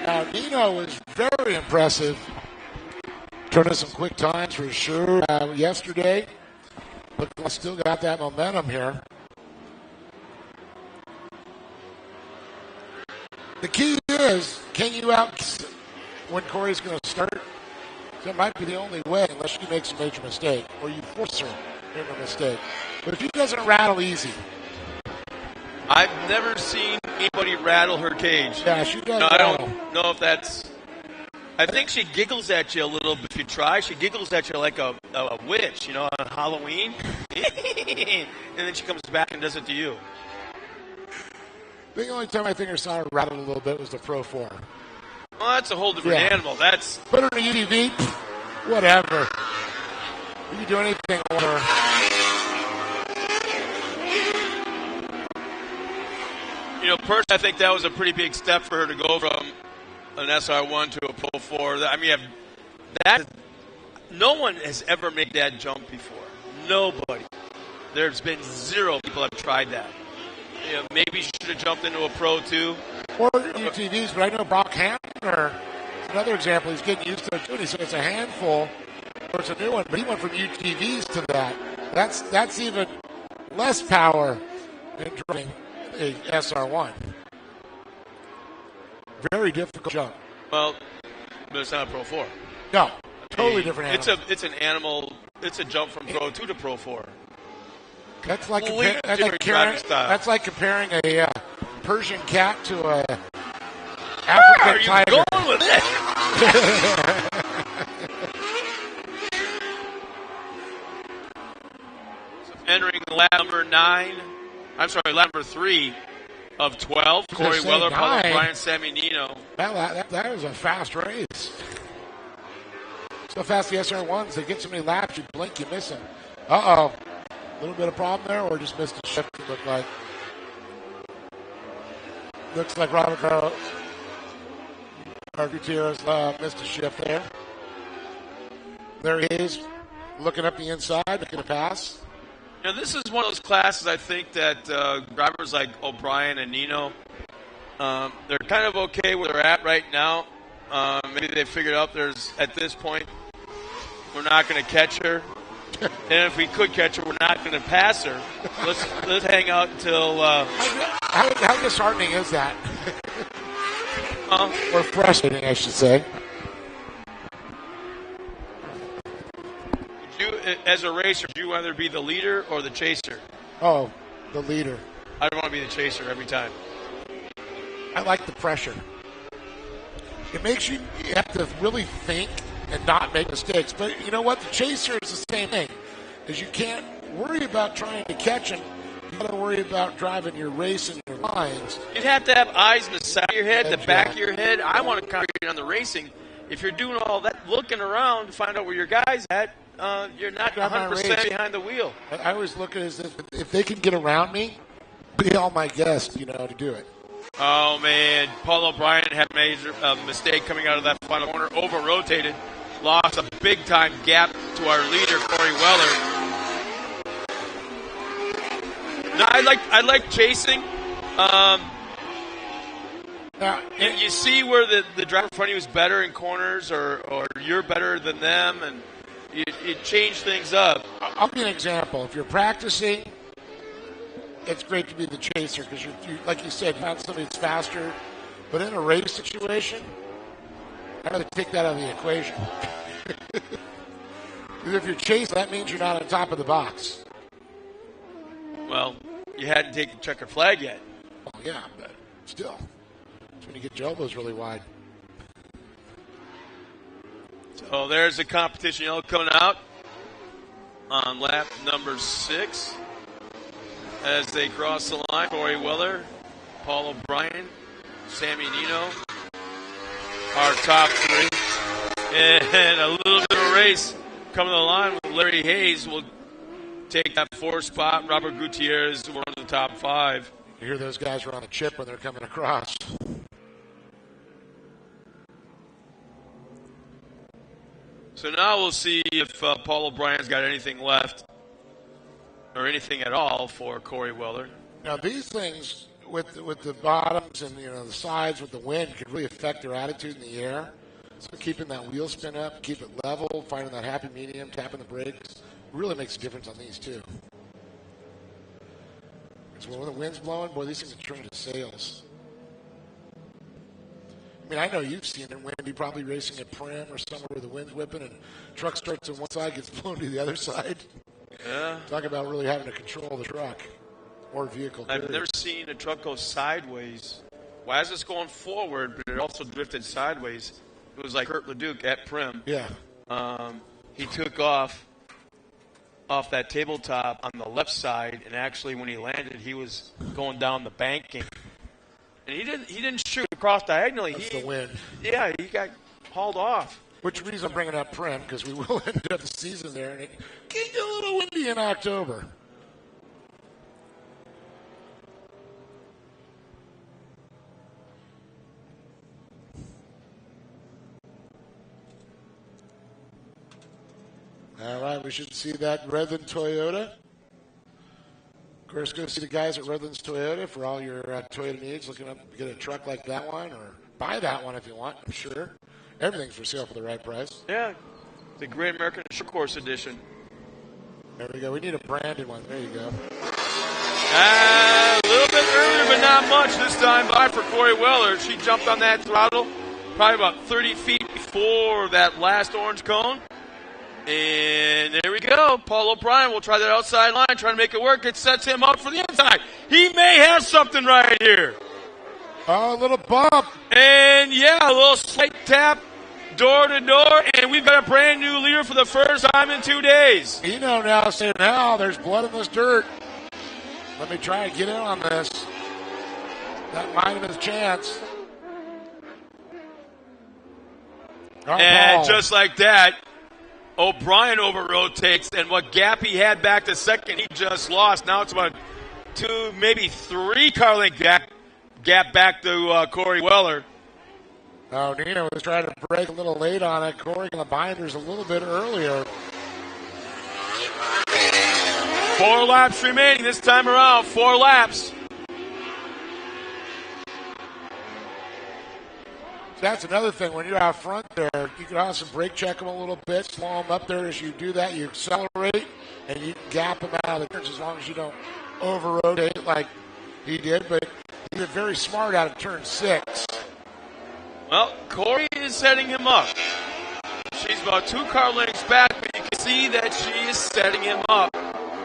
Now, Nino was very impressive. Turning some quick times for sure yesterday. But I still got that momentum here. The key is, can you out when Corey's going to start? So it might be the only way, unless she makes a major mistake, or you force her into a mistake. But if she doesn't rattle easy. I've never seen anybody rattle her cage. Yeah, she does. I don't know if that's. I think she giggles at you a little bit if you try. She giggles at you like a witch, on Halloween. And then she comes back and does it to you. The only time I think I saw her rattle a little bit was the Pro 4. Well, that's a whole different animal. That's put her in a UTV, whatever. You can do anything with her. Personally, I think that was a pretty big step for her to go from an SR1 to a Pro 4. I mean, no one has ever made that jump before. Nobody. There's been 0 people have tried that. Maybe she should have jumped into a Pro 2. Or UTVs, but I know Brock Hamner, another example, he's getting used to it too. He said it's a handful, or it's a new one, but he went from UTVs to that. That's even less power than driving a SR1. Very difficult jump. Well, but it's not a Pro 4. No, totally different animal. It's an animal. It's a jump from Pro 2 to Pro 4. That's like comparing a Persian cat to a African tiger. Where are you going with this? Entering lap number 9. I'm sorry, lap number 3 of 12. Corey Weller, Paulo O'Brien, Sammy Nino. That was a fast race. So fast the SR1s, they get so many laps, you blink, you miss them. Uh-oh. A little bit of problem there, or just missed a shift, it looked like. Looks like Robert Gutierrez missed a shift there. There he is, looking up the inside, making a pass. This is one of those classes I think that drivers like O'Brien and Nino, they're kind of okay where they're at right now. Maybe they figured out at this point, we're not going to catch her. And if we could catch her, we're not going to pass her. Let's hang out until. How disheartening is that? Or frustrating, I should say. As a racer, would you rather be the leader or the chaser? Oh, the leader. I want to be the chaser every time. I like the pressure. It makes you have to really think and not make mistakes. But you know what? The chaser is the same thing. Is you can't worry about trying to catch him. You got to worry about driving your race and your lines. You'd have to have eyes in the side of your head, the back of your head. I want to concentrate on the racing. If you're doing all that looking around to find out where your guy's at, you're not 100% behind the wheel. I always look at it as if they can get around me, be all my guests, to do it. Oh, man. Paul O'Brien had a major mistake coming out of that final corner, over-rotated. Lost a big-time gap to our leader, Corey Weller. No, I like chasing. You see where the driver in front of you is better in corners, or you're better than them, and you change things up. I'll give you an example. If you're practicing, it's great to be the chaser because you like you said, you find somebody that's faster. But in a race situation, I'd rather take that out of the equation. Because if you're chasing, that means you're not on top of the box. Well, you hadn't taken the checker flag yet. Oh, yeah, but still. It's when you get your elbows really wide. So there's the competition yellow coming out on lap number 6. As they cross the line, Corey Weller, Paul O'Brien, Sammy Nino, our top 3. And a little bit of a race coming to the line with Larry Hayes will take that 4th spot. Robert Gutierrez, one of the top 5. You hear those guys are on a chip when they're coming across. So now we'll see if Paul O'Brien's got anything left or anything at all for Corey Weller. Now these things with the bottoms and the sides with the wind could really affect their attitude in the air. So keeping that wheel spin up, keep it level, finding that happy medium, tapping the brakes, really makes a difference on these too. Because when the wind's blowing, boy, these things are turning into sails. mean, I know you've seen it, Wendy, probably racing at Prim or somewhere where the wind's whipping and truck starts on one side, gets blown to the other side. Yeah. Talk about really having to control the truck or vehicle. I've never seen a truck go sideways. Well, as it's going forward, but it also drifted sideways. It was like Kurt LeDuc at Prim. Yeah. He took off that tabletop on the left side, and actually when he landed, he was going down the banking. And he didn't shoot across diagonally. That's the wind. Yeah, he got hauled off. Which reason I'm bringing up Prim, because we will end up the season there, and it can get a little windy in October. All right, we should see that Redland Toyota. Of course, go see the guys at Redlands Toyota for all your Toyota needs. Looking up, get a truck like that one, or buy that one if you want. I'm sure everything's for sale for the right price. Yeah, the Great American Shortcourse Edition. There we go. We need a branded one. There you go. A little bit earlier, but not much this time by for Corey Weller. She jumped on that throttle probably about 30 feet before that last orange cone. And there we go. Paul O'Brien will try that outside line, trying to make it work. It sets him up for the inside. He may have something right here. Oh, a little bump. And, yeah, a little slight tap, door to door. And we've got a brand new leader for the first time in 2 days. Now saying, now there's blood in this dirt. Let me try and get in on this. That might have been a chance. And Paul. just like that, O'Brien over-rotates, and what gap he had back to second, he just lost. Now it's about 2, maybe 3 car length gap back to Corey Weller. Oh, Nino was trying to break a little late on it. Corey on the binders a little bit earlier. 4 laps remaining this time around. 4 laps. That's another thing. When you're out front there, you can also brake check them a little bit, slow them up there. As you do that, you accelerate, and you can gap them out of the turns as long as you don't over-rotate like he did. But he did very smart out of turn 6. Well, Corey is setting him up. She's about 2 car lengths back, but you can see that she is setting him up,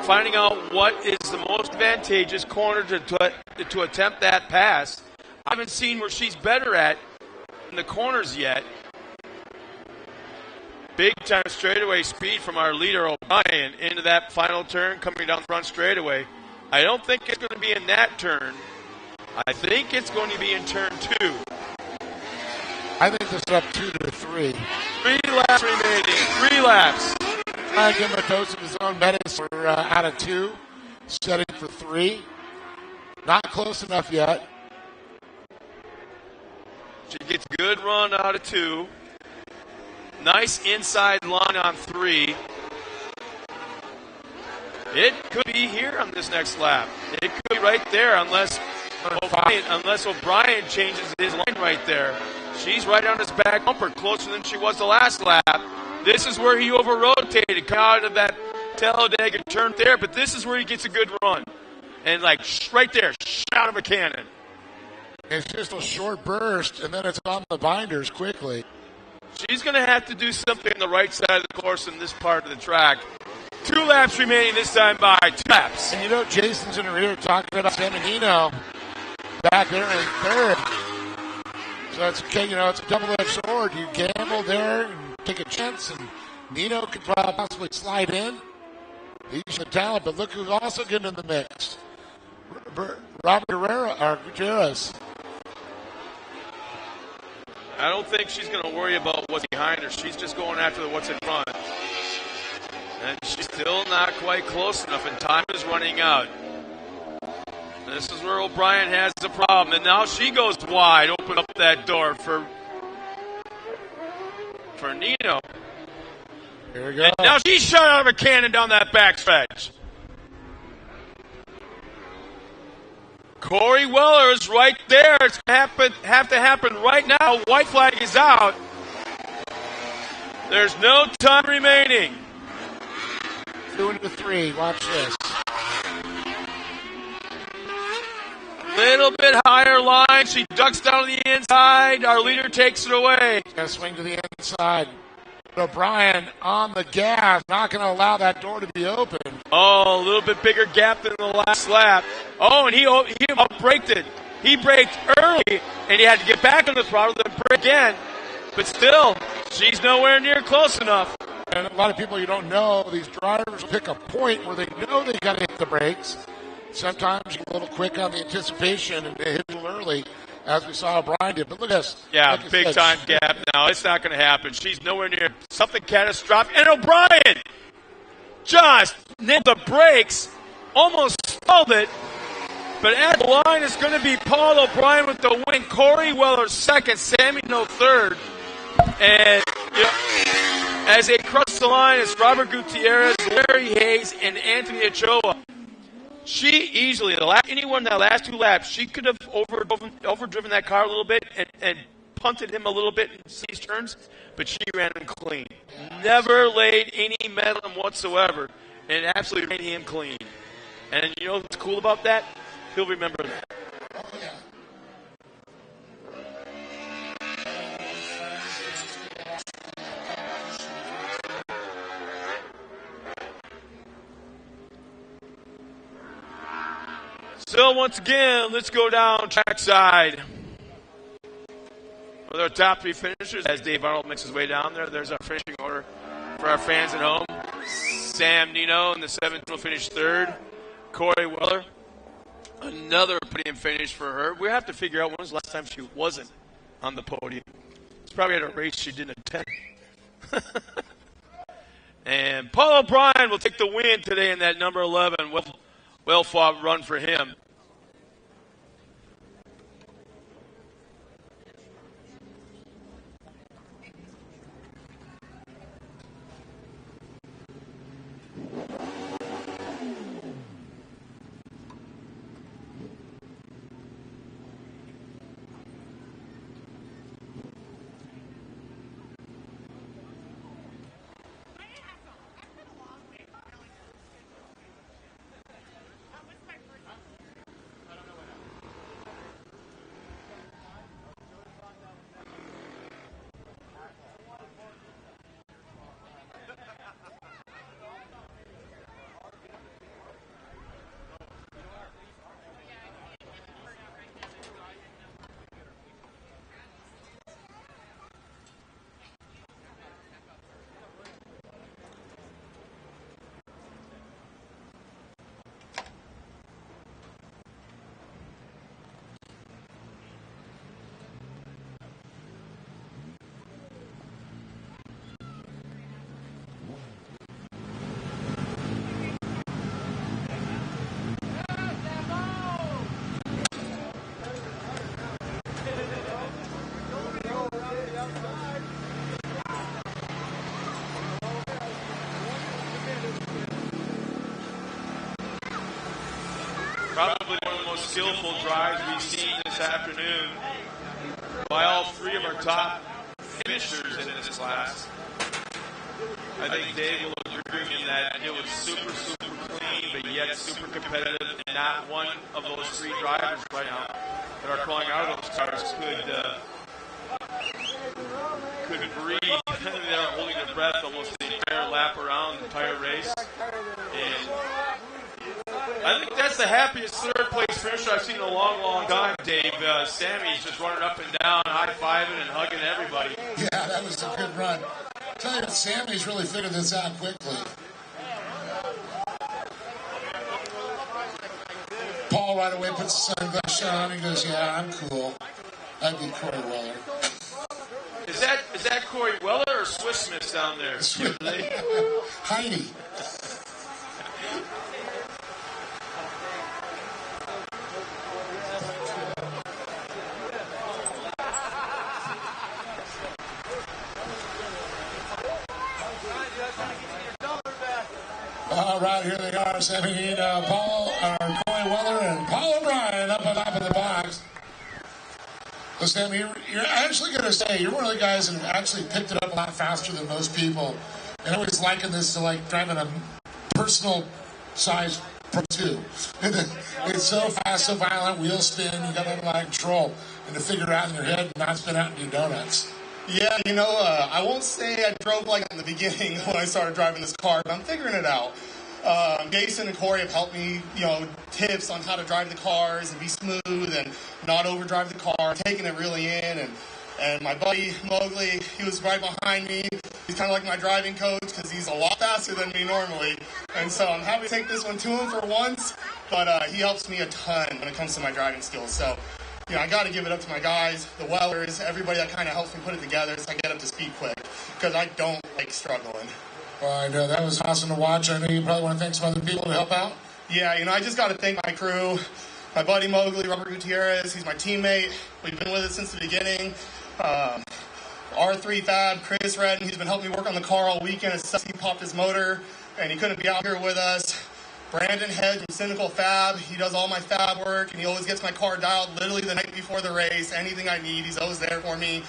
finding out what is the most advantageous corner to attempt that pass. I haven't seen where she's better at in the corners yet. Big time straightaway speed from our leader O'Brien into that final turn coming down the front straightaway. I don't think it's going to be in that turn. I think it's going to be in turn 2. I think this is up 2 to 3. 3 laps remaining. 3 laps. Trying to give him a dose of his own medicine out of 2. Setting for 3. Not close enough yet. She gets good run out of 2. Nice inside line on 3. It could be here on this next lap. It could be right there unless O'Brien changes his line right there. She's right on his back bumper, closer than she was the last lap. This is where he over-rotated, come out of that Talladega turn there, but this is where he gets a good run. And like right there, shot out of a cannon. It's just a short burst, and then it's on the binders quickly. She's going to have to do something on the right side of the course in this part of the track. 2 laps remaining this time by 2 laps. And you know, Jason's in the rear talking about Semenino back there in 3rd. So it's okay, it's a double-edged sword. You gamble there and take a chance, and Nino could possibly slide in. He's the talent, but look who's also getting in the mix. Robert Gutierrez. I don't think she's going to worry about what's behind her. She's just going after what's in front. And she's still not quite close enough, and time is running out. This is where O'Brien has a problem, and now she goes wide. Open up that door for Nino. Here we go. And now she shot out of a cannon down that backstretch. Corey Weller is right there. It's going to have to happen right now. White flag is out. There's no time remaining. 2 into 3. Watch this. Little bit higher line. She ducks down to the inside. Our leader takes it away. Got to swing to the inside. O'Brien on the gas, not going to allow that door to be open. Oh, a little bit bigger gap than the last lap. Oh, and he braked it. He braked early, and he had to get back on the throttle, then brake again. But still, she's nowhere near close enough. And a lot of people you don't know, these drivers pick a point where they know they got to hit the brakes. Sometimes you get a little quick on the anticipation and they hit a little early, as we saw O'Brien did. But look at this. Yeah, like big time gap now. It's not going to happen. She's nowhere near something catastrophic. And O'Brien just nailed the brakes, almost stalled it. But at the line is going to be Paul O'Brien with the win. Corey Weller second, Sammy No third. And as they cross the line, it's Robert Gutierrez, Larry Hayes, and Anthony Ochoa. She easily, anyone in that last two laps, she could have overdriven that car a little bit and punted him a little bit in these turns, but she ran him clean. Never laid any metal whatsoever, and absolutely ran him clean. And you know what's cool about that? He'll remember that. Oh, yeah. So once again, let's go down trackside with our top three finishers. As Dave Arnold makes his way down there, there's our finishing order for our fans at home. Sam Nino in the 7th will finish third. Corey Weller, another podium finish for her. We have to figure out when was the last time she wasn't on the podium. It's probably at a race she didn't attend. And Paul O'Brien will take the win today in that number 11. Well-fought run for him. Probably one of the most skillful drives we've seen this afternoon by all three of our top finishers in this class. I think Dave will agree in that it was super, super clean, but yet super competitive, and not one of those three drivers right now that are crawling out of those cars could breathe. They're holding their breath almost the entire lap around, the entire race. And I think that's the happiest third-place finisher I've seen in a long, long time, Dave. Sammy's just running up and down, high-fiving and hugging everybody. Yeah, that was a good run. I'll tell you, Sammy's really figured this out quickly. Paul right away puts the sunglasses on and goes, yeah, I'm cool. That'd be Corey Weller. Is that Corey Weller or Swiss Smith down there? Heidi. All right, here they are, 17, Corey Weller and Paul O'Brien up on top of the box. So, Sam, you're actually going to say you're one of the guys that actually picked it up a lot faster than most people. And I always liken this to like driving a personal-sized part two. It's so fast, so violent, wheel spin, you got to have control. And to figure it out in your head and not spin out and do donuts. Yeah, I won't say I drove like in the beginning when I started driving this car, but I'm figuring it out. Jason and Corey have helped me, tips on how to drive the cars and be smooth and not overdrive the car, taking it really in. And my buddy Mowgli, he was right behind me. He's kind of like my driving coach because he's a lot faster than me normally. And so I'm happy to take this one to him for once, but he helps me a ton when it comes to my driving skills. So, I got to give it up to my guys, the Wellers, everybody that kind of helps me put it together so I get up to speed quick because I don't like struggling. Well, I know that was awesome to watch. I know you probably want to thank some other people to help out. Yeah, I just got to thank my crew, my buddy Mowgli, Robert Gutierrez. He's my teammate. We've been with us since the beginning. R3 Fab, Chris Redden, he's been helping me work on the car all weekend. He popped his motor, and he couldn't be out here with us. Brandon Hedge from Cynical Fab, he does all my fab work, and he always gets my car dialed literally the night before the race. Anything I need, he's always there for me.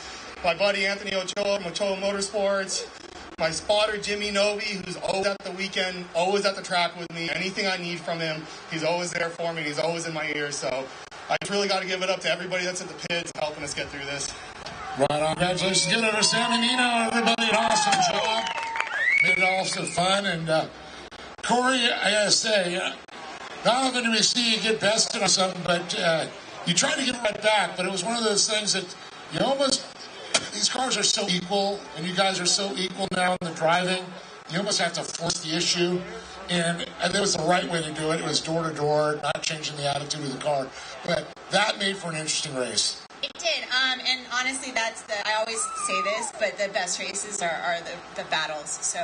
My buddy Anthony Ochoa from Ochoa Motorsports. My spotter, Jimmy Novi, who's always at the weekend, always at the track with me. Anything I need from him, he's always there for me. He's always in my ear. So I just really got to give it up to everybody that's at the pits helping us get through this. Right on. Congratulations. Give it over to Sam and Nino. Everybody, an awesome job. Made it all so fun. And Corey, I got to say, not often do we see you get bested on something, but you tried to get it right back. But it was one of those things that you almost... These cars are so equal, and you guys are so equal now in the driving. You almost have to force the issue, and it was the right way to do it. It was door to door, not changing the attitude of the car. But that made for an interesting race. It did, and honestly, I always say this, but the best races are the battles. So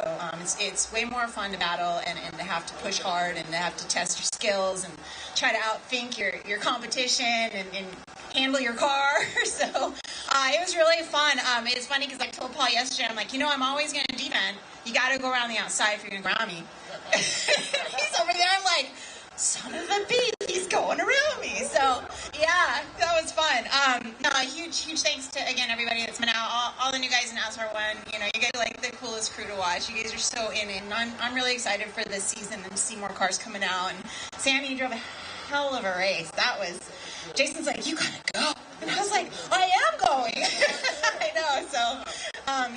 it's way more fun to battle and to have to push hard and to have to test your skills and try to outthink your competition and handle your car. So it was really fun. It's funny because I told Paul yesterday, I'm like, I'm always going to defend. You got to go around the outside if you're going to go around me. He's over there, I'm like, son of a beast, he's going around me. So, yeah, that was fun. Huge thanks to, again, everybody that's been out, all the new guys in SR1. You guys are like the coolest crew to watch. You guys are so in it, and I'm really excited for this season and to see more cars coming out. And Sammy, you drove a hell of a race. Jason's like, you gotta go. And I was like, I am going. I know, so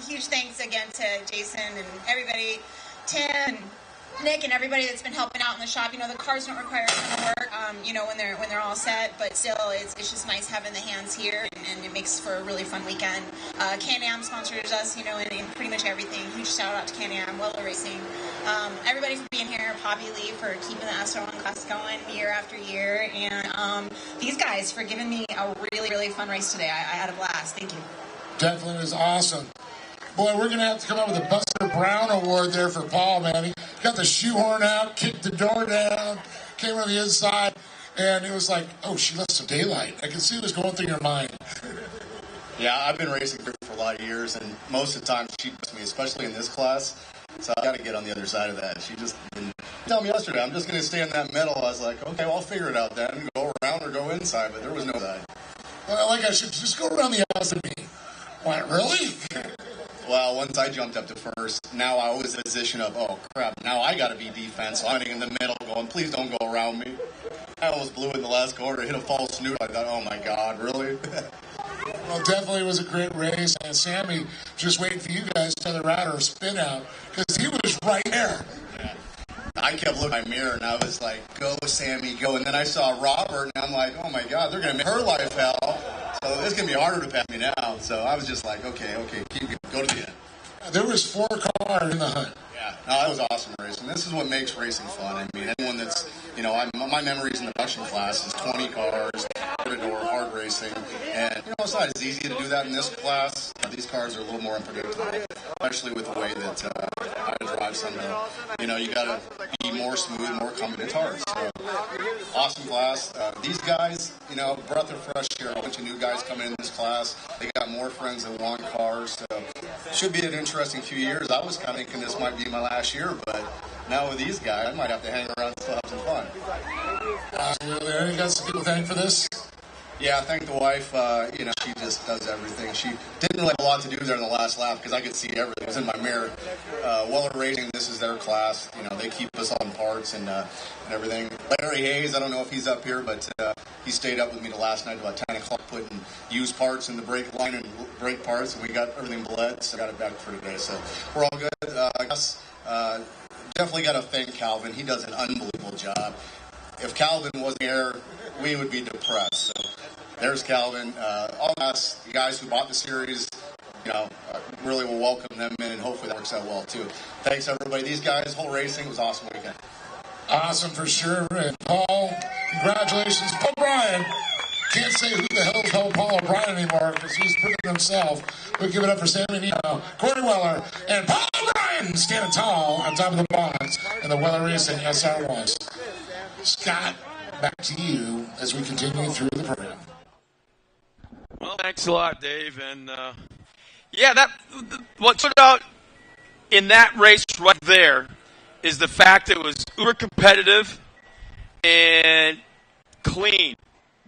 huge thanks again to Jason and everybody, Tim, Nick, and everybody that's been helping out in the shop. The cars don't require a ton of work, when they're all set, but still, it's just nice having the hands here, and it makes for a really fun weekend. Can-Am sponsors us, in pretty much everything. Huge shout out to Can-Am, Weller Racing, everybody for being here, Poppy Lee for keeping the SR1 class going year after year, and these guys for giving me a really, really fun race today. I had a blast. Thank you. Definitely was awesome. Boy, we're going to have to come up with a Buster Brown Award there for Paul, man. He got the shoehorn out, kicked the door down, came on the inside, and it was like, oh, she left some daylight. I can see what was going through your mind. Yeah, I've been racing for a lot of years, and most of the time she beats me, especially in this class. So I got to get on the other side of that. She just didn't tell me yesterday, I'm just going to stay in that middle. I was like, okay, well, I'll figure it out then. Go around or go inside, but there was no side. Well, I should just go around the outside of me. What, really? Well, once I jumped up to first, now I was in a position of, oh, crap, now I got to be defense. So I'm in the middle going, please don't go around me. I almost blew it in the last quarter, hit a false snoot. I thought, oh, my God, really? Well, definitely was a great race. And Sammy just waiting for you guys to the route or spin out because he was right there. Yeah. I kept looking at my mirror, and I was like, go, Sammy, go. And then I saw Robert, and I'm like, oh, my God, they're going to make her life hell. So it's going to be harder to pass me now. So I was just like, okay, keep go to the end. There was 4 cars in the hunt. Yeah, no, that was awesome racing. This is what makes racing fun. I mean, anyone that's, my memories in the production class is 20 cars, door-to-door, hard racing. And, it's not as easy to do that in this class. These cars are a little more unpredictable, especially with the way that I drive some. You got to be more smooth, more competent. It's hard. So, awesome class. These guys, breath of fresh air. A bunch of new guys coming in this class. They got more friends that want cars. So, should be an interesting few years. I was kind of thinking this might be my last year, but now with these guys, I might have to hang around and still have some fun. Absolutely. You got some people thank for this? Yeah, I thank the wife. She just does everything. She didn't really have a lot to do there in the last lap because I could see everything. It was in my mirror. Weller Racing, this is their class. They keep us on parts and everything. Larry Hayes, I don't know if he's up here, but he stayed up with me last night about 10 o'clock putting used parts in the brake line and brake parts, and we got everything bled, so I got it back for today. So we're all good. I guess definitely got to thank Calvin. He does an unbelievable job. If Calvin wasn't here, we would be depressed. So there's Calvin. All us, the guys who bought the series, really will welcome them in, and hopefully that works out well too. Thanks everybody. These guys, whole racing was awesome weekend. Awesome for sure. And Paul, congratulations. Paul Bryan. Can't say who the hell is Paul O'Brien anymore because he's putting himself. We'll give it up for Sammy Nino, Corey Weller, and Paul O'Brien standing tall on top of the box in the Weller Racing SR1. Scott, back to you as we continue through the program. Well, thanks a lot, Dave. And what stood out in that race right there is the fact it was uber competitive and clean.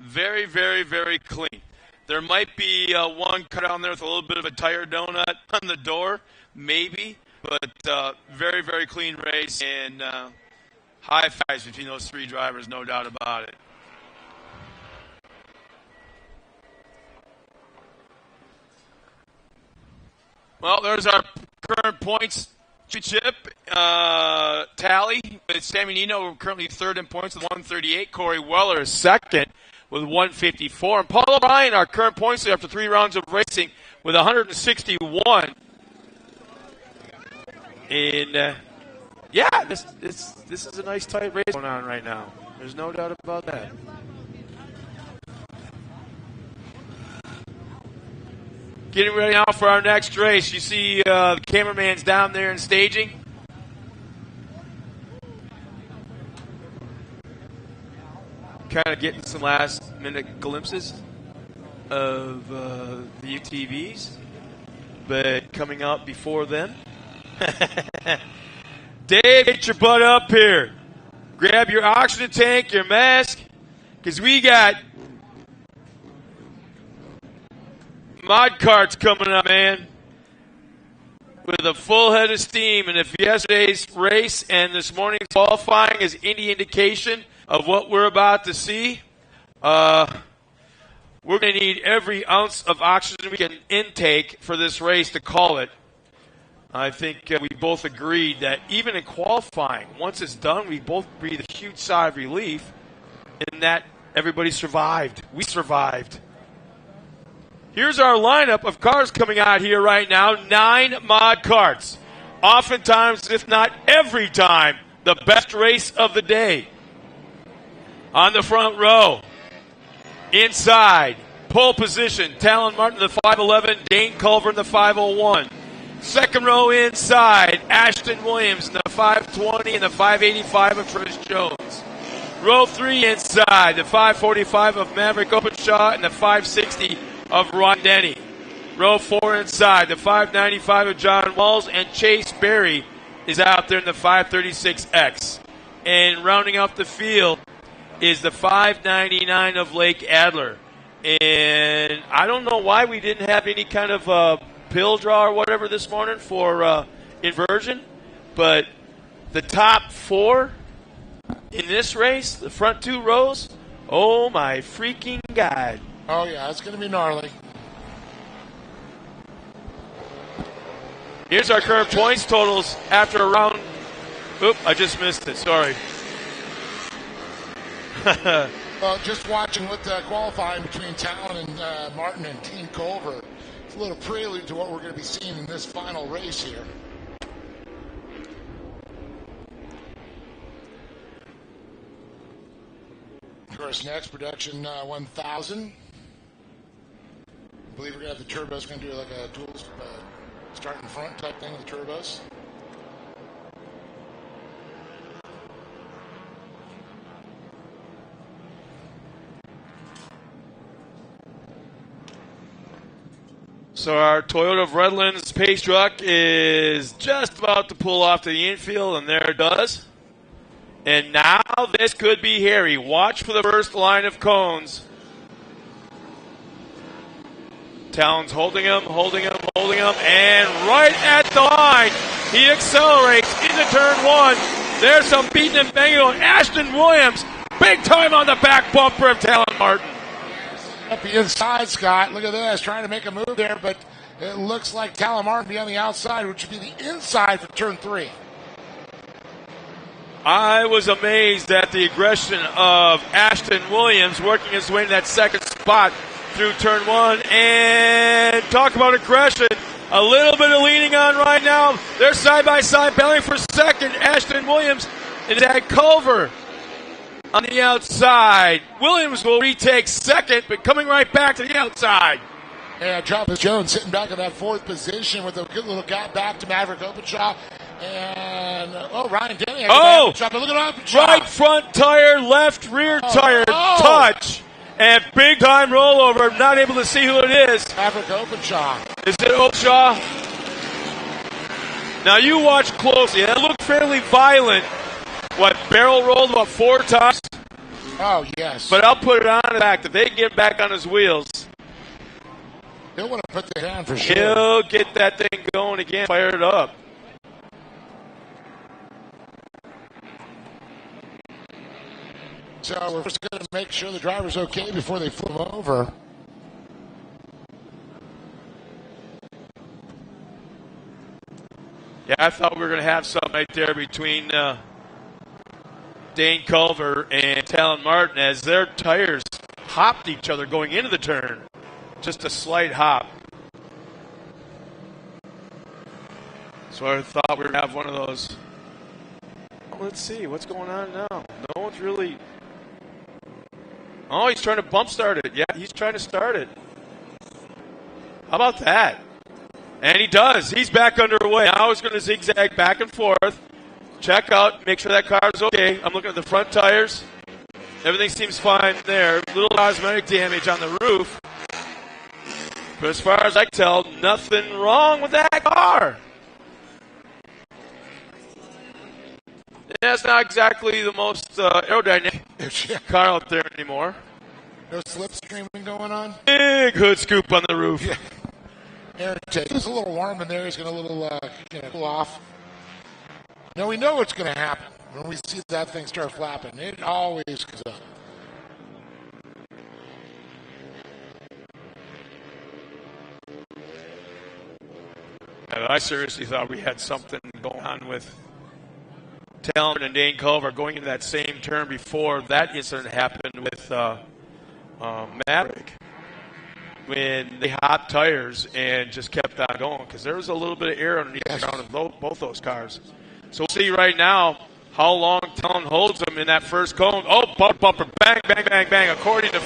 Very, very, very clean. There might be one cut down there with a little bit of a tire donut on the door, maybe, but very, very clean race, and high fives between those three drivers, no doubt about it. Well, there's our current points chip tally. With Sammy Nino currently third in points with 138. Corey Weller is second with 154. And Paul O'Brien, our current points leader after 3 rounds of racing, with 161. And this is a nice tight race going on right now. There's no doubt about that. Getting ready now for our next race. You see the cameraman's down there in staging. Kind of getting some last-minute glimpses of the UTVs, but coming out before them. Dave, get your butt up here. Grab your oxygen tank, your mask, because we got mod carts coming up, man, with a full head of steam. And if yesterday's race and this morning's qualifying is any indication of what we're about to see, we're going to need every ounce of oxygen we can intake for this race to call it. I think we both agreed that even in qualifying, once it's done, we both breathe a huge sigh of relief in that everybody survived. We survived. Here's our lineup of cars coming out here right now. 9 mod carts. Oftentimes, if not every time, the best race of the day. On the front row, inside, pole position, Talon Martin, the 511, Dane Culver in the 501. Second row inside, Ashton Williams in the 520 and the 585 of Trish Jones. Row 3 inside, the 545 of Maverick Openshaw and the 560 of Ron Denny. Row 4 inside, the 595 of John Walls, and Chase Berry is out there in the 536X. And rounding out the field is the 599 of Lake Adler. And I don't know why we didn't have any kind of pill draw or whatever this morning for inversion, but the top 4 in this race, the front 2 rows, oh my freaking God. Oh yeah, it's going to be gnarly. Here's our current points totals after a round. Oop, I just missed it. Sorry. Well, just watching with the qualifying between Talon and Martin and Dean Culver, it's a little prelude to what we're going to be seeing in this final race here. Of course, next production 1000. I believe we're going to have the turbos going to do like a dual start in front type thing with the turbos. So our Toyota of Redlands pace truck is just about to pull off to the infield, and there it does. And now this could be hairy. Watch for the first line of cones. Talon's holding him, and right at the line, he accelerates into turn one. There's some beating and banging on Ashton Williams. Big time on the back bumper of Talon Martin. Up the inside, Scott. Look at this. Trying to make a move there, but it looks like Talon Martin be on the outside, which would be the inside for turn three. I was amazed at the aggression of Ashton Williams working his way to that second spot through turn one. And talk about aggression. A little bit of leaning on right now. They're side by side battling for second. Ashton Williams and Zach Culver on the outside. Williams will retake second, but coming right back to the outside. Yeah, Travis Jones sitting back in that fourth position with a good little gap back to Maverick Openshaw. And, Ryan Denny. Oh! Look at Openshaw. Right front tire, left rear tire touch. And big time rollover. I'm not able to see who it is. Maverick Openshaw. Is it Openshaw? Now you watch closely. That looked fairly violent. What, barrel rolled about 4 times? Oh, yes. But I'll put it on the fact that they get back on his wheels. He'll want to put that down for sure. He'll get that thing going again, fire it up. So we're just going to make sure the driver's okay before they flip him over. Yeah, I thought we were going to have something right there between Dane Culver and Talon Martin as their tires hopped each other going into the turn. Just a slight hop. So I thought we were going to have one of those. Well, let's see. What's going on now? No one's really... Oh, he's trying to bump start it. Yeah, he's trying to start it. How about that? And he does. He's back underway. Now he's going to zigzag back and forth. Check out. Make sure that car's okay. I'm looking at the front tires. Everything seems fine there. Little cosmetic damage on the roof. But as far as I can tell, nothing wrong with that car. Yeah, it's not exactly the most aerodynamic car out there anymore. No slipstreaming going on? Big hood scoop on the roof. Yeah. It's a little warm in there. He's going to cool off. Now we know what's going to happen when we see that thing start flapping. It always goes up. And I seriously thought we had something going on with Talon and Dane Culver going into that same turn before that incident happened with Maverick, when they hopped tires and just kept on going, because there was a little bit of air underneath the ground of both those cars. So we'll see right now how long Talon holds them in that first cone. Oh, bumper, bang, bang, bang, bang, according to...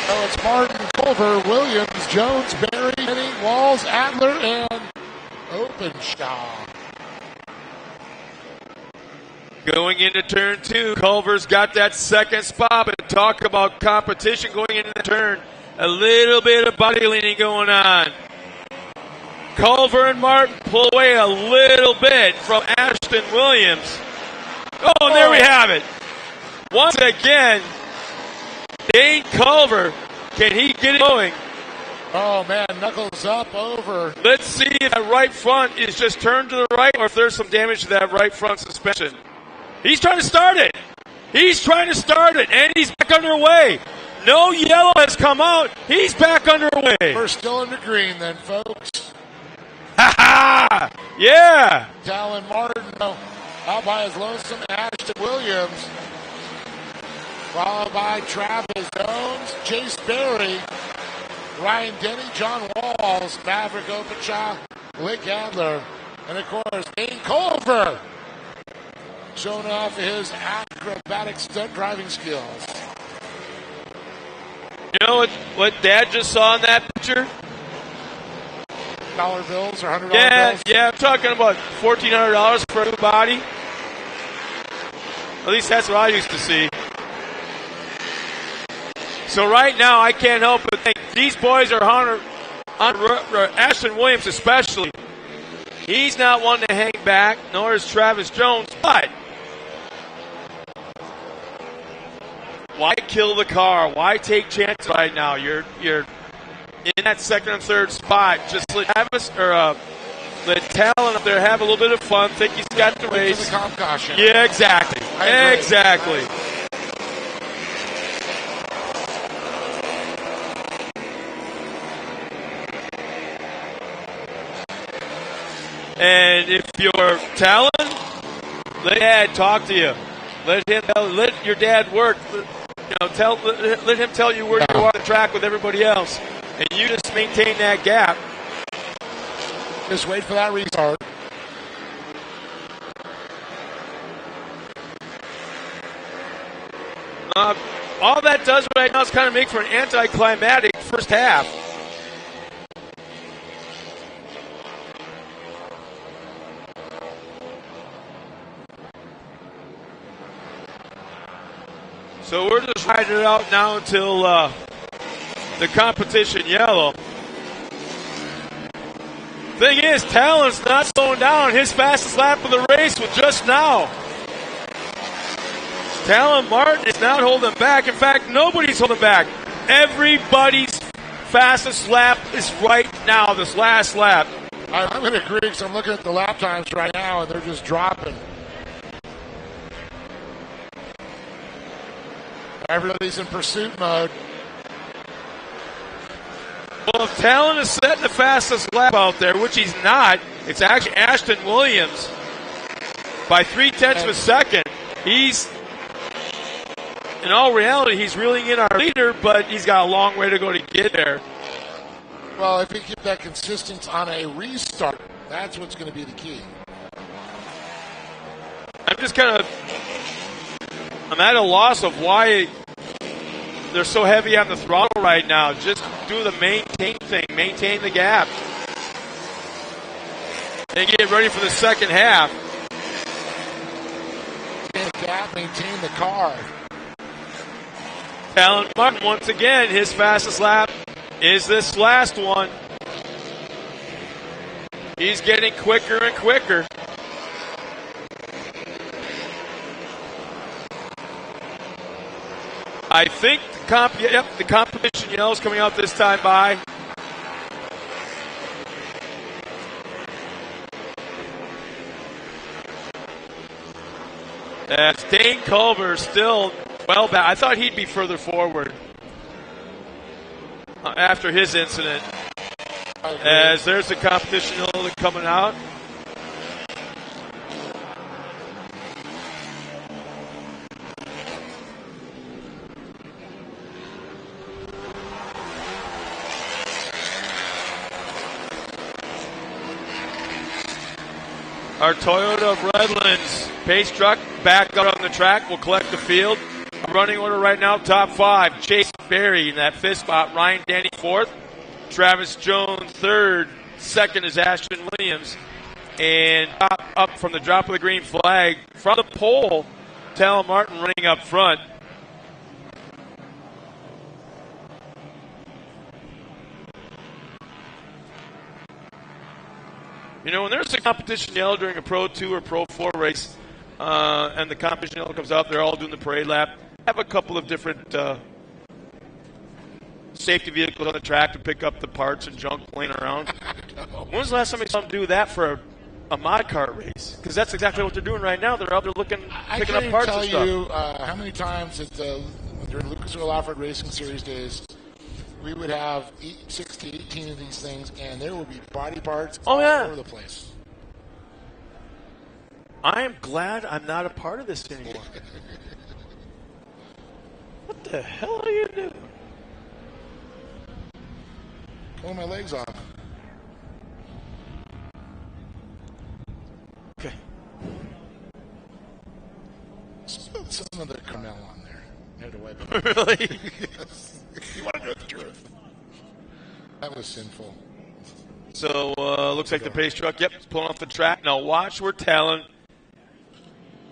So it's Martin, Culver, Williams, Jones, Berry, Henning, Walls, Adler, and Openshaw. Going into turn two, Culver's got that second spot, but talk about competition going into the turn. A little bit of body leaning going on. Culver and Martin pull away a little bit from Ashton Williams. Oh, and there we have it. Once again, Dane Culver, can he get it going? Oh, man, knuckles up over. Let's see if that right front is just turned to the right or if there's some damage to that right front suspension. He's trying to start it. And he's back underway. No yellow has come out. He's back underway. We're still in the green then, folks. Ha ha! Yeah! Talon Martin out by his lonesome Ashton Williams. Followed by Travis Jones, Chase Berry, Ryan Denny, John Walls, Maverick Openshaw, Lick Adler, and of course, Dane Culver, showing off his acrobatic stunt driving skills. You know what Dad just saw in that picture? $1 bills or $100 bills? Yeah, I'm talking about $1,400 for a new body. At least that's what I used to see. So right now, I can't help but think these boys are on Ashton Williams especially. He's not one to hang back, nor is Travis Jones, but Why kill the car? Why take chances right now? You're in that second and third spot. Just let Talon up there have a little bit of fun. Think he's got the race. Yeah, exactly. Exactly. And if you're Talon, let Dad talk to you. Let your dad work. Let him tell you where you are on the track with everybody else, and you just maintain that gap. Just wait for that restart. All that does right now is kind of make for an anticlimactic first half. So we're just riding it out now until the competition yellow. Thing is, Talon's not slowing down. His fastest lap of the race was just now. Talon Martin is not holding back. In fact, nobody's holding back. Everybody's fastest lap is right now, this last lap. I'm going to agree because I'm looking at the lap times right now, and they're just dropping. Everybody's in pursuit mode. Well, if Talon is setting the fastest lap out there, which he's not, it's actually Ashton Williams by 0.3 of a second. He's, in all reality, he's reeling in our leader, but he's got a long way to go to get there. Well, if he keep that consistency on a restart, that's what's going to be the key. I'm at a loss of why they're so heavy on the throttle right now. Just do the maintain thing. Maintain the gap. And get ready for the second half. Maintain the gap, maintain the car. Talon Martin, once again, his fastest lap is this last one. He's getting quicker and quicker. I think the competition yellow is coming out this time by. That's Dane Culver still well back. I thought he'd be further forward after his incident. As there's the competition yellow coming out. Our Toyota Redlands pace truck back up on the track will collect the field. Running order right now, top 5. Chase Berry in that 5th spot. Ryan Denny 4th. Travis Jones 3rd. 2nd is Ashton Williams. And up from the drop of the green flag from the pole, Talon Martin running up front. You know, when there's a competition yellow during a Pro 2 or Pro 4 race, and the competition yellow comes out, they're all doing the parade lap. Have a couple of different safety vehicles on the track to pick up the parts and junk laying around. When was the last time you saw them do that for a mod kart race? Because that's exactly what they're doing right now. They're out there picking up parts and stuff. I can't tell you how many times during Lucas Oil Off-Road Racing Series days, we would have 6 to 18 of these things, and there would be body parts all over the place. I am glad I'm not a part of this anymore. What the hell are you doing? Pulling my legs off. Okay. Spill some of the caramel on there. I had to wipe it. Really? Yes. You want to know the truth. That was sinful. So, looks like the pace truck, it's pulling off the track. Now watch where Talon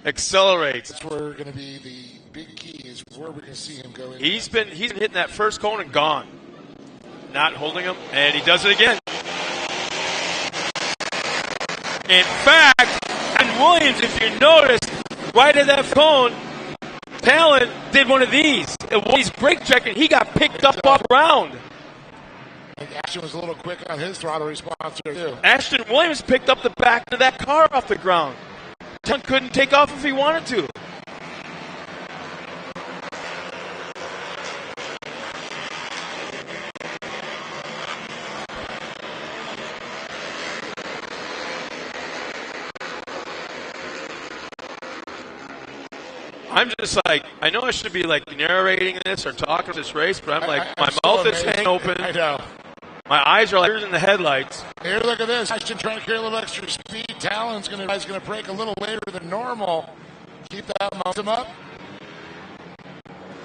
accelerates. That's where going to be the big key, is where we're going to see him go in. He's been hitting that first cone and gone. Not holding him, and he does it again. In fact, and Williams, if you notice, right at that cone, Talon did one of these. when he's brake checking, he got picked up off ground. I think Ashton was a little quick on his throttle response here, too. Ashton Williams picked up the back of that car off the ground. Talon couldn't take off if he wanted to. I'm just like, I know I should be like narrating this or talking this race, but I'm like, my mouth is hanging open. I know. My eyes are like in the headlights. Here, look at this. Ashton trying to carry a little extra speed. Talon's going to break a little later than normal. Keep that momentum up.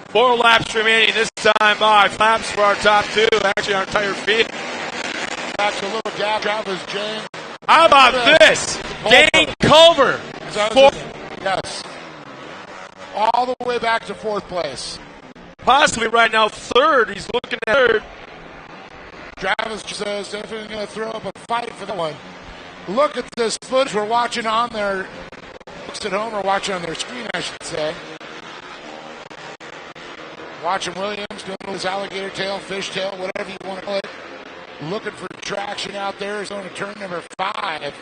4 laps remaining this time by. Laps for our top 2, actually our entire field. Back to a little gap. Travis James. How about this? Dane Culver. Yes. All the way back to 4th place. Possibly right now 3rd. He's looking at 3rd. Travis says definitely going to throw up a fight for that one. Look at this footage we're watching on their folks at home are watching on their screen, I should say. Watching Williams doing his alligator tail, fish tail, whatever you want to call it. Looking for traction out there. He's going to turn number 5.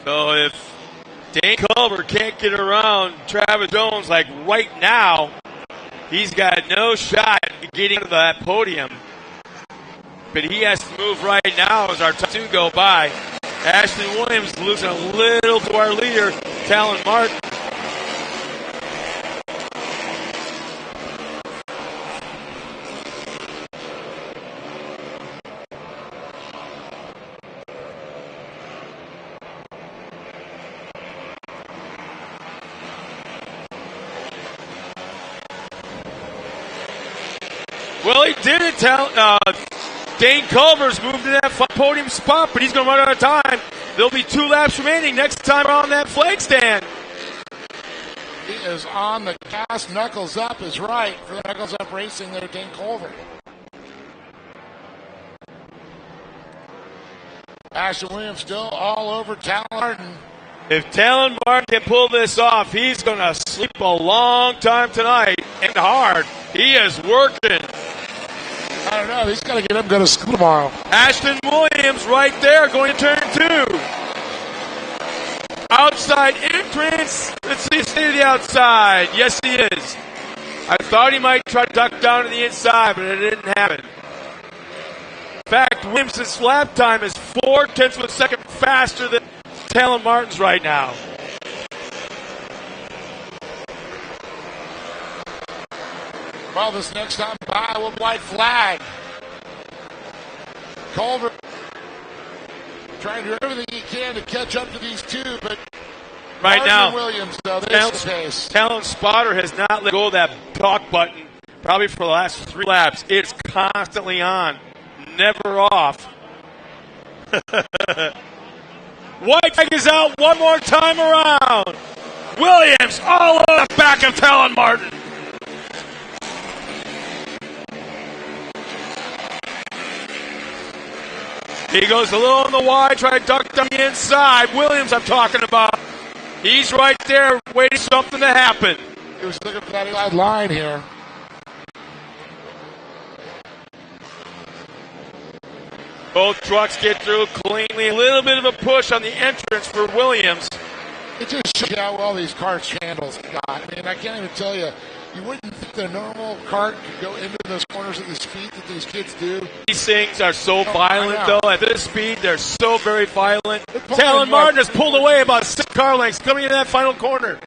So if Dane Culver can't get around Travis Jones like right now, he's got no shot at getting to that podium. But he has to move right now as our top 2 go by. Ashton Williams losing a little to our leader, Talon Martin. Well, he did it. Dane Culver's moved to that podium spot, but he's going to run out of time. There'll be 2 laps remaining next time on that flag stand. He is on the gas. Knuckles up is right for the Knuckles Up Racing there, Dane Culver. Ashton Williams still all over Talon Martin. If Talon Martin can pull this off, he's going to sleep a long time tonight and hard. He is working. I don't know. He's got to get him to go to school tomorrow. Ashton Williams right there going to turn 2. Outside entrance. Let's see, stay to the outside. Yes, he is. I thought he might try to duck down to the inside, but it didn't happen. In fact, Williams' lap time is 0.4 of a second faster than Talon Martin's right now. Well, this next time by a white flag. Culver trying to do everything he can to catch up to these 2, but right now, Williams, though, Talon Spotter has not let go of that talk button probably for the last 3 laps. It's constantly on, never off. White flag is out one more time around. Williams all over the back of Talon Martin. He goes a little on the wide, trying to duck down the inside. Williams, I'm talking about. He's right there waiting for something to happen. He was looking for that inside line here. Both trucks get through cleanly. A little bit of a push on the entrance for Williams. It just shows you how well these carts handles got. I mean, I can't even tell you. You wouldn't think the normal cart could go into those corners at the speed that these kids do. These things are so violent, though. At this speed, they're so very violent. Talon Martin has pulled away about 6 car lengths coming into that final corner.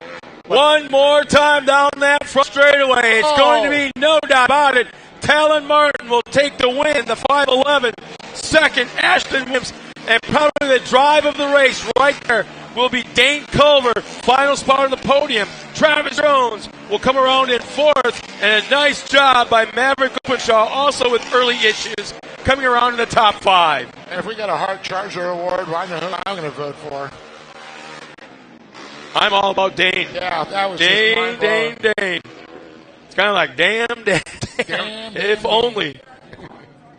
One more time down that front straightaway. It's going to be no doubt about it. Talon Martin will take the win, the 5:11. Second, Ashton Williams. And probably the drive of the race right there will be Dane Culver, final spot on the podium. Travis Jones will come around in 4th, and a nice job by Maverick Openshaw, also with early issues, coming around in the top 5. And if we got a Hart Charger award, well, I know who I'm going to vote for. I'm all about Dane. Yeah, that was Dane. It's kind of like damn. If only.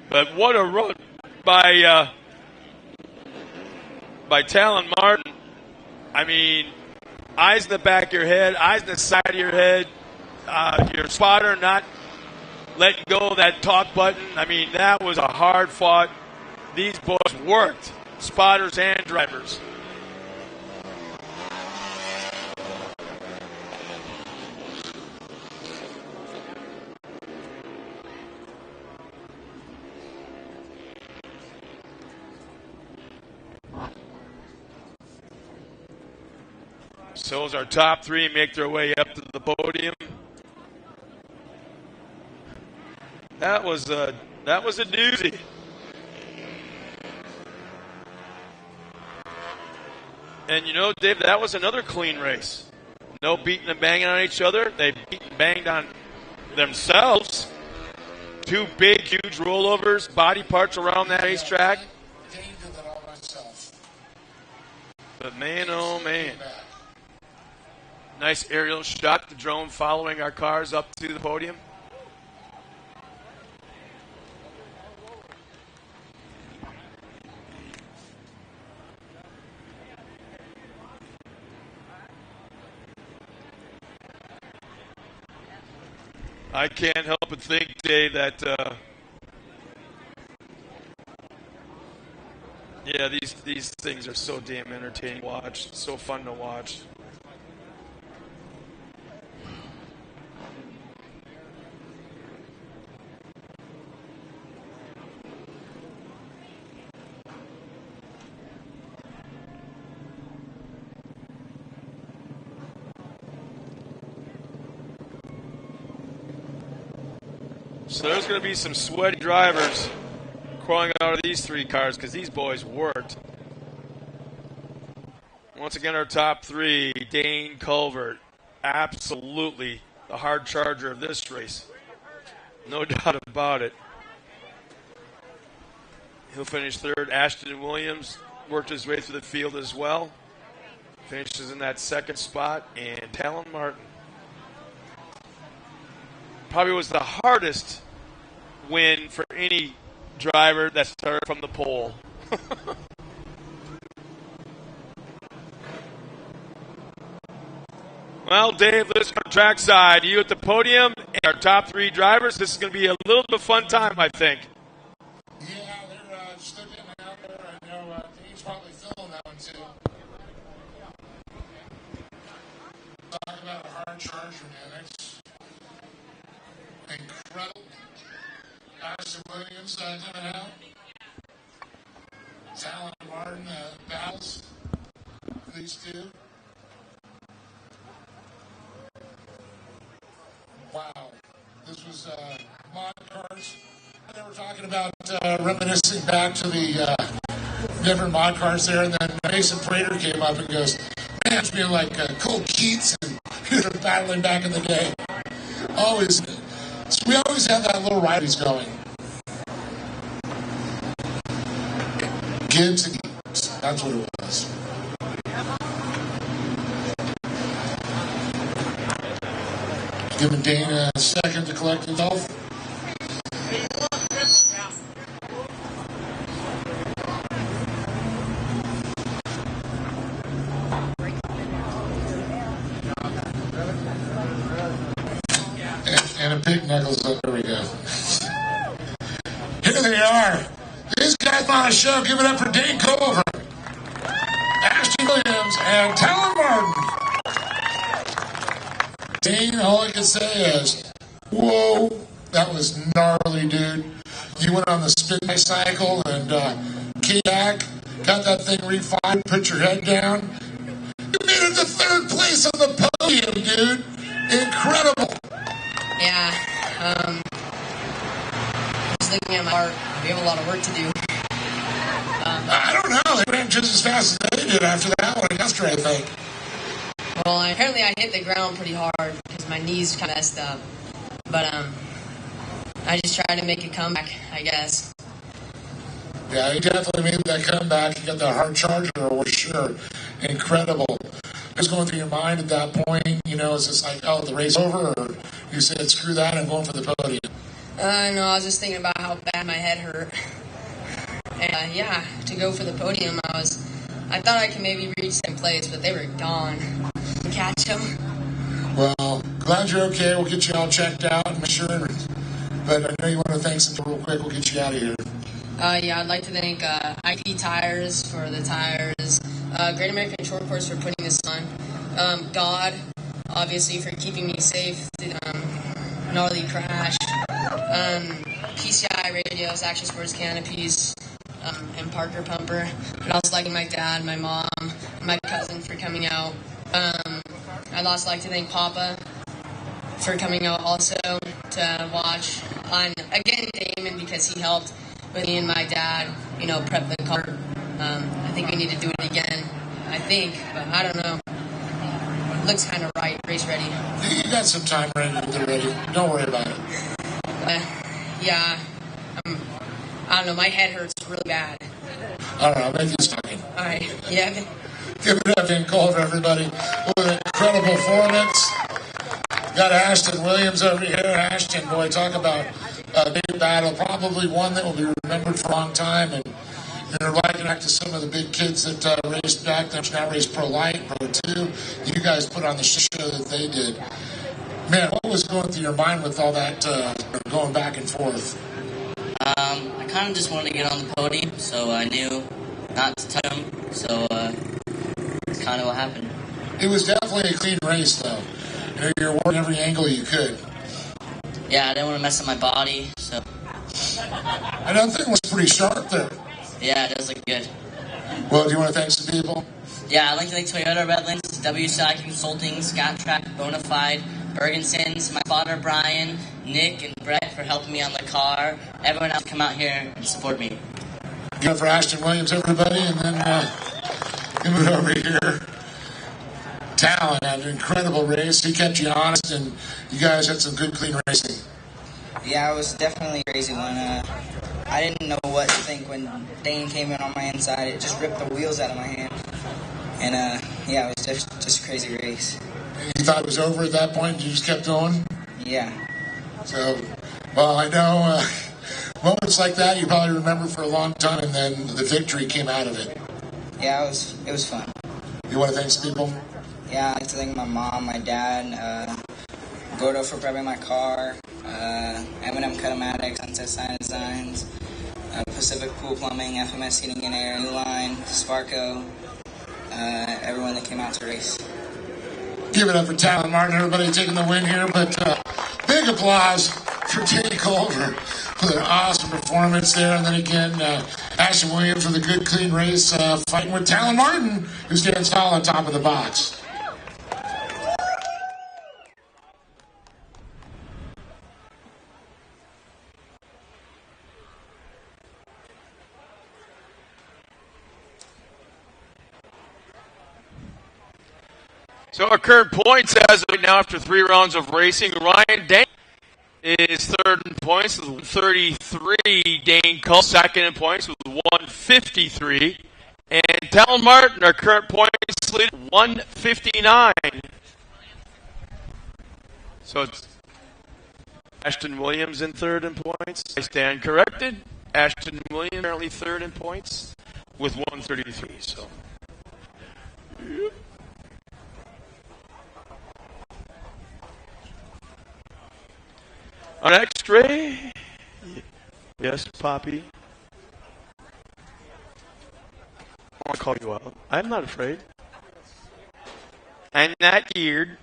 But what a run by Talon Martin. I mean, eyes in the back of your head, eyes in the side of your head, your spotter not letting go of that talk button. I mean, that was a hard fought. These boys worked, spotters and drivers. So as our top three make their way up to the podium. That was a doozy. And you know, Dave, that was another clean race. No beating and banging on each other. They beat and banged on themselves. Two big, huge rollovers, body parts around that racetrack. But man, oh man. Nice aerial shot, the drone following our cars up to the podium. I can't help but think, Dave, that these things are so damn entertaining to watch, so fun to watch. So there's going to be some sweaty drivers crawling out of these three cars because these boys worked. Once again, our top three, Dane Culvert, absolutely the hard charger of this race. No doubt about it. He'll finish third. Ashton Williams worked his way through the field as well. Finishes in that second spot. And Talon Martin. Probably was the hardest win for any driver that started from the pole. Well, Dave, let's go trackside. You at the podium and our top three drivers. This is going to be a little bit of a fun time, I think. Yeah, they're still getting out there. I know Dane's probably filling that one too. Talk about a hard charger, man. That's incredible. Ashton Williams coming out. Talon Martin battles. These two. Wow. This was mod cars. They were talking about reminiscing back to the different mod cars there, and then Mason Prater came up and goes, man, it's being like Cole Keats and battling back in the day. Always. So we always have that little rivalries going. Gibbs and Gibbs. That's what it was. Giving Dane a second to collect the golf. And a pig knuckles. There we go. Here they are. These guys on a show. Give it up for Dane Culver, Ashton Williams, and Talon Martin. Dane, all I can say is, whoa, that was gnarly, dude. You went on the spin cycle and came back, got that thing refined, put your head down. You made it to third place on the podium, dude. Incredible. Yeah, just looking at my car, we have a lot of work to do. I don't know. They ran just as fast as they did after that one yesterday, I think. Well, apparently I hit the ground pretty hard because my knees kind of messed up. But I just tried to make a comeback, I guess. Yeah, he definitely made that comeback. He got that hard charger, for sure. Incredible. What was going through your mind at that point? You know, is this like, oh, the race over? Or you said, screw that, I'm going for the podium? No, I was just thinking about how bad my head hurt. And yeah, to go for the podium, I thought I could maybe reach second place, but they were gone. catch him. Well, glad you're okay. We'll get you all checked out and make sure. But I know you want to thank something real quick. We'll get you out of here. Yeah, I'd like to thank IP Tires for the tires, Great American Short Course for putting this on, God, obviously, for keeping me safe, gnarly crash, PCI radios, Action Sports canopies, and Parker Pumper. I'd also like to thank my dad, my mom, my cousin for coming out. I'd also like to thank Papa for coming out also to watch. And again, Damon, because he helped with me and my dad, prep the car. I think we need to do it again. I think, but I don't know. Looks kind of right, race ready. You got some time ready to get ready. Don't worry about it. Yeah, I don't know. My head hurts really bad. All right, I'll make you talking. All right, yeah. Give it up in cold for everybody. What an incredible performance. Got Ashton Williams over here. Ashton, boy, talk about a big battle. Probably one that will be remembered for a long time. And you're liking back to some of the big kids that raced back then, now race Pro Light, Pro 2. You guys put on the show that they did. Man, what was going through your mind with all that going back and forth? I kind of just wanted to get on the podium, so I knew not to touch him. So that's kind of what happened. It was definitely a clean race, though. You're working every angle you could. Yeah, I didn't want to mess up my body, so. Another thing was pretty sharp there. Yeah, it does look good. Well, do you want to thank some people? Yeah, I'd like to thank Toyota Redlands, WCI Consulting, Scott Track, Bonafide, Bergensons, my father Brian, Nick, and Brett for helping me on the car. Everyone else come out here and support me. Give it for Ashton Williams, everybody, and then give it over here. Talon had an incredible race. He kept you honest, and you guys had some good, clean racing. Yeah, it was definitely a crazy one. I didn't know what to think when Dane came in on my inside. It just ripped the wheels out of my hand. And, yeah, it was just a crazy race. You thought it was over at that point? You just kept going? Yeah. So, well, I know moments like that you probably remember for a long time, and then the victory came out of it. Yeah, it was fun. You want to thank some people? Yeah, I'd like to thank my mom, my dad, Gordo for prepping my car, M&M Cutomatic, Sunset Sign Designs, Pacific Pool Plumbing, FMS Heating and Air, New Line, Sparco, everyone that came out to race. Give it up for Talon Martin, everybody taking the win here, but big applause for Danny Culver for an awesome performance there, and then again, Ashton Williams for the good, clean race, fighting with Talon Martin, who stands tall on top of the box. So our current points as of right now after 3 rounds of racing, Ryan Dane is third in points with 133. Dane Cull second in points with 153. And Talon Martin, our current points leader, 159. So it's Ashton Williams in third in points. I stand corrected. Ashton Williams apparently third in points with 133. So. Yep. On X-ray, yes, Poppy. I want to call you out. I'm not afraid. I'm not geared.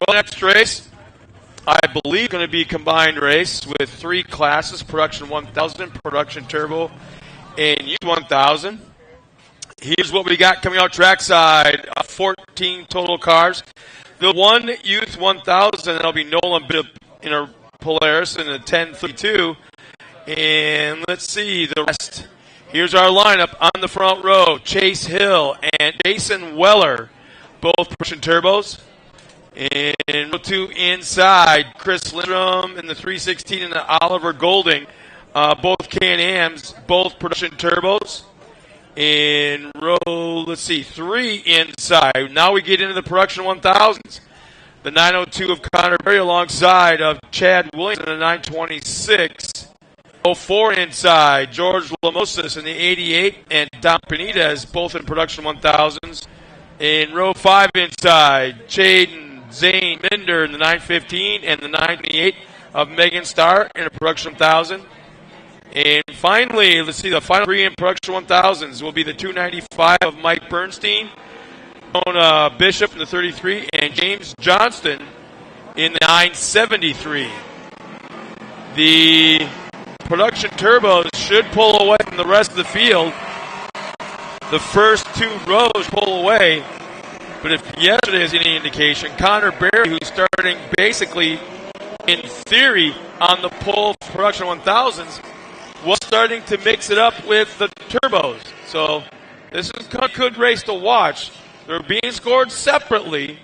Well, next race, I believe, going to be a combined race with 3 classes, Production 1000, Production Turbo, and Youth 1000. Here's what we got coming out trackside. 14 total cars. The one Youth 1000, that'll be Nolan Bibb in a Polaris in a 1032. And let's see the rest. Here's our lineup on the front row. Chase Hill and Jason Weller, both Production Turbos. And row 2 inside, Chris Lindstrom in the 316 and the Oliver Golding, both Can-Ams, both Production Turbos. In row, 3 inside. Now we get into the Production 1000s. The 902 of Connor Berry alongside of Chad Williams in the 926. Row 4 inside, George Lamosis in the 88 and Don Benitez, both in Production 1000s. In row 5 inside, Jaden Zane Minder in the 915 and the 928 of Megan Starr in a Production 1000. And finally, let's see, the final 3 in Production 1000s will be the 295 of Mike Bernstein, Bishop in the 33, and James Johnston in the 973. The Production Turbos should pull away from the rest of the field. The first 2 rows pull away. But if yesterday is any indication, Connor Berry, who's starting basically in theory on the pole for Production 1000s, was starting to mix it up with the turbos. So this is a good race to watch. They're being scored separately,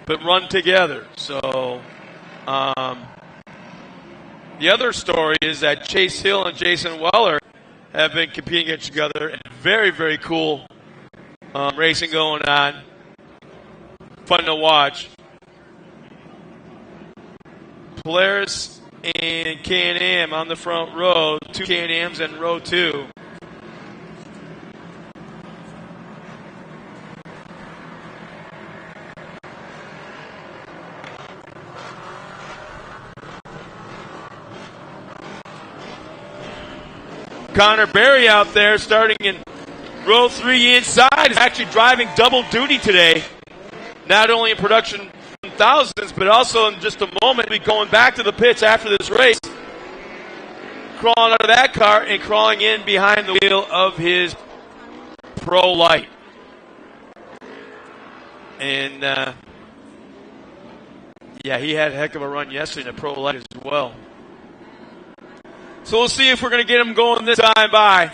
but run together. So the other story is that Chase Hill and Jason Weller have been competing against each other, and very, very cool racing going on. Fun to watch. Polaris and Can-Am on the front row. 2 Can-Ams in row 2. Connor Berry out there starting in row 3 inside is actually driving double duty today. Not only in Production 1000s, but also in just a moment, we'll be going back to the pits after this race, crawling out of that car and crawling in behind the wheel of his Pro Light. And, he had a heck of a run yesterday in the Pro Light as well. So we'll see if we're going to get him going this time by.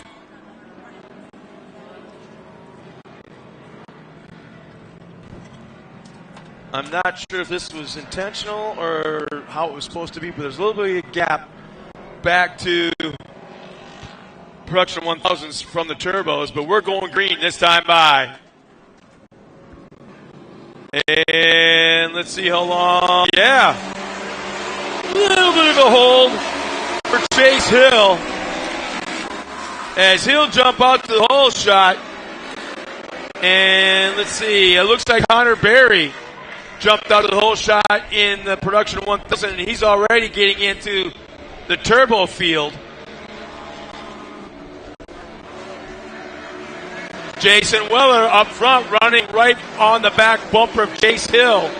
I'm not sure if this was intentional or how it was supposed to be, but there's a little bit of a gap back to Production 1000s from the turbos, but we're going green this time by. And let's see how long. Yeah. A little bit of a hold for Chase Hill as he'll jump out to the hole shot. And let's see. It looks like Connor Berry jumped out of the hole shot in the Production 1000, and he's already getting into the turbo field. Jason Weller up front running right on the back bumper of Chase Hill.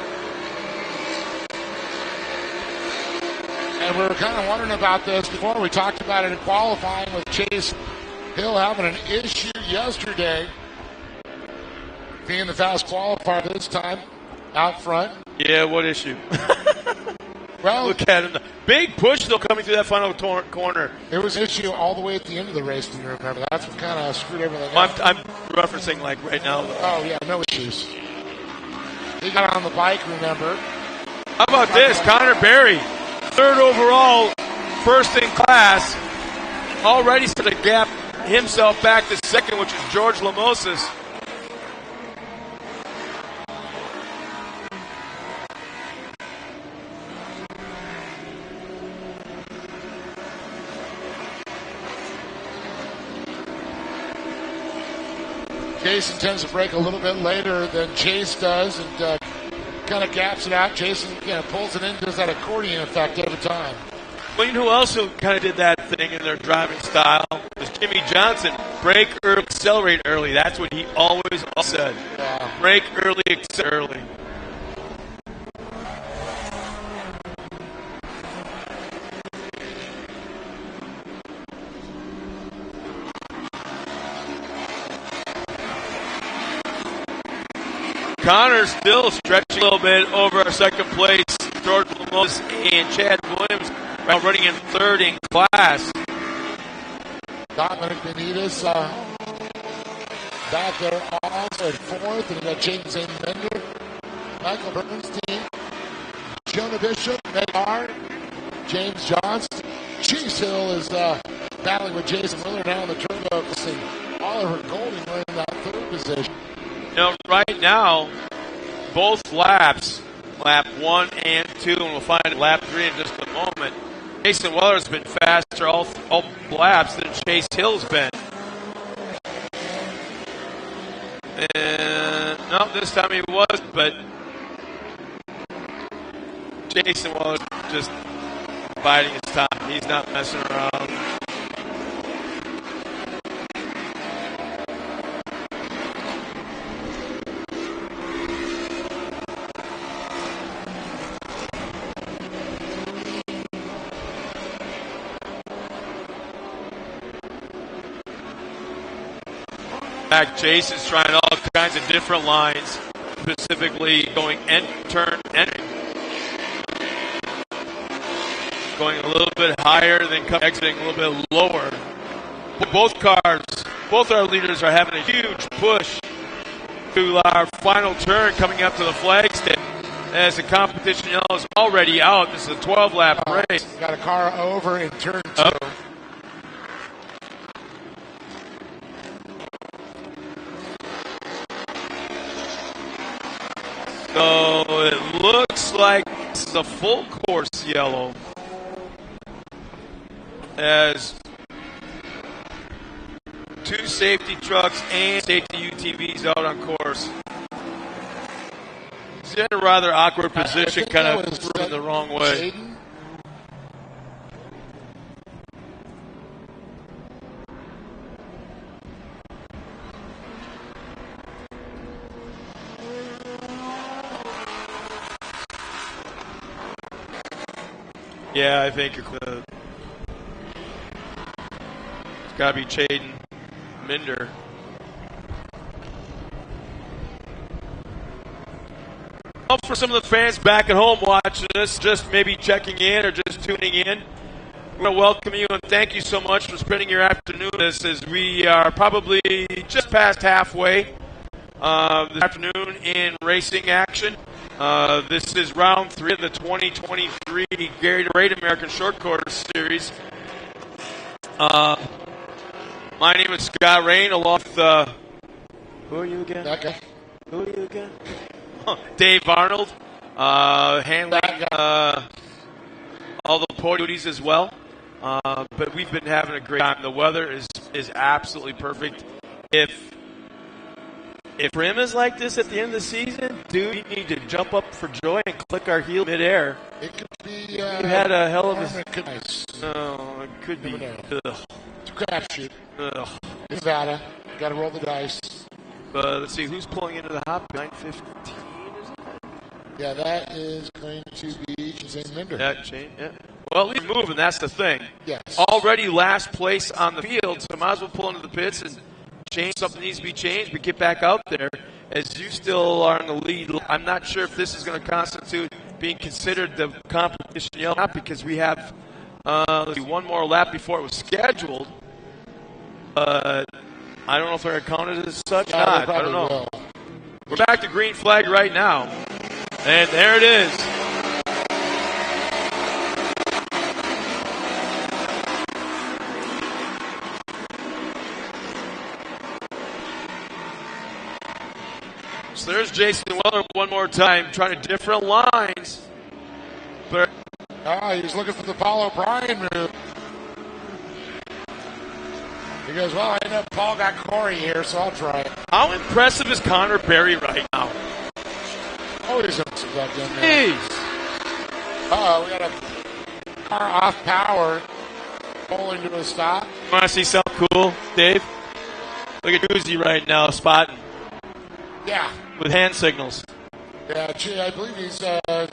And we were kind of wondering about this before. We talked about it in qualifying with Chase Hill having an issue yesterday, being the fast qualifier this time out front. Yeah, what issue? Well, look at him. Big push, though, coming through that final corner. It was an issue all the way at the end of the race, do you remember? That's what kind of screwed everything up. I'm referencing, like, right now, though. Oh, yeah, no issues. He got on the bike, remember. How about this? Connor Berry, 3rd overall, first in class, already set a gap himself back to 2nd, which is George Lamosis. Jason tends to break a little bit later than Chase does, and kind of gaps it out. Jason pulls it in, does that accordion effect every time. Well, you know who else who kind of did that thing in their driving style was Jimmy Johnson. Brake early, accelerate early. That's what he always said. Yeah. Brake early, accelerate early. Connor still stretching a little bit over our second place. George Lemos and Chad Williams now running in third in class. Dominic Benitez back there also at fourth, and we got James A. Mender, Michael Bernstein, Jonah Bishop, Medar, James Johnston. Chase Hill is battling with Jason Miller now in the turbo, and Oliver Golding we're in that third position. You know, right now, both laps, lap 1 and 2, and we'll find lap 3 in just a moment. Jason Weller's been faster all laps than Chase Hill's been. And no, this time he wasn't, but Jason Weller's just biding his time. He's not messing around. Jason's trying all kinds of different lines, specifically going turn, going a little bit higher, then exiting a little bit lower. Both our leaders are having a huge push to our final turn coming up to the flag stick as the competition yellow is already out. This is a 12-lap race. Got a car over in turn 2. So it looks like this is a full course yellow as 2 safety trucks and safety UTVs out on course. He's in a rather awkward position, kind of moving the wrong way. Yeah, I think it's got to be Chaden Minder. Well, for some of the fans back at home watching this, just maybe checking in or just tuning in, we want to welcome you and thank you so much for spending your afternoon with us as we are probably just past halfway this afternoon in racing action. This is round 3 of the 2023 Gatorade American Short Course Series. My name is Scott Rain, along with who are you again? That guy. Who are you again? Dave Arnold, handling all the podiums as well. But we've been having a great time. The weather is absolutely perfect. If rim is like this at the end of the season, dude, you need to jump up for joy and click our heel midair. It could be. You had a hell of a. It could be. No, it could be. It's a crapshoot. Nevada, got to roll the dice. Let's see who's pulling into the hop. 9:15, is it? Yeah, that is going to be Shane Minder. Yeah. Well, at least moving. That's the thing. Yes. Already last place on the field, so might as well pull into the pits and change. Something needs to be changed. We get back out there as you still are in the lead. I'm not sure if this is going to constitute being considered the competition yellow, not because we have one more lap before it was scheduled. I don't know if they're counted as such or not. I don't know. Will. We're back to green flag right now. And there it is. So there's Jason Weller one more time, trying different lines. But he's looking for the Paul O'Brien move. He goes, well, I know Paul got Corey here, so I'll try it. How impressive is Connor Berry right now? Oh, he's impressive back in there. We got a car off power, pulling to a stop. You want to see something cool, Dave? Look at Uzi right now, spotting. Yeah. With hand signals. Yeah, I believe he's...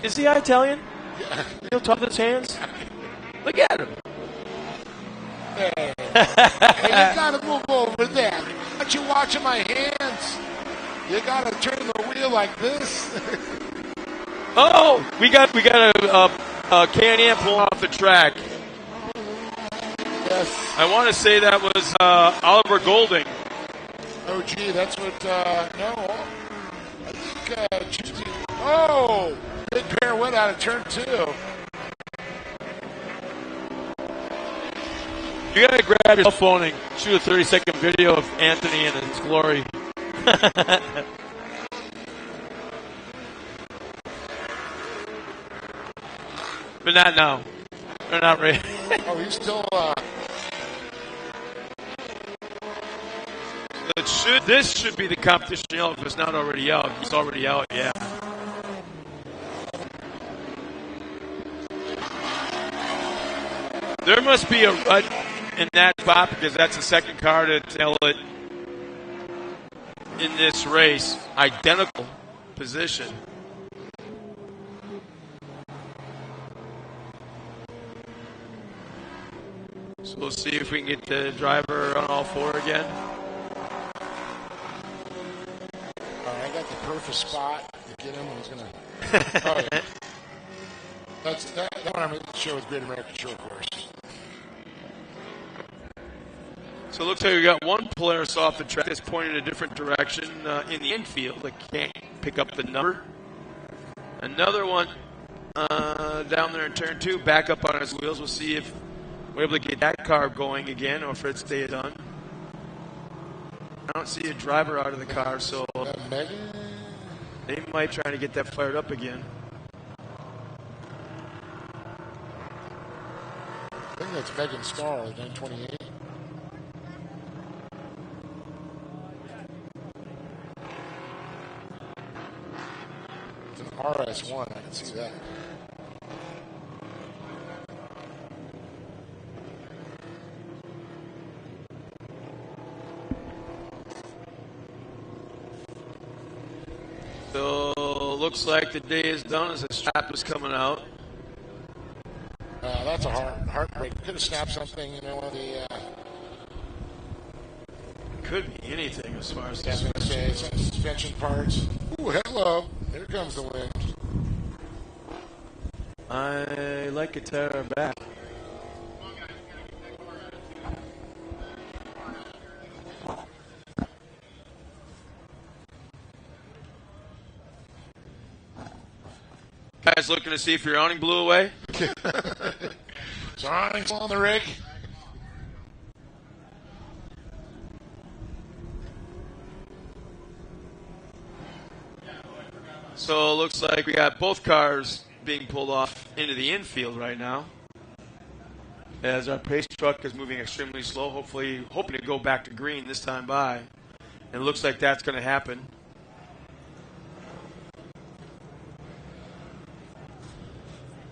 Is he Italian? Yeah. He'll talk with his hands? Look at him. Hey, you gotta move over there. Aren't you watching my hands? You got to turn the wheel like this. Oh, we got a Can-Am pull off the track. Yes. I want to say that was Oliver Golding. Oh, gee, that's what, no. I think, oh, big pair went out of turn 2. You got to grab your cell phone and shoot a 30-second video of Anthony in his glory. But not now. They're not ready. Oh, he's still, This should be the competition yellow if it's not already out. He's already out, yeah. There must be a rut in that spot because that's the second car to tell it in this race. Identical position. So we'll see if we can get the driver on all four again. I got the perfect spot to get him. He's going to... Oh, yeah. That one I'm going to show is Great American Short Course. So it looks like we got one Polaris off the track that's pointing a different direction in the infield. That can't pick up the number. Another one down there in turn 2, back up on his wheels. We'll see if we're able to get that car going again or if it stays done. I don't see a driver out of the car, so they might try to get that fired up again. I think that's Megan Starr, 928. It's an RS1, I can see that. So looks like the day is done as the strap is coming out. That's a heartbreak. Could have snapped something, Could be anything as far as I was going to say, some suspension parts. Ooh, hello. Here comes the wind. I like it to our back. Guys looking to see if your awning blew away? So awning's on the rig. So it looks like we got both cars being pulled off into the infield right now. As our pace truck is moving extremely slow, hoping to go back to green this time by. And it looks like that's going to happen.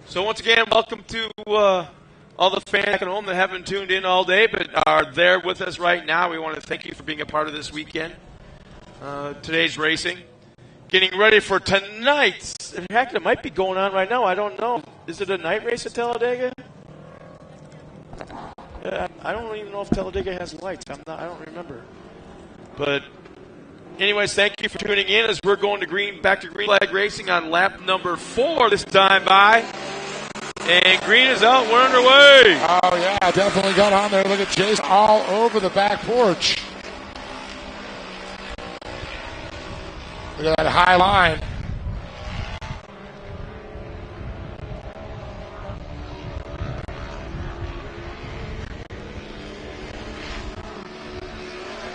So once again, welcome to all the fans back at home that haven't tuned in all day but are there with us right now. We want to thank you for being a part of this weekend. Today's racing. Getting ready for tonight's. In fact, it might be going on right now. I don't know. Is it a night race at Talladega? I don't even know if Talladega has lights. I don't remember. But anyways, thank you for tuning in as we're going to back to green flag racing on lap number 4 this time by. And green is out. We're underway. Oh, yeah, definitely got on there. Look at Chase all over the back porch. Look at that high line.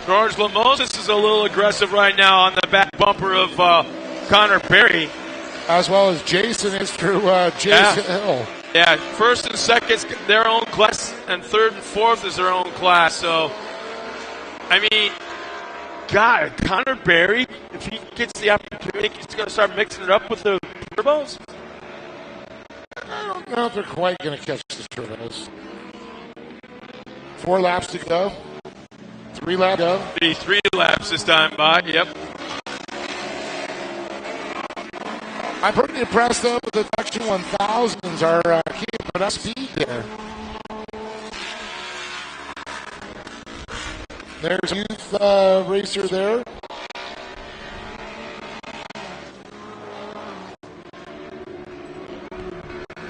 George Lamosis is a little aggressive right now on the back bumper of Connor Berry. As well as Jason is through Jason Hill. Yeah, first and second their own class, and third and fourth is their own class. So, I mean, God, Connor Berry, if he gets the opportunity, he's going to start mixing it up with the turbos? I don't know if they're quite going to catch the turbos. 4 laps to go. 3 laps to go. The 3 laps this time by, yep. I'm pretty impressed, though, with the Dutch 1000s are keeping up speed there. There's a youth racer there.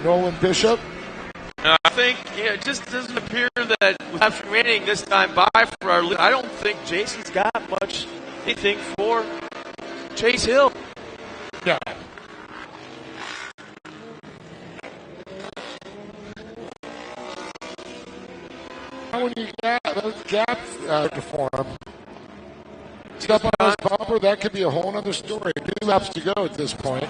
Nolan Bishop. I think it just doesn't appear that after remaining this time by for our lead, I don't think Jason's got much anything for Chase Hill. Yeah. When you got those gaps to form, step on this bumper, that could be a whole other story. 2 laps to go at this point.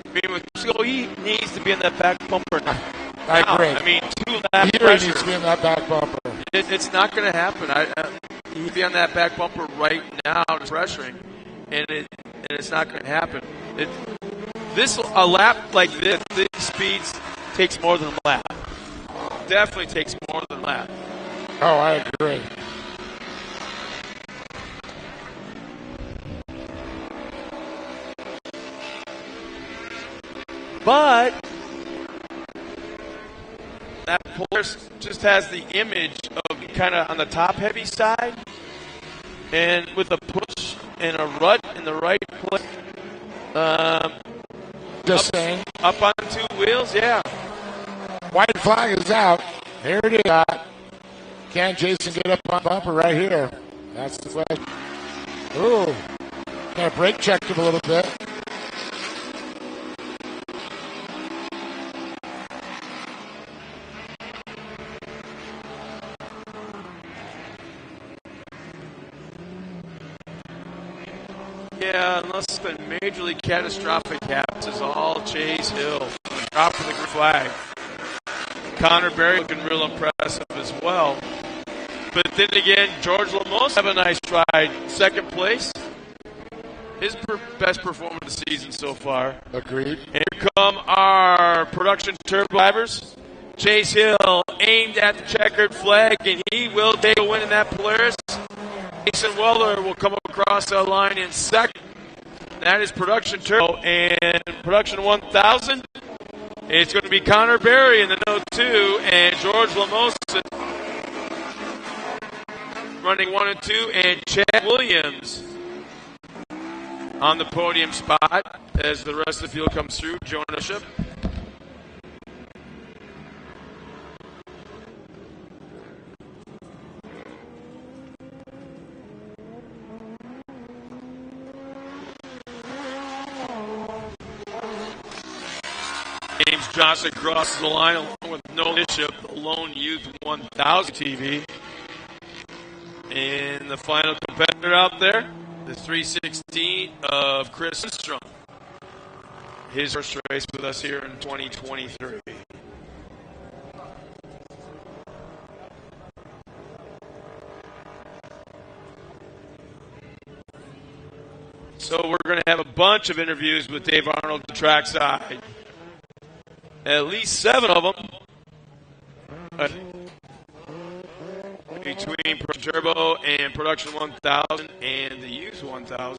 I mean, with Mexico, he needs to be in that back bumper now. I agree. I mean, 2 lap He pressure. needs to be in that back bumper. It's not going to happen. He'd be on that back bumper right now, just pressuring, and it's not going to happen. A lap like this, these speeds takes more than a lap. Definitely takes more than a lap. Oh, I agree. But that Polaris just has the image of kind of on the top-heavy side, and with a push and a rut in the right place. Just saying. Up on 2 wheels, yeah. White flag is out. Here it is. Can Jason get up on bumper right here? That's the question. Ooh. Kind of brake checked him a little bit. Yeah, unless it's been majorly catastrophic happens, is all Chase Hill. Drop for the green flag. Connor Berry looking real impressive as well. But then again, George Lamos have a nice ride. 2nd place. His best performance of the season so far. Agreed. And here come our production turbo drivers. Chase Hill aimed at the checkered flag, and he will take a win in that Polaris. Jason Weller will come across the line in 2nd. That is production turbo. And production 1000, it's going to be Connor Berry in the 02, and George Lamos running 1 and 2, and Chad Williams on the podium spot as the rest of the field comes through. Jonah Bishop. James Johnson crosses the line along with Noah Bishop, the Lone Youth 1000 TV. And the final competitor out there, the 316 of Chris Lindstrom. His first race with us here in 2023. So we're going to have a bunch of interviews with Dave Arnold at the trackside. At least 7 of them. Between Turbo and Production 1000 and the Used 1000.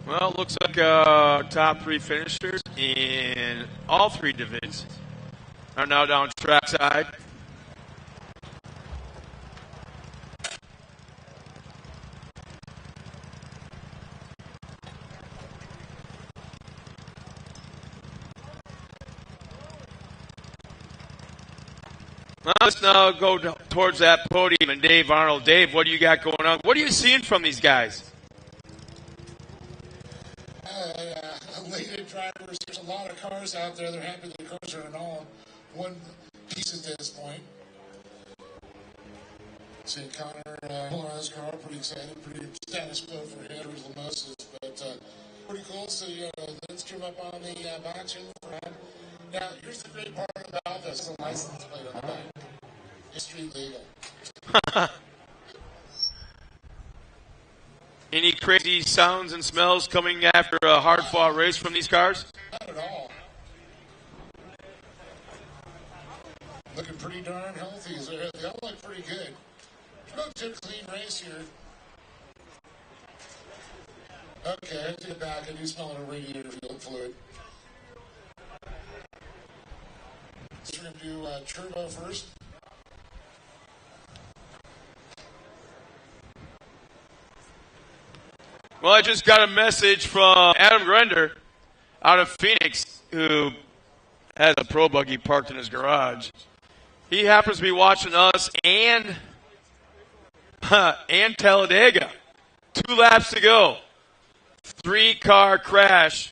Well, it looks like top 3 finishers in all 3 divisions are now down trackside. Well, let's now go towards that podium and Dave Arnold. Dave, what do you got going on? What are you seeing from these guys? Elated drivers. There's a lot of cars out there. They're happy the cars are in all one piece at this point. See Connor pulling on his car, pretty excited, pretty status quo for him, Lamosas, but pretty cool to see Lindstrom up on the box in the front. Now, here's the great part about this: the license plate on the back. It's street legal. Any crazy sounds and smells coming after a hard-fought race from these cars? Not at all. Looking pretty darn healthy. They all look pretty good. Relatively clean race here. Okay, I take it back. I do smell a radiator fluid. So we're going to do turbo first. Well, I just got a message from Adam Grender out of Phoenix, who has a Pro Buggy parked in his garage. He happens to be watching us and Talladega. 2 laps to go. 3-car crash,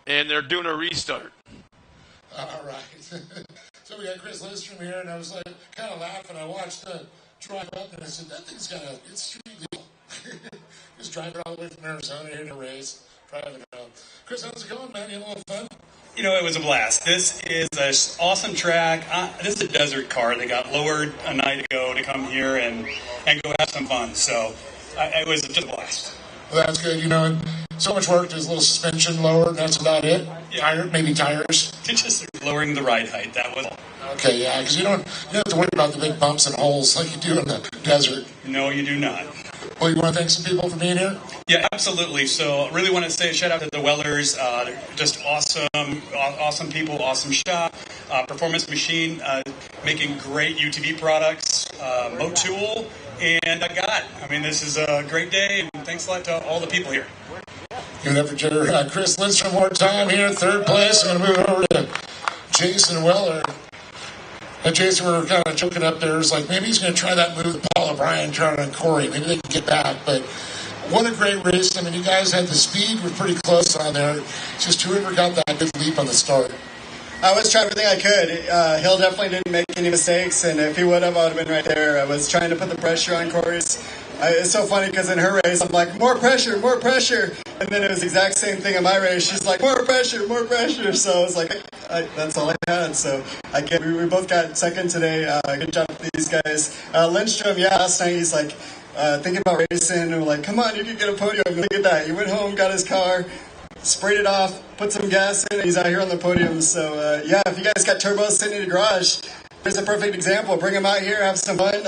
and they're doing a restart. All right. So we got Chris Lindstrom here, and I was like kind of laughing. I watched the drive up, and I said, that thing's got it's street legal. Just driving all the way from Arizona here to race, driving home. Chris, how's it going, man? You having a little fun? You know, it was a blast. This is an awesome track. This is a desert car that got lowered a night ago to come here and go have some fun. So it was just a blast. Well, that's good. You know, and so much work. There's a little suspension lowered, and that's about it. Yeah. Maybe tires. Just lowering the ride height. That was all. Okay, yeah, because you don't have to worry about the big bumps and holes like you do in the desert. No, you do not. Well, you want to thank some people for being here? Yeah, absolutely. So I really want to say a shout out to the Wellers. They're just awesome people, awesome shop. Performance Machine, making great UTV products. Motul, and I mean, this is a great day, and thanks a lot to all the people here. Give it up for Chris Lindstrom one more time here in 3rd place. I'm going to move over to Jason Weller. And Jason, we were kind of joking up there. It's like, maybe he's going to try that move that Paul O'Brien tried on Corey. Maybe they can get back. But what a great race. I mean, you guys had the speed. We're pretty close on there. It's just whoever got that good leap on the start. I was trying everything I could. Hill definitely didn't make any mistakes, and if he would have, I would have been right there. I was trying to put the pressure on Corey's. It's so funny because in her race, I'm like, more pressure. And then it was the exact same thing in my race. She's like, more pressure. So I was like, that's all I had. So we both got second today. Good job with these guys. Lindstrom, last night he's like thinking about racing. And we're like, come on, you can get a podium. Look at that. He went home, got his car, sprayed it off, put some gas in, and he's out here on the podium. So, if you guys got turbos sitting in your garage, here's a perfect example. Bring them out here, have some fun,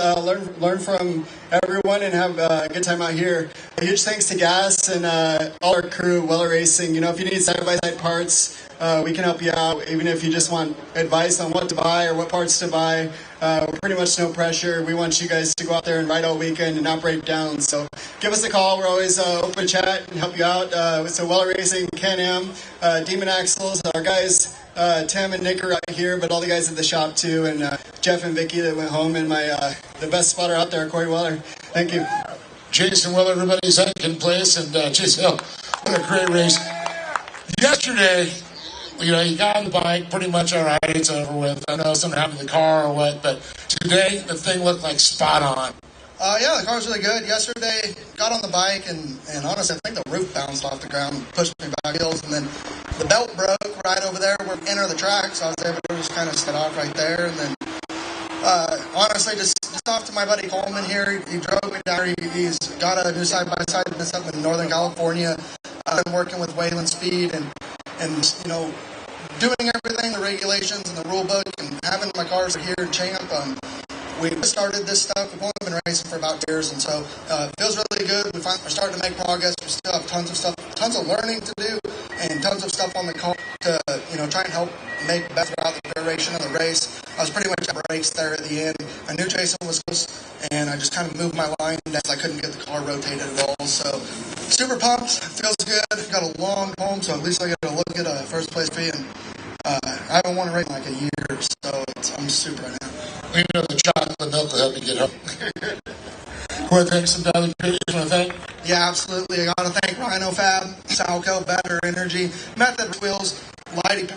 learn from everyone, and have a good time out here. A huge thanks to Gas and all our crew, Weller Racing. You know, if you need side-by-side parts, we can help you out. Even if you just want advice on what to buy or what parts to buy, pretty much no pressure. We want you guys to go out there and ride all weekend and not break down. So give us a call. We're always open to chat and help you out. So Weller Racing, Can-Am, Demon Axles, our guys, Tim and Nick are out here, but all the guys at the shop too, and Jeff and Vicky that went home, and my the best spotter out there, Corey Weller. Thank you. Jason Weller, everybody's second place, and Jason Hill, what a great race. Yesterday, you know, you got on the bike, pretty much all right, it's over with. I know something happened to the car or what, but today the thing looked like spot on. The car's really good. Yesterday, got on the bike, and honestly, I think the roof bounced off the ground, pushed me back heels, and then the belt broke right over there where we enter the track, so I was able to just kind of set off right there, and then honestly, just off to my buddy Coleman here. He drove me down. He's got a new side-by-side this up in Northern California. I've been working with Wayland Speed and you know, doing everything, the regulations and the rule book, and having my cars here in Champ. We started this stuff. We've only been racing for about years, and so it feels really good. We're starting to make progress. We still have tons of learning to do, and tons of stuff on the car to try and help make better throughout the duration of the race. I was pretty much at brakes there at the end. I knew Jason was close, and I just kind of moved my line as I couldn't get the car rotated at all. So super pumped. Feels good. Got a long home, so at least I get to look at a first place fee, and I haven't won a race in like a year, so I'm super right now. We know the chocolate milk will help you get home. Want to thank some other people? Want to thank? Yeah, absolutely. I got to thank Rhino Fab, Salco, Better Energy, Method Wheels, Lighty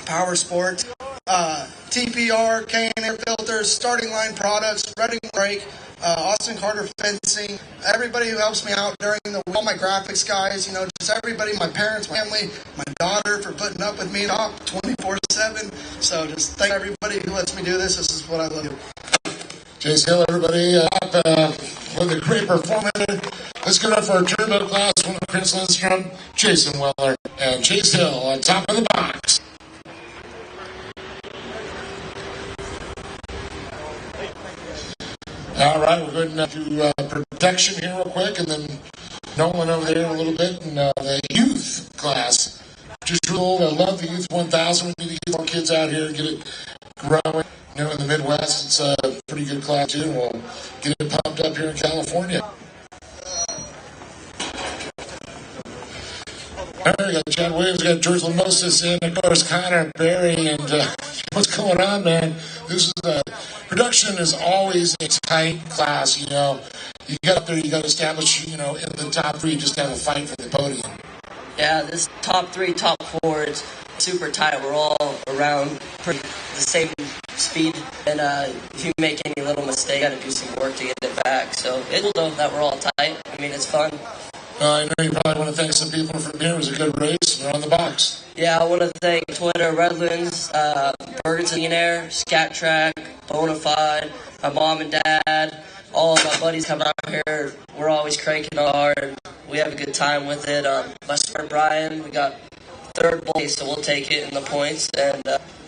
Power Sports, TPR, K&N Air Filters, Starting Line Products, Redding Brake, Austin Carter Fencing, everybody who helps me out during the week, all my graphics guys, just everybody, my parents, my family, my daughter for putting up with me 24/7. So just thank everybody who lets me do this. This is what I love. Chase Hill, everybody, with a great performance. Let's give it up for our turbo class, winner Chris Lindstrom, Jason Weller, and Chase Hill on top of the box. All right, we're going to do protection here real quick, and then Nolan over there in a little bit, and the youth class. Just real old. I love the youth 1000. We need to get more kids out here and get it growing. In the Midwest, it's a pretty good class too, and we'll get it pumped up here in California. All right, we got Chad Williams, we got George Lamosis in, of course, Connor Berry, and what's going on, man? This is production is always a tight class, You get up there, you got to establish, in the top three, just have a fight for the podium. Yeah, this top three, top four is super tight. We're all around pretty the same speed, and if you make any little mistake, you got to do some work to get it back. So it's cool though that we're all tight. I mean, it's fun. I know you probably want to thank some people for being here. It was a good race. They're on the box. Yeah, I want to thank Twitter, Redlands, Burgers Millionaire, Scat Track, Bonafide, my mom and dad, all of my buddies come out here. We're always cranking hard. We have a good time with it. My son Brian, we got third place, so we'll take it in the points. And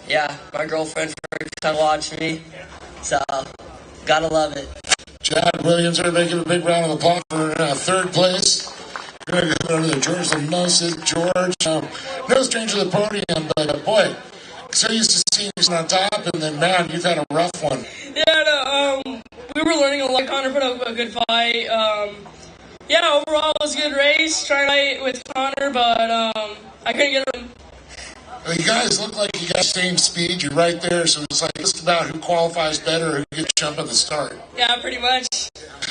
yeah, my girlfriend come watch me, so gotta love it. Chad Williams, everybody give a big round of applause for third place. We're going to go over to George Lamosis. George, no stranger to the podium, but boy, so used to seeing you on top, and then man, you've had a rough one. Yeah, no, we were learning a lot. Connor put up a good fight. Yeah, overall it was a good race. Trying to fight with Connor, but I couldn't get him. Well, you guys look like you got the same speed. You're right there, so it's like just about who qualifies better, who gets jump at the start. Yeah, pretty much.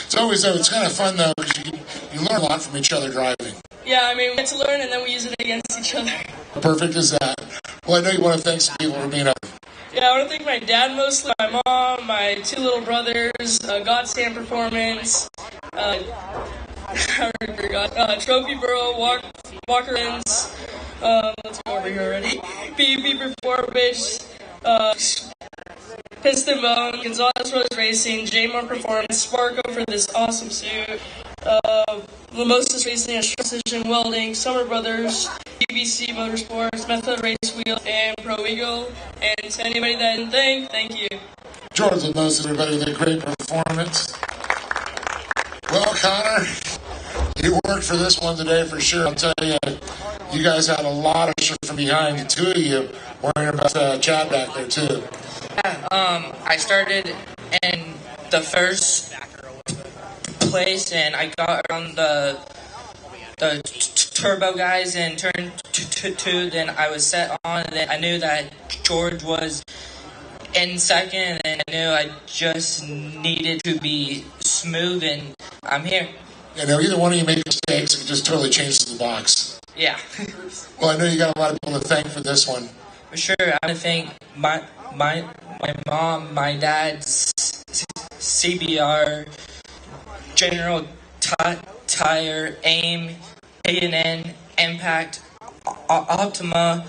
It's always it's kind of fun though because you learn a lot from each other driving. Yeah, I mean we get to learn and then we use it against each other. Perfect as that. Well, I know you want to thank some people for being up. Yeah, I want to thank my dad mostly, my mom, my two little brothers, Godstand Performance, I already forgot, Trophy Bro, Walker Ends, let's go over here already, PvP Performance, Piston Bone, Gonzalez Rose Racing, J-Mar Performance, Sparko for this awesome suit, Lamosis Racing and Precision Welding, Summer Brothers, BBC Motorsports, Method Race Wheel, and Pro Eagle. And to anybody that didn't thank you. George Lamosis, everybody, with a great performance. Well, Connor, you worked for this one today for sure. I'll tell you, you guys had a lot of shit from behind. The two of you worrying about Chad back there too. Yeah, I started in the first place, and I got around the turbo guys in turn two. Then I was set on, and then I knew that George was in second, and I knew I just needed to be smooth, and I'm here. Yeah, now either one of you make mistakes, it just totally changes the box. Yeah. Well, I know you got a lot of people to thank for this one. For sure, I want to thank my mom, my dad, CBR, General Tire, AIM, A&N, Impact, Optima,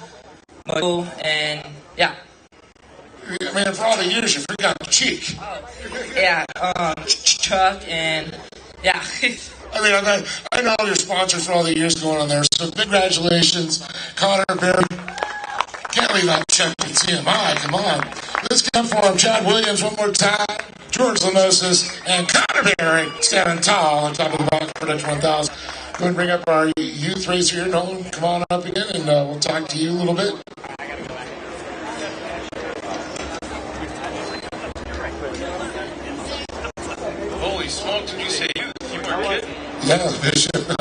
Mobil, and yeah. I mean, for all the years you forgot Cheek. Yeah, Chuck, and yeah. I mean, I know all your sponsors for all the years going on there, so congratulations, Connor Berry. Can't leave that check to TMI, come on. Let's get for him, Chad Williams, one more time. George Lenosis and Connor Berry standing tall on top of the box production 1000. Go ahead and bring up our youth racer here. Nolan, come on up again, and we'll talk to you a little bit. Holy smokes, did you say you were kidding? Yeah, Bishop.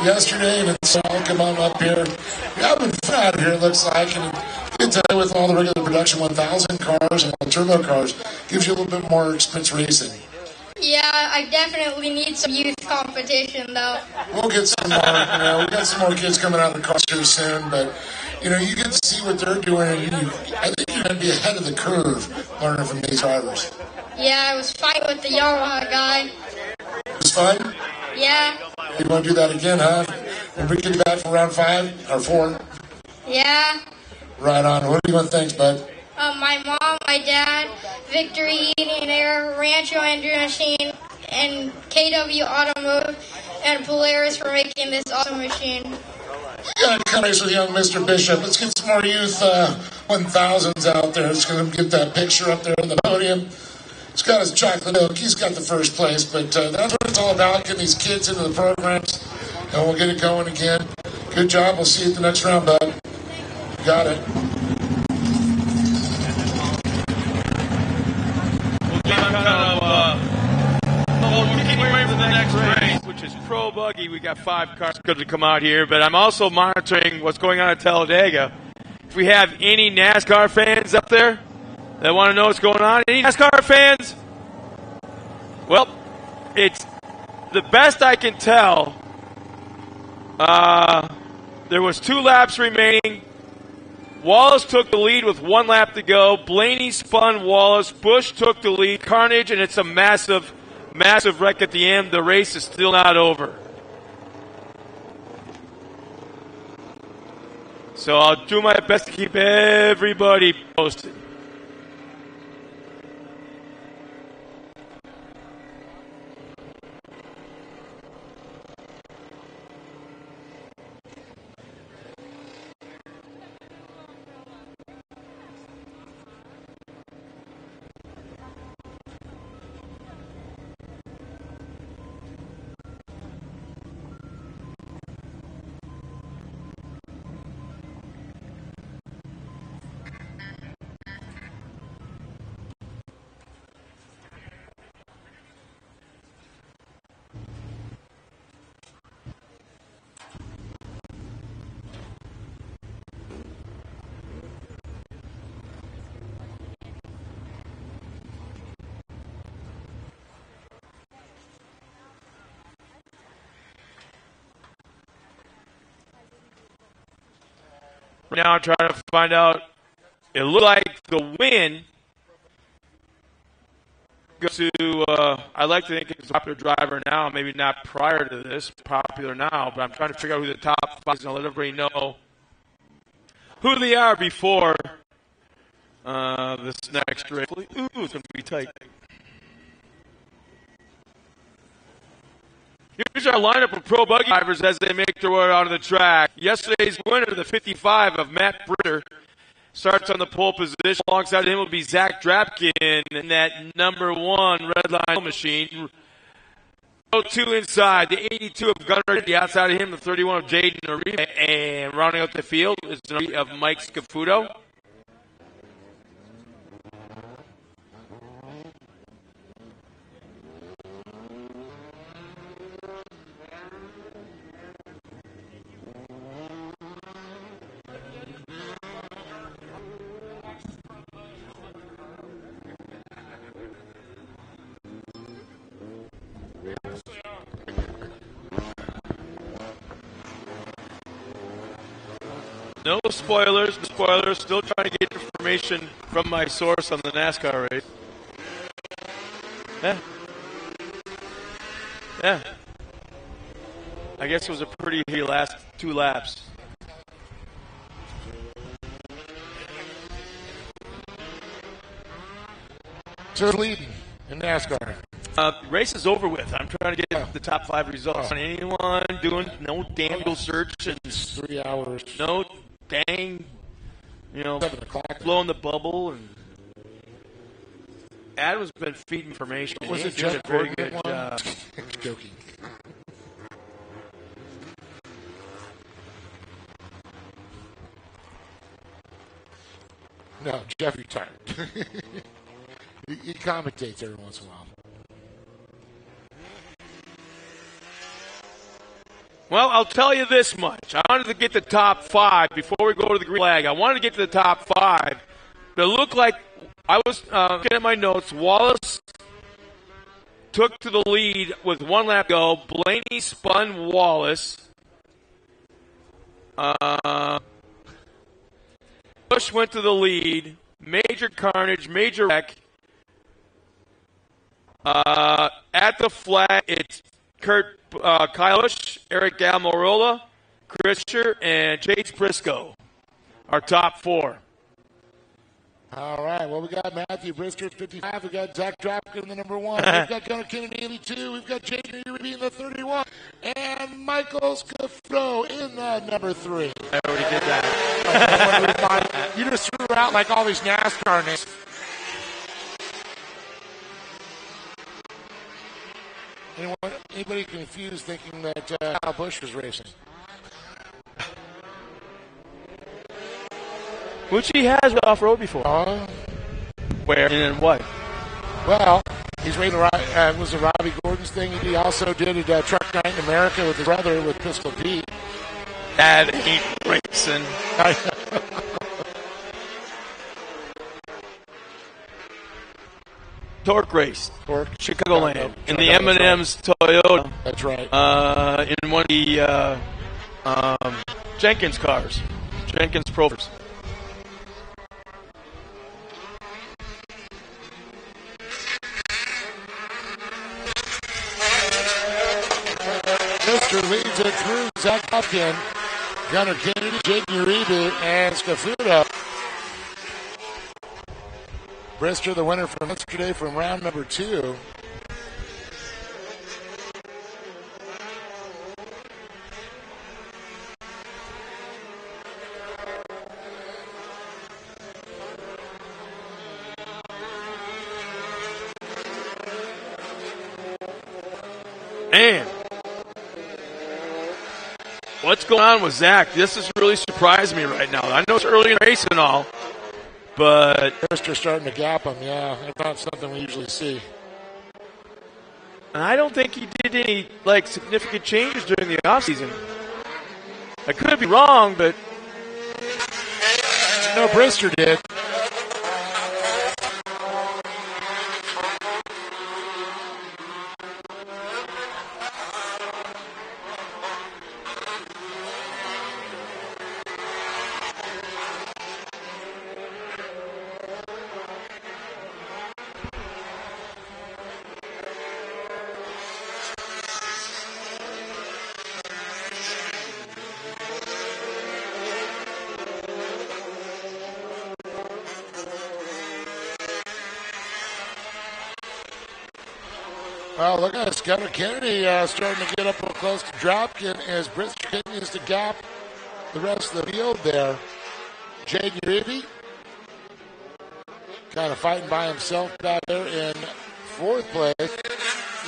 Yesterday, and it's all come on up here. We're having fun out here, it looks like. And you can tell with all the regular production 1000 cars and all the turbo cars, gives you a little bit more experience racing. Yeah, I definitely need some youth competition, though. We'll get some more. We got some more kids coming out of the cars here soon, but you get to see what they're doing, and I think you're going to be ahead of the curve learning from these drivers. Yeah, I was fighting with the Yamaha guy. It was fun? Yeah. You want to do that again, huh? When we get back for round 5 or 4? Yeah. Right on. What do you want to thank, bud? My mom, my dad, Victory Heating and Air, Rancho Andrew Machine, and KW Automotive, and Polaris for making this awesome machine. Yeah, come race with young Mr. Bishop. Let's get some more youth 1000s out there. Let's get that picture up there on the podium. He's got his chocolate milk. He's got the first place, but that's what it's all about, getting these kids into the programs, and we'll get it going again. Good job. We'll see you at the next round, bud. Got it. We're getting ready for the next race, which is Pro Buggy. We got 5 cars good to come out here, but I'm also monitoring what's going on at Talladega. If we have any NASCAR fans up there that want to know what's going on, any NASCAR fans? Well, it's the best I can tell. There was 2 laps remaining. Wallace took the lead with 1 lap to go. Blaney spun Wallace. Busch took the lead. Carnage, and it's a massive wreck at the end. The race is still not over. So I'll do my best to keep everybody posted. Right now I'm trying to find out. It looked like the win goes to, I like to think it's a popular driver now, maybe not prior to this, popular now, but I'm trying to figure out who the top 5 is and let everybody know who they are before this next race. Ooh, it's going to be tight. Here's our lineup of Pro Buggy drivers as they make their way out of the track. Yesterday's winner, the 55 of Matt Britter, starts on the pole position. Alongside him will be Zach Drapkin in that number 1 red line machine. 2 inside, the 82 of Gunnar, the outside of him, the 31 of Jaden Uribe, and rounding out the field is the number of Mike Scafuto. No spoilers. Still trying to get information from my source on the NASCAR race. Yeah. I guess it was a pretty last 2 laps. So leading in NASCAR. Race is over with. I'm trying to get the top 5 results. Anyone doing no damn search and 3 hours. No dang, 7 o'clock. blowing the bubble and Adam's been feeding information. Was He's it doing Jeff a very Gordon good that won? job. Joking. No, Jeff retired. he commentates every once in a while. Well, I'll tell you this much. I wanted to get the top 5 before we go to the green flag. I wanted to get to the top 5. But it looked like I was looking at my notes. Wallace took to the lead with 1 lap to go. Blaney spun Wallace. Bush went to the lead. Major carnage, major wreck. At the flag, it's Kyle Busch, Eric Almirola, Christian, and Chase Briscoe. Our top 4. All right. Well, we got Matthew Brisker at 55. We got Zach Dropkin in the number 1. We've got Gunnar Kennedy 82. We've got Jaden Ruby in the 31. And Michael Scafudo in the number 3. I already did that. You just threw out like all these NASCAR names. Anybody confused thinking that Kyle Busch was racing? Which he has off-road before. Where and in what? Well, he's racing, was it Robbie Gordon's thing? He also did a Truck Night in America with his brother, with Pistol Pete. That ain't racing. Torque race. Chicagoland. In the M&M's Toyota. That's right. In one of the Jenkins cars. Jenkins Provers. Mr. leads it through Zach Hopkins, Gunnar Kennedy, Jake Uribe, and Scafudo. Brister, the winner from yesterday from round number 2. Man, what's going on with Zach? This is really surprising me right now. I know it's early in the race and all, but Brister starting to gap him, yeah. That's not something we usually see. And I don't think he did any significant changes during the offseason. I could be wrong, but no, Brister did. Well, look at this. Gunnar Kennedy starting to get up real close to Dropkin as Brister continues to gap the rest of the field there. Jaden Uribe kind of fighting by himself back there in 4th place.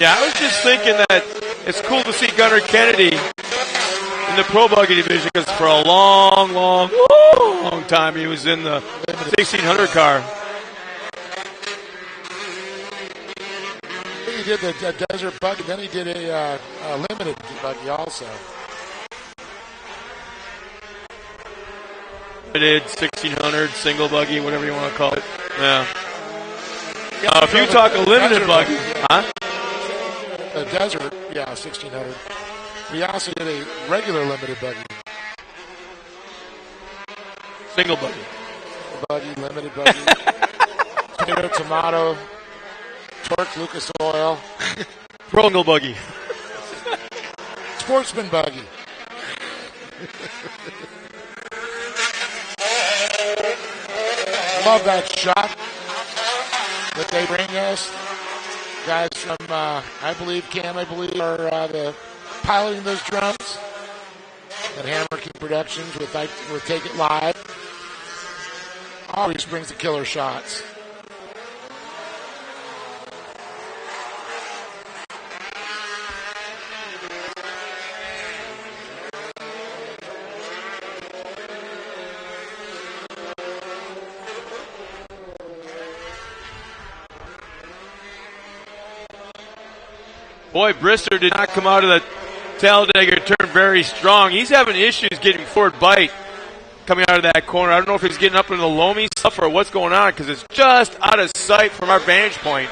yeah, I was just thinking that it's cool to see Gunnar Kennedy in the Pro Buggy division because for a long time he was in the 1600 car. He did the desert buggy, then he did a limited buggy also. Limited 1600 single buggy, whatever you want to call it. Yeah. If you talk a limited buggy, huh? The desert, yeah, 1600. We also did a regular limited buggy. Single buggy. Buggy, limited buggy. Tomato. Torque, Lucas Oil. Prongle buggy. Sportsman buggy. Love that shot that they bring us. Guys from, I believe, are the piloting those drums. And Hammer King Productions with Take It Live. Always brings the killer shots. Boy, Brister did not come out of the Talladega turn very strong. He's having issues getting forward bite coming out of that corner. I don't know if he's getting up into the loamy stuff or what's going on because it's just out of sight from our vantage point.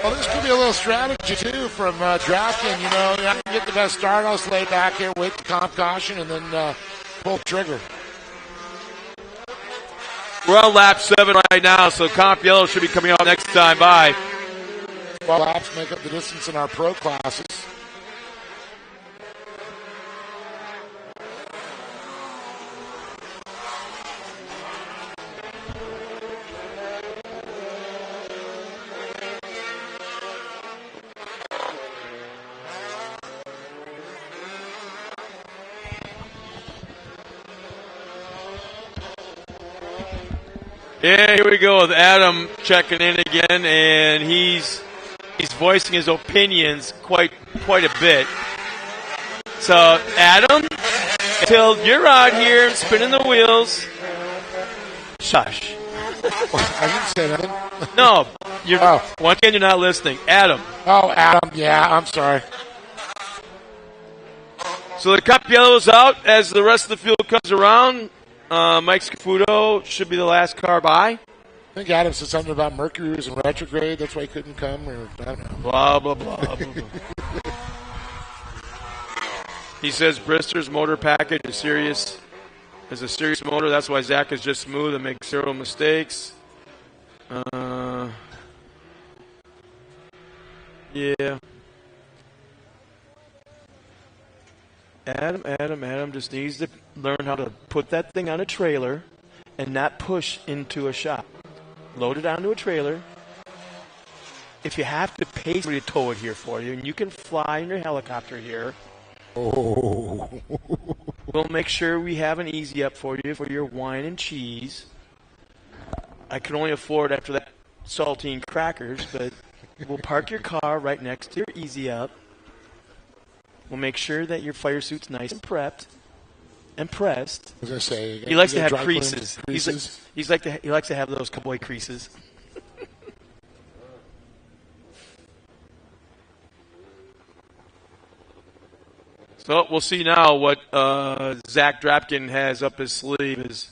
Well, this could be a little strategy, too, from drafting. You know, I can get the best start. I'll just lay back here, wait the comp caution, and then pull the trigger. We're on lap 7 right now, so comp yellow should be coming out next time by. 12 laps make up the distance in our pro classes. Yeah, here we go with Adam checking in again, and he's voicing his opinions quite a bit. So, Adam, until you're out here spinning the wheels, shush. I didn't say nothing. No, once again, you're not listening. Adam. Oh, Adam, yeah, I'm sorry. So the cup yellow's out as the rest of the field comes around. Mike Scafuto should be the last car by. I think Adam said something about Mercury was in retrograde. That's why he couldn't come, or I don't know. Blah, blah, blah, blah, blah. He says Brister's motor package is a serious motor. That's why Zach is just smooth and makes 0 mistakes. Yeah. Adam just needs to learn how to put that thing on a trailer and not push into a shop. Load it onto a trailer. If you have to pay somebody to tow it here for you, and you can fly in your helicopter here, we'll make sure we have an easy up for you for your wine and cheese. I can only afford after that saltine crackers, but we'll park your car right next to your easy up. We'll make sure that your fire suit's nice and prepped and pressed. As I say, he likes to have creases. He likes to have those cowboy creases. So we'll see now what Zach Drapkin has up his sleeve.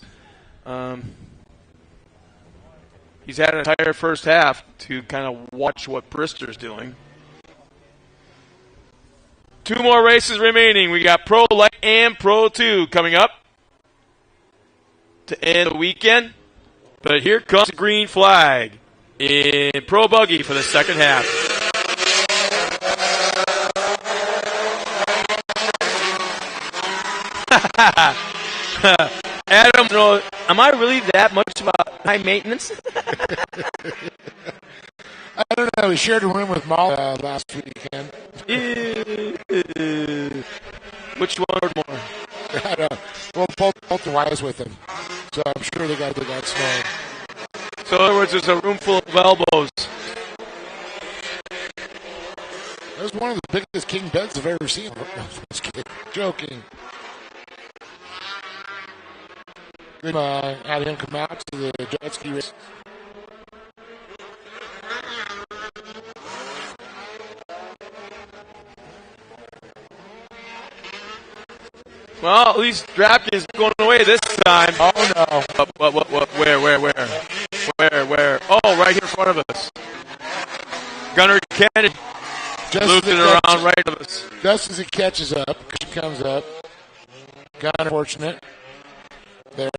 He's had an entire first half to kind of watch what Brister's doing. 2 more races remaining. We got Pro Light and Pro 2 coming up to end the weekend. But here comes the green flag in Pro Buggy for the second half. Adam, am I really that much about high maintenance? I don't know. We shared a room with Molly last weekend. Which one or more? I don't know. Well, both the wives with him. So I'm sure they got snowing. So in other words, there's a room full of elbows. That was one of the biggest king beds I've ever seen. Joking. Good, had him come out to the jet ski race. Well, at least Drapkin's going away this time. Oh, no. What? Where? Oh, right here in front of us. Gunnar Kennedy looping around right of us. Just as he catches up, he comes up. Gunnar, fortunate.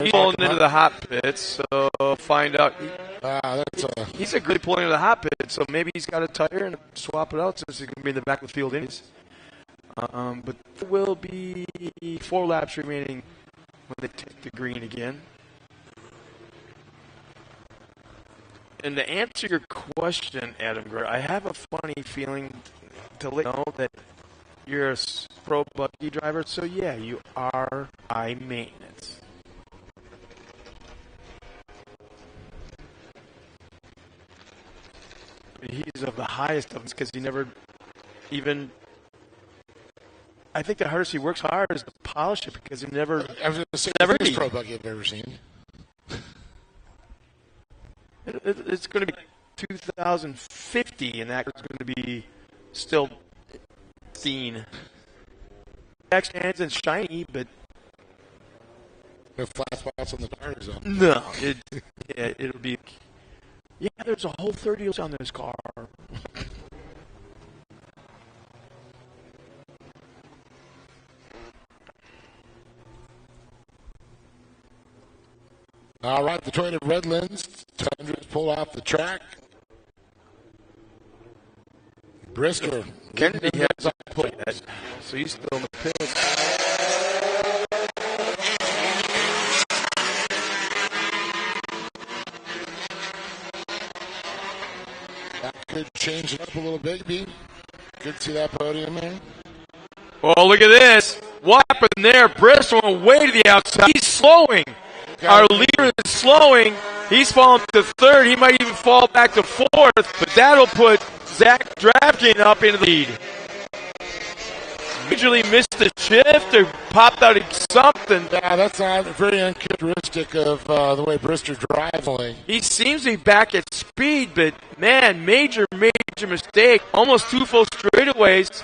He's pulling into the hot pits, so find out. He's a good pulling into the hot pit, so maybe he's got a tire and swap it out since he's going to be in the back of the field anyways. But there will be 4 laps remaining when they take the green again. And to answer your question, Adam Greer, I have a funny feeling to let you know that you're a pro buggy driver, so yeah, you are high maintenance. He's of the highest of them because he never even. I think the hardest he works hard is to polish it because he never. I was going to say, never the biggest pro buggy I've ever seen. It's going to be 2050, and that's going to be still seen. Hands and shiny, but no flat spots on the tires. No, it'll be. Yeah, there's a whole 30 on this car. All right, the Toyota Redlands 200s pull off the track. Brisker. Kennedy has a pull, so he's still in the pit. That could change it up a little bit, B. Could see that podium there. Oh, look at this. What happened there? Bristol went way to the outside. He's slowing. Our leader is slowing. He's falling to third. He might even fall back to fourth, but that'll put Zach Drafkin up into the lead. Majorly missed the shift or popped out of something. Yeah, that's not very uncharacteristic of the way Brister drives. He seems to be back at speed, but man, major mistake. Almost 2 full straightaways,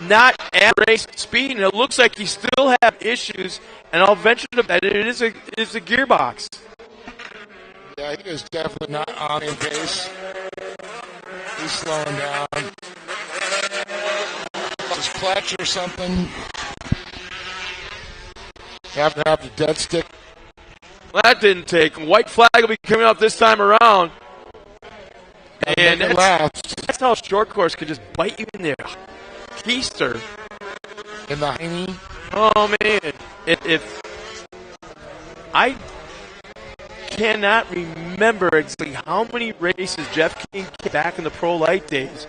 not at race speed, and it looks like he still have issues. And I'll venture to bet it is a gearbox. Yeah, he is definitely not on in pace. He's slowing down. His clutch or something. Have to have the dead stick. Well, that didn't take. White flag will be coming out this time around. And that's how short course could just bite you in there. Keister. In the hiney. Oh, man. If I cannot remember exactly how many races Jeff King came back in the Pro Light days,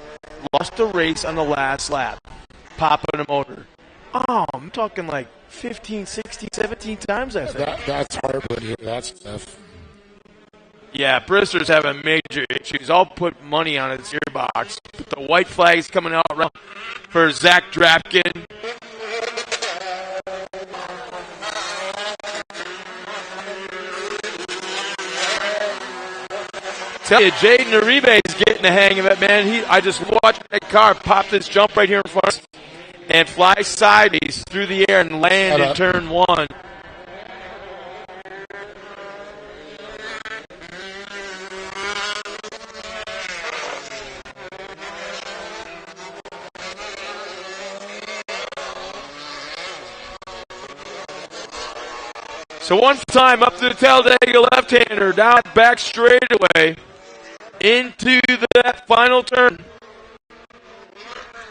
lost a race on the last lap, popping a motor. Oh, I'm talking like 15, 16, 17 times, I think. That's hard to hear that stuff. Yeah, Brister's having major issues. I'll put money on his gearbox. But the white flag's coming out for Zach Drafkin. Tell you, Jaden Uribe is getting the hang of it, man. I just watched that car pop this jump right here in front of us and fly sideways through the air and land in turn 1. So one time up to the Talladega left-hander, down back straightaway into that final turn.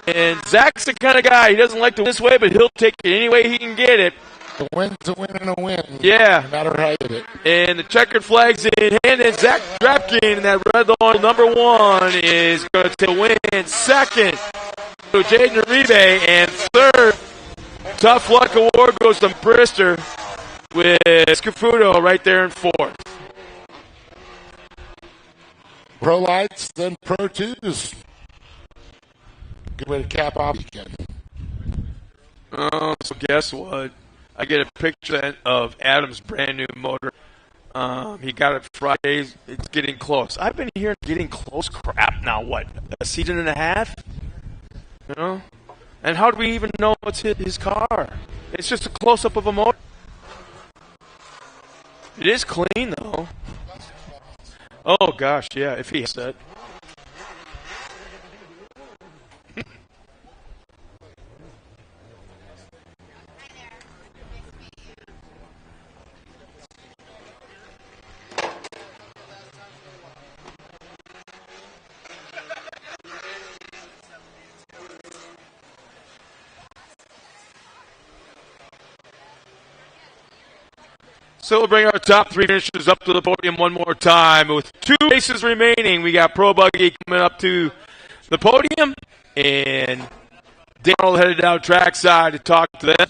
And Zach's the kind of guy, he doesn't like to win this way, but he'll take it any way he can get it. A win's a win and a win. Yeah. No matter how you get it. And the checkered flag's in hand, and Zach Drafkin in that red line, number 1, is going to take a win. Second to Jaden Uribe, and third, tough luck award goes to Brister with Scafuto right there in 4th. Pro Lights, then Pro 2s. Good way to cap off the weekend. Oh, so guess what? I get a picture of Adam's brand new motor. He got it Friday. It's getting close. I've been hearing getting close crap now, what, a season and a half? You know? And how do we even know it's his car? It's just a close-up of a motor. It is clean, though. Oh, gosh, yeah, if he has that. So we'll bring our top 3 finishers up to the podium one more time. With 2 races remaining, we got Pro Buggy coming up to the podium, and Darrell headed down trackside to talk to them.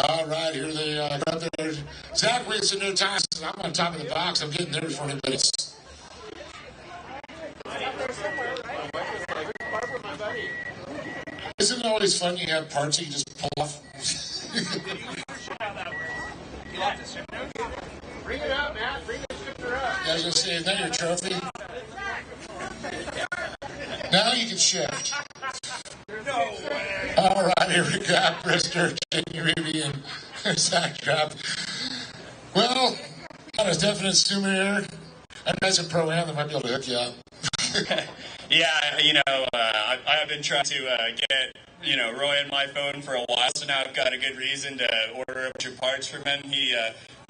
All right, here they are up there. Zach waits a new time. I'm on top of the box. I'm getting there before anybody else. Isn't it always fun you have parts that you just pull off? Bring it up, Matt. Bring the shifter up. I was going to say, is that your trophy? Now you can shift. All right, here we got Brister, Jamie Reeby, and Zach Trapp. Well, not a definite sumo here. I guys in Pro-Am that might be able to hook you up. Yeah, I've been trying to get, Roy on my phone for a while, so now I've got a good reason to order a bunch of parts from him. He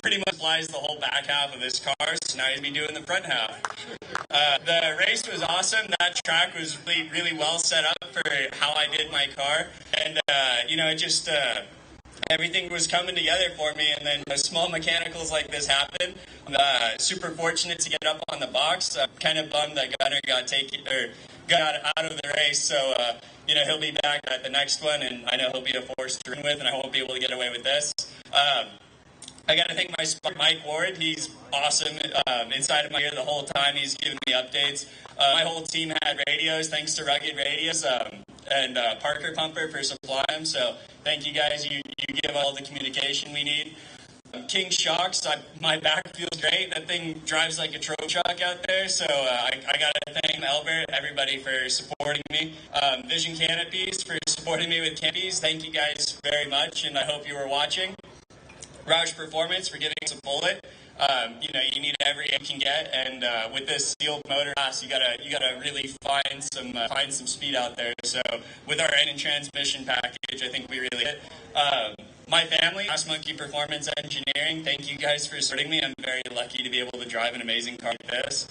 pretty much flies the whole back half of his car, so now he's be doing the front half. The race was awesome. That track was really, really well set up for how I did my car, and, everything was coming together for me, and then small mechanicals like this happen. I'm super fortunate to get up on the box. I'm kind of bummed that Gunner got out of the race, so he'll be back at the next one, and I know he'll be a force to run with, and I won't be able to get away with this. I got to thank my sponsor, Mike Ward. He's awesome inside of my ear the whole time. He's giving me updates. My whole team had radios, thanks to Rugged Radios, and Parker Pumper for supplying them. So thank you guys. You give all the communication we need. King Shocks, my back feels great. That thing drives like a trophy truck out there. So I got to thank Albert, everybody for supporting me. Vision Canopies for supporting me with canopies. Thank you guys very much, and I hope you were watching. Roush Performance for giving us a bullet. You need every you can get, and with this sealed motor class, you gotta really find some speed out there. So with our engine transmission package, I think we really hit. My family, Last Monkey Performance Engineering, thank you guys for supporting me. I'm very lucky to be able to drive an amazing car like this.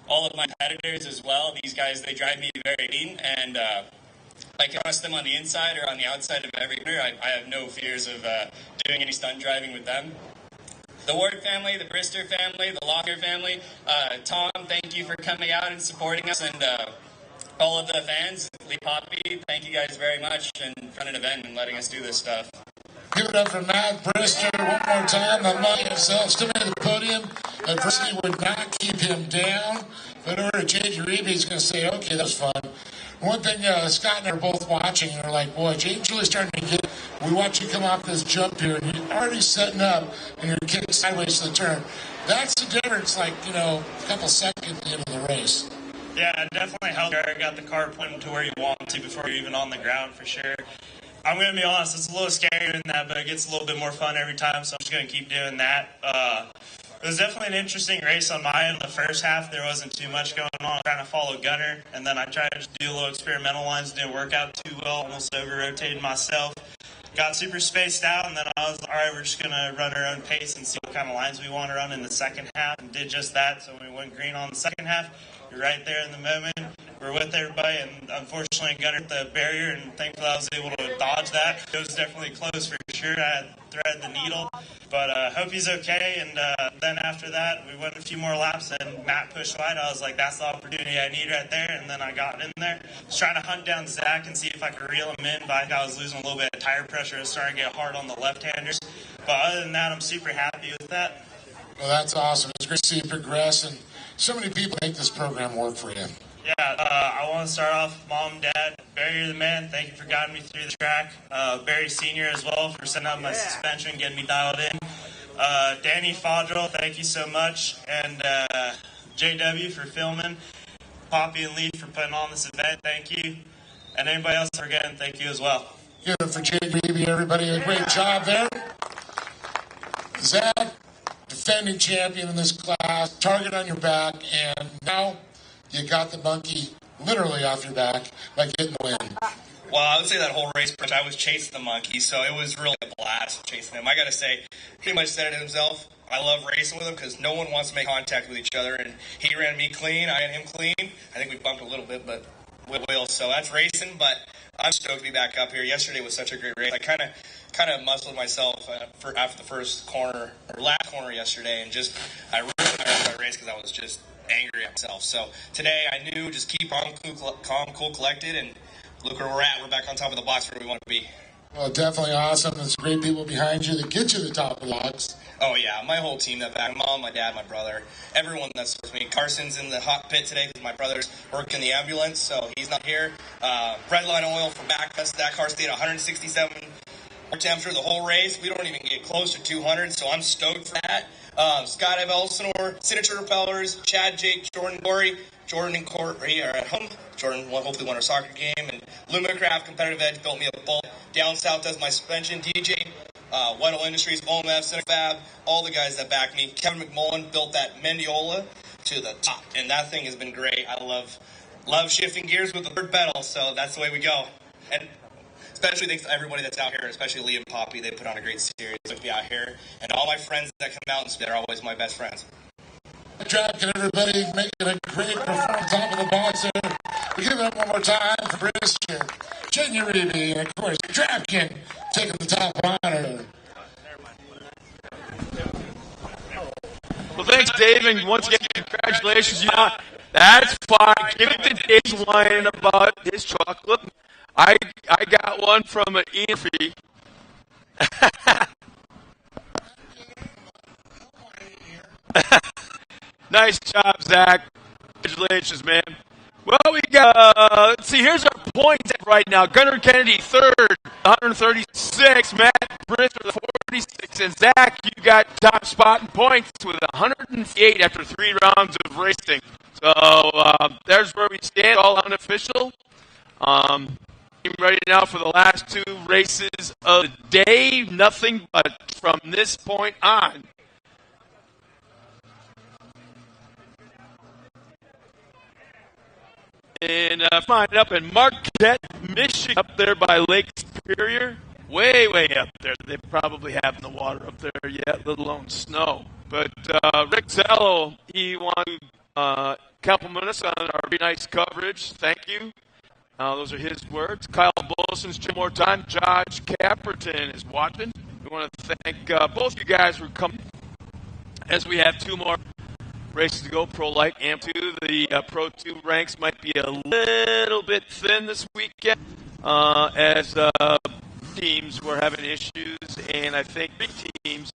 All of my competitors as well. These guys, they drive me very lean, and I can trust them on the inside or on the outside of every corner. I have no fears of doing any stunt driving with them. The Ward family, the Brister family, the Locker family, Tom, thank you for coming out and supporting us, and all of the fans, Lee Poppy, thank you guys very much, and running an event and letting us do this stuff. Give it up for Matt Brister one more time. The money himself still at the podium. Adversity would not keep him down. But in order to change your EB, he's going to say, okay, that was fun. One thing, Scott and I are both watching, and we're like, boy, James really starting to get, we watch you come off this jump here, and you're already setting up, and you're kicking sideways to the turn. That's the difference, a couple seconds into the race. Yeah, it definitely helped. I got the car pointing to where you want to before you're even on the ground, for sure. I'm going to be honest, it's a little scarier than that, but it gets a little bit more fun every time, so I'm just going to keep doing that. It was definitely an interesting race on my end. The first half, there wasn't too much going on. Trying to follow Gunner, and then I tried to do a little experimental lines. Didn't work out too well. Almost over-rotated myself. Got super spaced out, and then I was like, all right, we're just going to run our own pace and see what kind of lines we want to run in the second half, and did just that. So when we went green on the second half, you're right there in the moment. We're with everybody, and unfortunately, Gunner hit the barrier, and thankfully I was able to dodge that. It was definitely close for sure. I had threaded the needle, but hope he's okay. And then after that, we went a few more laps, and Matt pushed wide. I was like, that's the opportunity I need right there, and then I got in there. I was trying to hunt down Zach and see if I could reel him in, but I think I was losing a little bit of tire pressure. It was starting to get hard on the left-handers. But other than that, I'm super happy with that. Well, that's awesome. It's great to see you progress, and so many people make this program work for you. Yeah, I want to start off, Mom, Dad, Barry, you're the man. Thank you for guiding me through the track. Barry Sr. as well for setting up my suspension, getting me dialed in. Danny Fodrell, thank you so much. And JW for filming. Poppy and Lee for putting on this event, thank you. And anybody else forgetting, thank you as well. Give it for JB, everybody. A great job there. Zach, defending champion in this class, target on your back, and now you got the monkey literally off your back by getting the win. Well, I would say that whole race, I was chasing the monkey, so it was really a blast chasing him. I got to say, he pretty much said it himself. I love racing with him because no one wants to make contact with each other, and he ran me clean, I ran him clean. I think we bumped a little bit, but we will. So that's racing, but I'm stoked to be back up here. Yesterday was such a great race. I kind of muscled myself after the first corner, or last corner yesterday, and just I really that race because I was just angry at myself. So today I knew just keep on calm, cool, collected, and look where we're at. We're back on top of the box where we want to be. Well, definitely awesome. There's great people behind you that get you to the top of the logs. Oh, yeah, my whole team, that back, my mom, my dad, my brother, everyone that's with me. Carson's in the hot pit today because my brother's working the ambulance, so he's not here. Redline Oil for back us. That car stayed 167 temperature the whole race. We don't even get close to 200, so I'm stoked for that. Scott F. Elsinore, Signature Repellers, Chad, Jake, Jordan, Corey. Jordan and Corey are at home. Jordan hopefully won our soccer game. And Lumicraft Competitive Edge built me a bolt. Down South does my suspension. DJ, Weddle Industries, OMF, Cinefab, all the guys that back me. Kevin McMullen built that Mendiola to the top. And that thing has been great. I love shifting gears with the third pedal, so that's the way we go. And especially thanks to everybody that's out here, especially Lee and Poppy. They put on a great series to be out here. And all my friends that come out, they're always my best friends. Track and everybody making a great performance top of the box there. We give it up one more time for Christian, Junior Reeby, and of course, Drapkin taking the top honor. Well, thanks, Dave, and once again, congratulations. That's fine. Give it to Dave's whining about his chocolate. I got one from an Ian Free. Nice job, Zach. Congratulations, man. Well, we got, let's see, here's our points right now. Gunnar Kennedy, third, 136. Matt Brister, 46. And Zach, you got top spot in points with 108 after 3 rounds of racing. So there's where we stand, all unofficial. Ready now for the last 2 races of the day. Nothing but from this point on. And find it up in Marquette, Michigan, up there by Lake Superior. Way, way up there. They probably haven't the water up there yet, let alone snow. But Rick Zello, he wanted to compliment us on our very nice coverage. Thank you. Those are his words. Kyle Bolson's one more time. Josh Caperton is watching. We want to thank both you guys for coming as we have 2 more races to go, Pro Light and 2. The Pro 2 ranks might be a little bit thin this weekend as teams were having issues, and I think big teams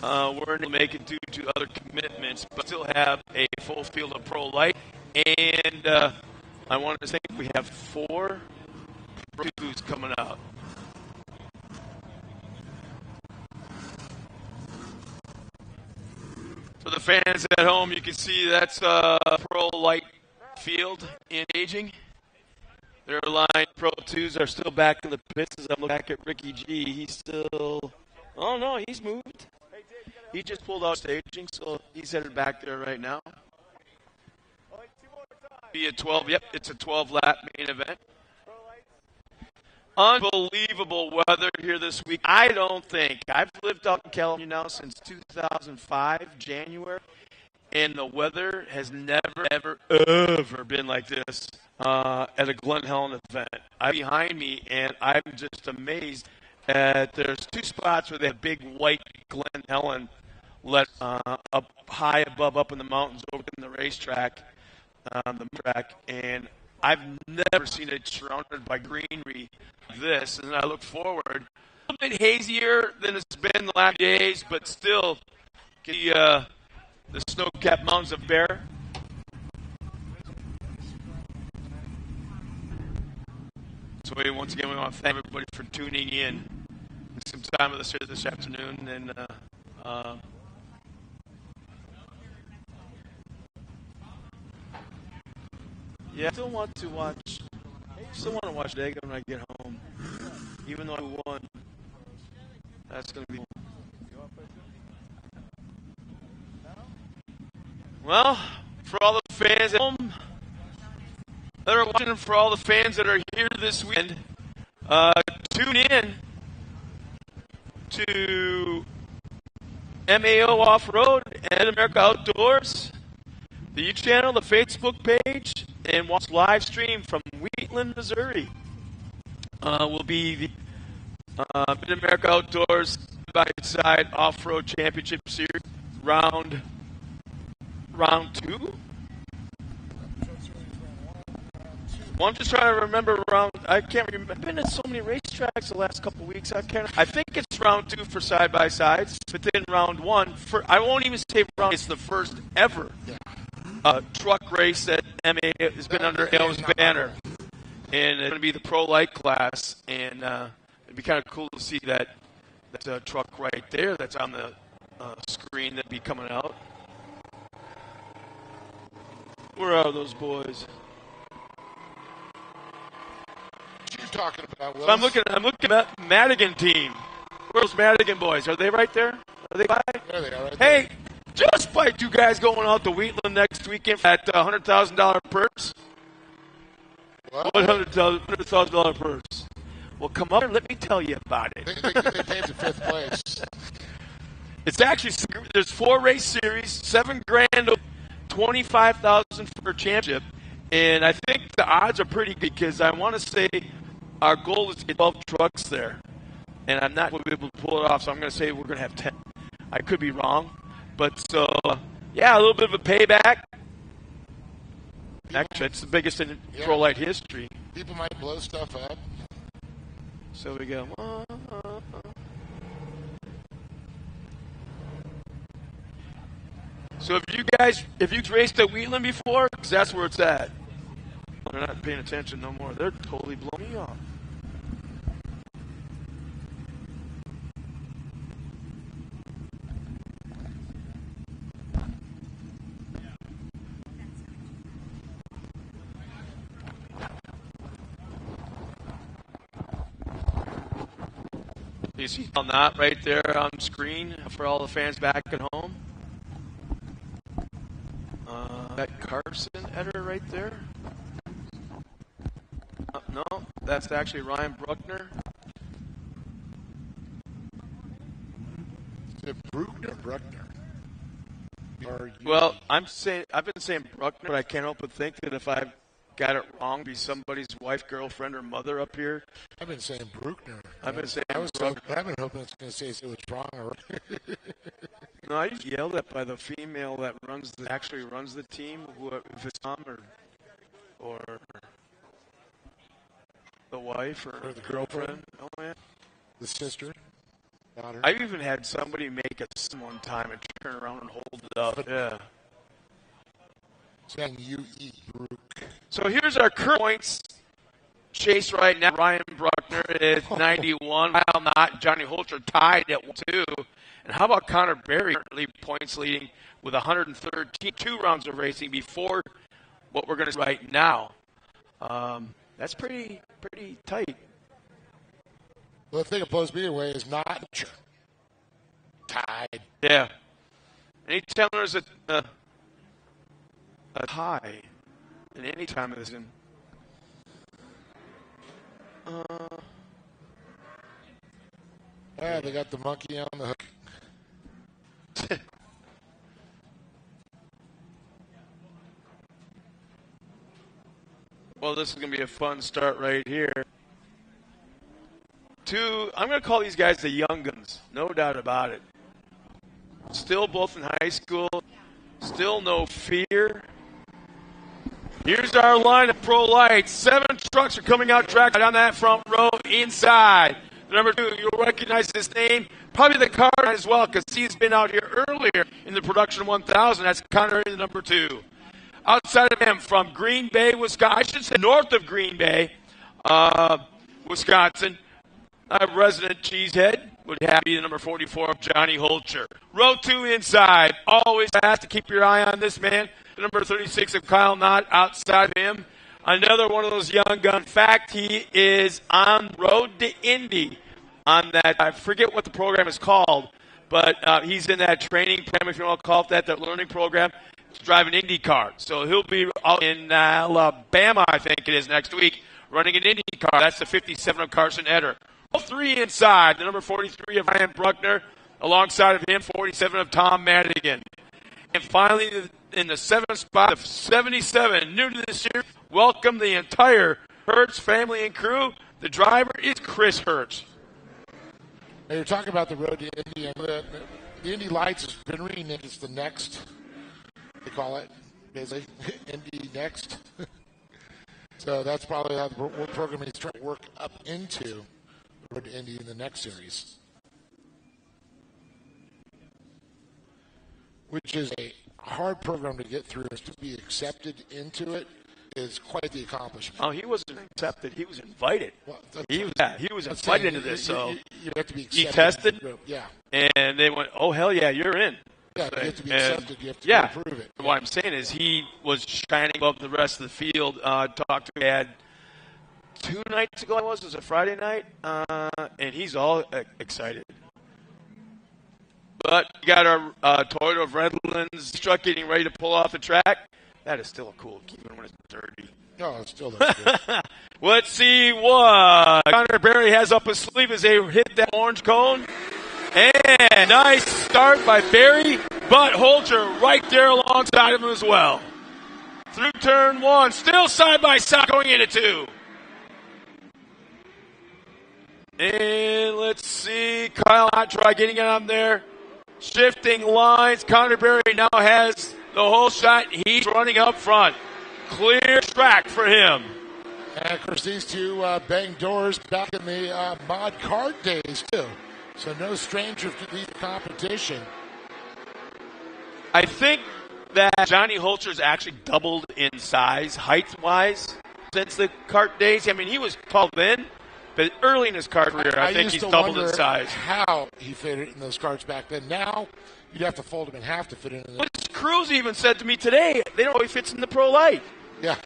weren't able to make it due to other commitments, but still have a full field of Pro Light. And I wanted to say we have 4 Pro 2s coming out. For the fans at home, you can see that's Pro Light field engaging. Their line Pro 2s are still back in the pits as I look back at Ricky G. He's still... Oh, no, he's moved. He just pulled out staging, so he's headed back there right now. Be a 12, yep, it's a 12-lap main event. Unbelievable weather here this week. I don't think. I've lived out in California now since 2005, January, and the weather has never, ever, ever been like this at a Glen Helen event. I'm behind me, and I'm just amazed at there's 2 spots where they have big white Glen Helen let up high above up in the mountains over in the racetrack, the track, and I've never seen it surrounded by greenery like this. And I look forward. A little bit hazier than it's been the last days, but still the snow-capped mountains of Bear. So once again, we want to thank everybody for tuning in. Some time with us here this afternoon, and yeah, I still want to watch Dega when I get home, even though I won. That's going to be. Well, for all the fans at home that are watching, and for all the fans that are here this weekend, tune in to MAO Off-Road and America Outdoors, the YouTube channel, the Facebook page, and watch live stream from Wheatland, Missouri. Will be the Mid-America Outdoors Side Off-Road Championship Series round 2. Well, I'm just trying to remember round. I can't remember. I've been at so many racetracks the last couple of weeks. I think it's round 2 for side by sides, but then round 1. I won't even say round. It's the first ever truck race that MA has been under AO's banner, and it's going to be the pro light class. And it'd be kind of cool to see that truck right there. That's on the screen that'd be coming out. Where are those boys? Talking about So I'm looking at Madigan team. Where's those Madigan boys? Are they right there? Are they by? There they are. Right hey, just fight you guys going out to Wheatland next weekend for that $100,000 purse. What? $100,000 purse. Well, come up and let me tell you about it. They came to 5th place. It's actually there's 4 race series, $7,000, $25,000 for a championship, and I think the odds are pretty good because I want to say. Our goal is to get 12 trucks there, and I'm not going to be able to pull it off, so I'm going to say we're going to have 10. I could be wrong, but so, yeah, a little bit of a payback. Actually, it's the biggest in pro light history. People might blow stuff up. So we go. So if you've raced at Wheatland before, because that's where it's at. They're not paying attention no more. They're totally blowing me off. You see that right there on screen for all the fans back at home? That Carson Eder right there? No, that's actually Ryan Bruckner. Is it Bruckner? Well, I've been saying Bruckner, but I can't help but think that if I got it wrong, be somebody's wife, girlfriend, or mother up here. I've been saying Bruckner. I've been saying Bruckner. I've been hoping it's going to say it was wrong. No, I just yelled at by the female that actually runs the team, if it's Tom or the wife or the girlfriend. Oh yeah, the sister, daughter. I even had somebody make a one time and turn around and hold it up. Yeah. Saying you eat Brook. So here's our current points chase right now. Ryan Bruckner is 91. Kyle Knott, Johnny Holter tied at 2. And how about Connor Berry currently points leading with 113, 2 rounds of racing before what we're going to see right now. That's pretty tight. Well, the thing that blows me away is not tied. Yeah. Anytime there's a tie in any time of this game. Yeah, they got the monkey on the hook. Well, this is going to be a fun start right here. I'm going to call these guys the young guns, no doubt about it. Still both in high school, still no fear. Here's our line of pro lights. 7 trucks are coming out track on that front row inside. The number 2, you'll recognize his name, probably the car as well, because he's been out here earlier in the production 1000. That's Connor in the number 2. Outside of him, from Green Bay, Wisconsin, I should say north of Green Bay, Wisconsin, a resident cheesehead would have to be the number 44 of Johnny Holcher. Row 2 inside. Always have to keep your eye on this man. The number 36 of Kyle Knott outside of him. Another one of those young guns. In fact, he is on road to Indy on that. I forget what the program is called, but he's in that training program, if you want to call it that learning program. He's driving IndyCar. So he'll be out in Alabama, I think it is, next week, running an IndyCar. That's the 57 of Carson Eder. 3 inside, the number 43 of Ryan Bruckner. Alongside of him, 47 of Tom Madigan. And finally, in the 7th spot of 77, new to this year, welcome the entire Hertz family and crew. The driver is Chris Hertz. Now you're talking about the road to Indy. The Indy Lights has been renamed. It's the next, they call it, basically, Indy Next. So that's probably how what program he's trying to work up into the road to Indy in the next series. Which is a hard program to get through. To be accepted into it is quite the accomplishment. Oh, he wasn't accepted. He was invited. Well, He was invited into this. So you have to be accepted. he tested, Yeah. and they went, "Oh hell yeah, you're in." Yeah, you have to be accepted. You have to prove it. What I'm saying is he was shining above the rest of the field. Talked to Dad 2 nights ago. It was a Friday night, and he's all excited. But we got our Toyota of Redlands truck getting ready to pull off the track. That is still a cool, even when it's dirty. No, it still looks good. Let's see what Connor Berry has up his sleeve as they hit that orange cone. And nice start by Berry, but Holcher right there alongside of him as well. Through turn 1, still side by side going into 2. And let's see, Kyle Hotry getting it on there. Shifting lines. Connor Berry now has the whole shot. He's running up front. Clear track for him. And of course, these two banged doors back in the mod card days, too. So no stranger to the competition. I think that Johnny Holcher's actually doubled in size, height-wise, since the kart days. I mean, he was tall then, but early in his kart career, I think he's doubled in size. How he fit it in those karts back then. Now, you'd have to fold him in half to fit it in. But Cruz even said to me today, they don't know he fits in the Pro Light. Yeah.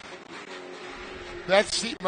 That seat must